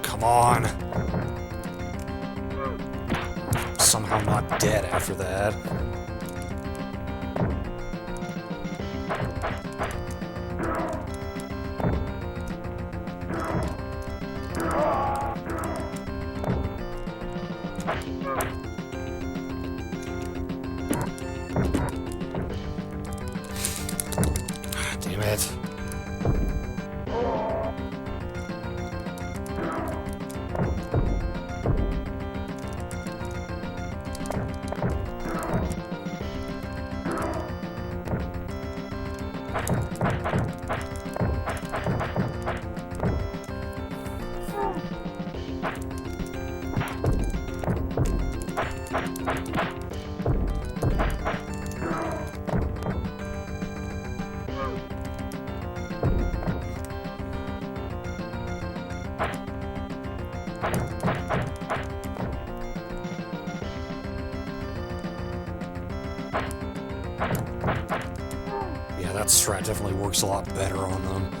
Come on. Somehow not dead after that. Damn it. Yeah, that strat definitely works a lot better on them.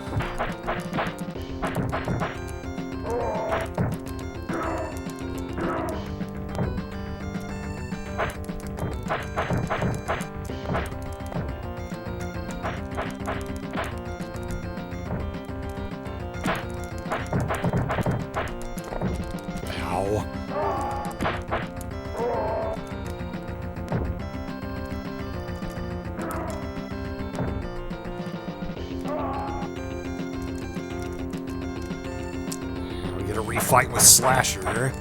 Ow. We get a refight with Slasher.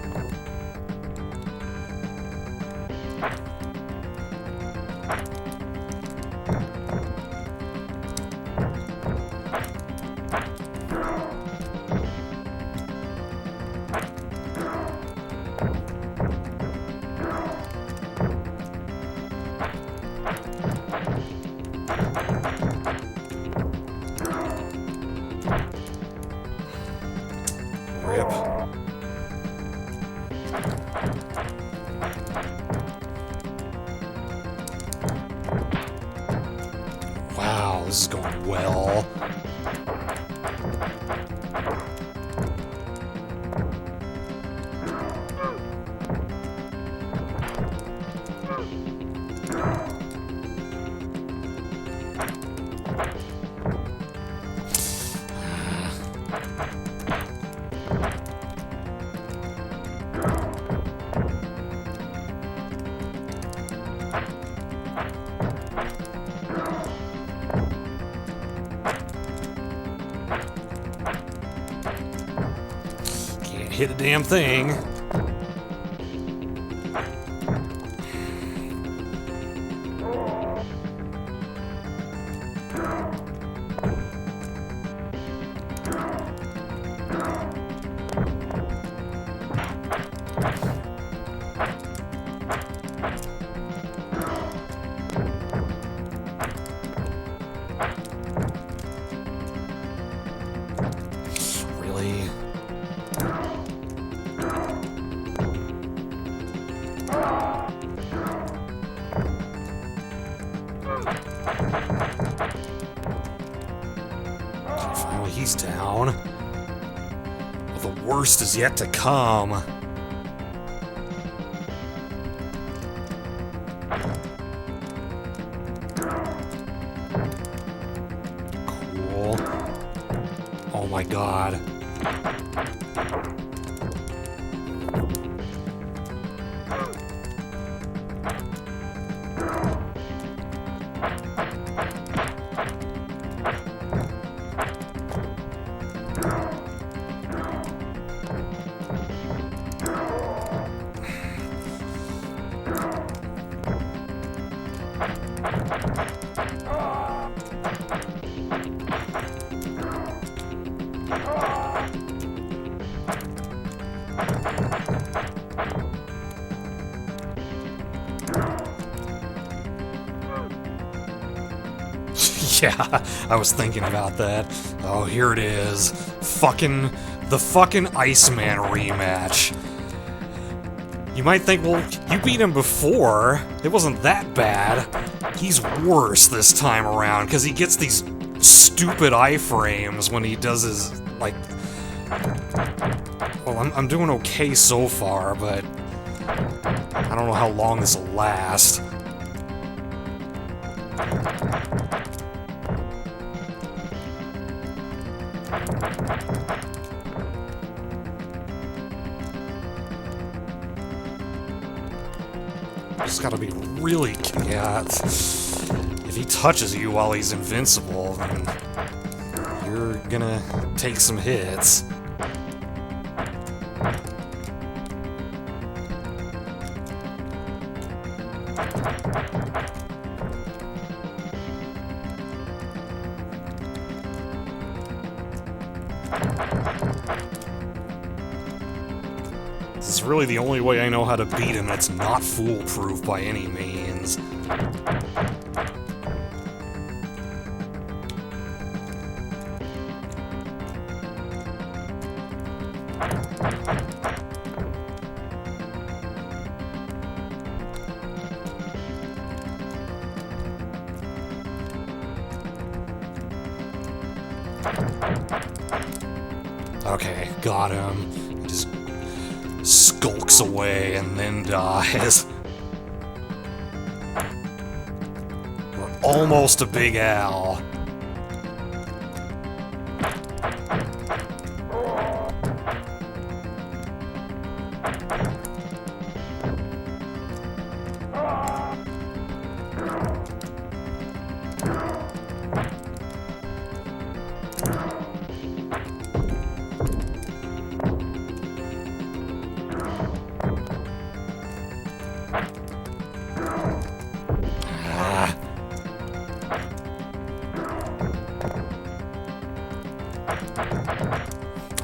Rip. Wow, this is going well. Can't hit a damn thing. Really? Finally, he's down. Well, the worst is yet to come. Cool. Oh my god. Yeah, I was thinking about that. Oh, here it is. The fucking Iceman rematch. You might think, well, you beat him before. It wasn't that bad. He's worse this time around, because he gets these stupid iframes when he does his, like... Well, I'm doing okay so far, but... I don't know how long this will last. Just gotta be really... Yeah, if he touches you while he's invincible, then you're gonna take some hits. This is really the only way I know how to beat him that's not foolproof by any means. Okay, got him. He just skulks away and then dies. We're almost a Big Al.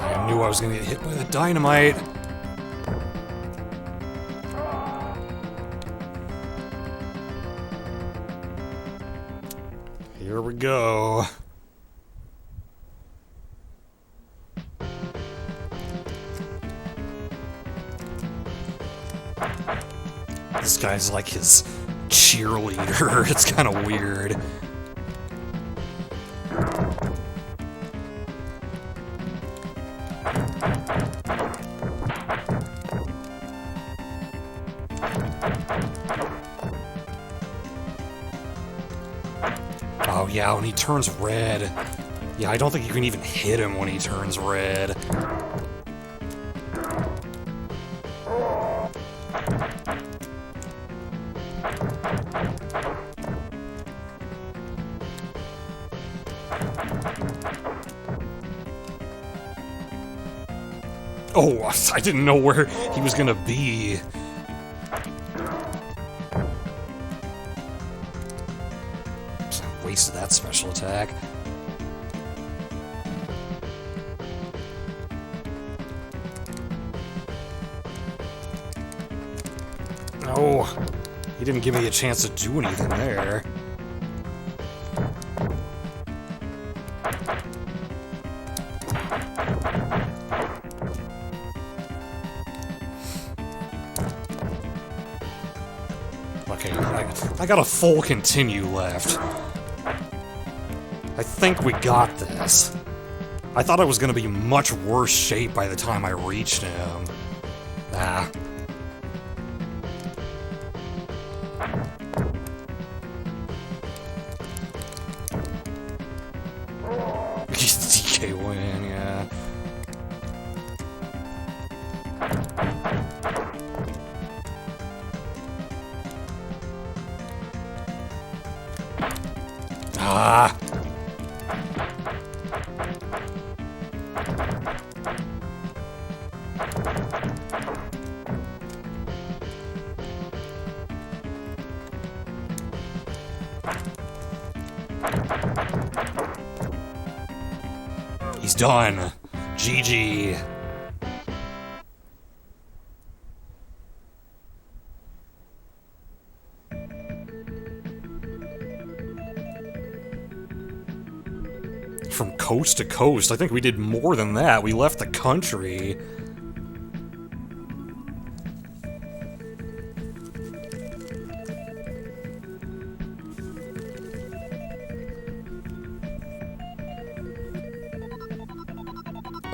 I knew I was gonna get hit by the dynamite. Here we go. This guy's like his cheerleader. It's kind of weird. Oh yeah, when he turns red. Yeah, I don't think you can even hit him when he turns red. Oh, I didn't know where he was gonna be. Wasted that special attack. No, he didn't give me a chance to do anything there. Okay, I got a full continue left. I think we got this. I thought I was gonna be in much worse shape by the time I reached him. Ah. DK win, yeah. Ah. He's done. GG. coast to coast. I think we did more than that. We left the country.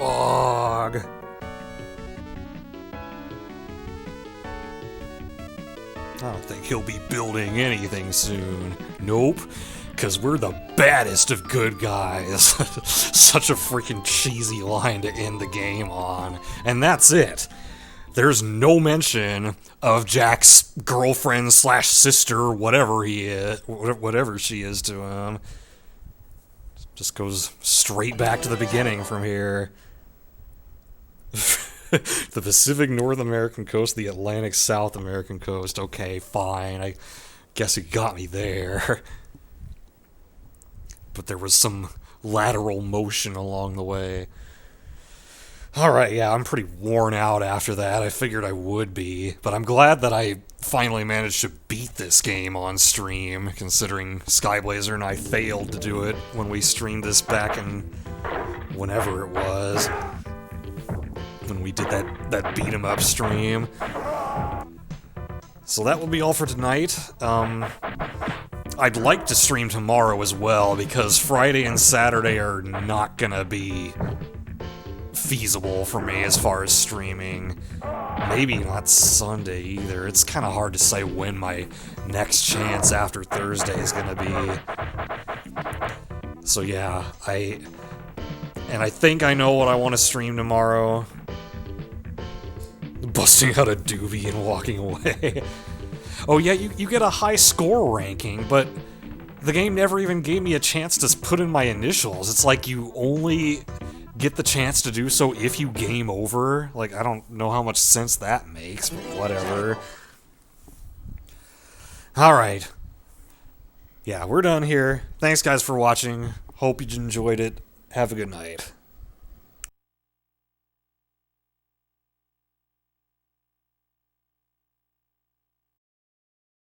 Ugh. I don't think he'll be building anything soon. Nope. Because we're the baddest of good guys. Such a freaking cheesy line to end the game on. And that's it. There's no mention of Jack's girlfriend slash sister, whatever he is, whatever she is to him. Just goes straight back to the beginning from here. The Pacific North American coast, the Atlantic South American coast. Okay, fine. I guess you got me there. But there was some lateral motion along the way. Alright, yeah, I'm pretty worn out after that. I figured I would be. But I'm glad that I finally managed to beat this game on stream, considering Skyblazer and I failed to do it when we streamed this back in whenever it was. When we did that beat 'em up stream. So that will be all for tonight. I'd like to stream tomorrow as well, because Friday and Saturday are not gonna be feasible for me as far as streaming. Maybe not Sunday either. It's kind of hard to say when my next chance after Thursday is gonna be. So yeah, I think I know what I want to stream tomorrow. Busting out a doobie and walking away. Oh yeah, you get a high score ranking, but the game never even gave me a chance to put in my initials. It's like you only get the chance to do so if you game over. Like, I don't know how much sense that makes, but whatever. Alright. Yeah, we're done here. Thanks guys for watching. Hope you enjoyed it. Have a good night.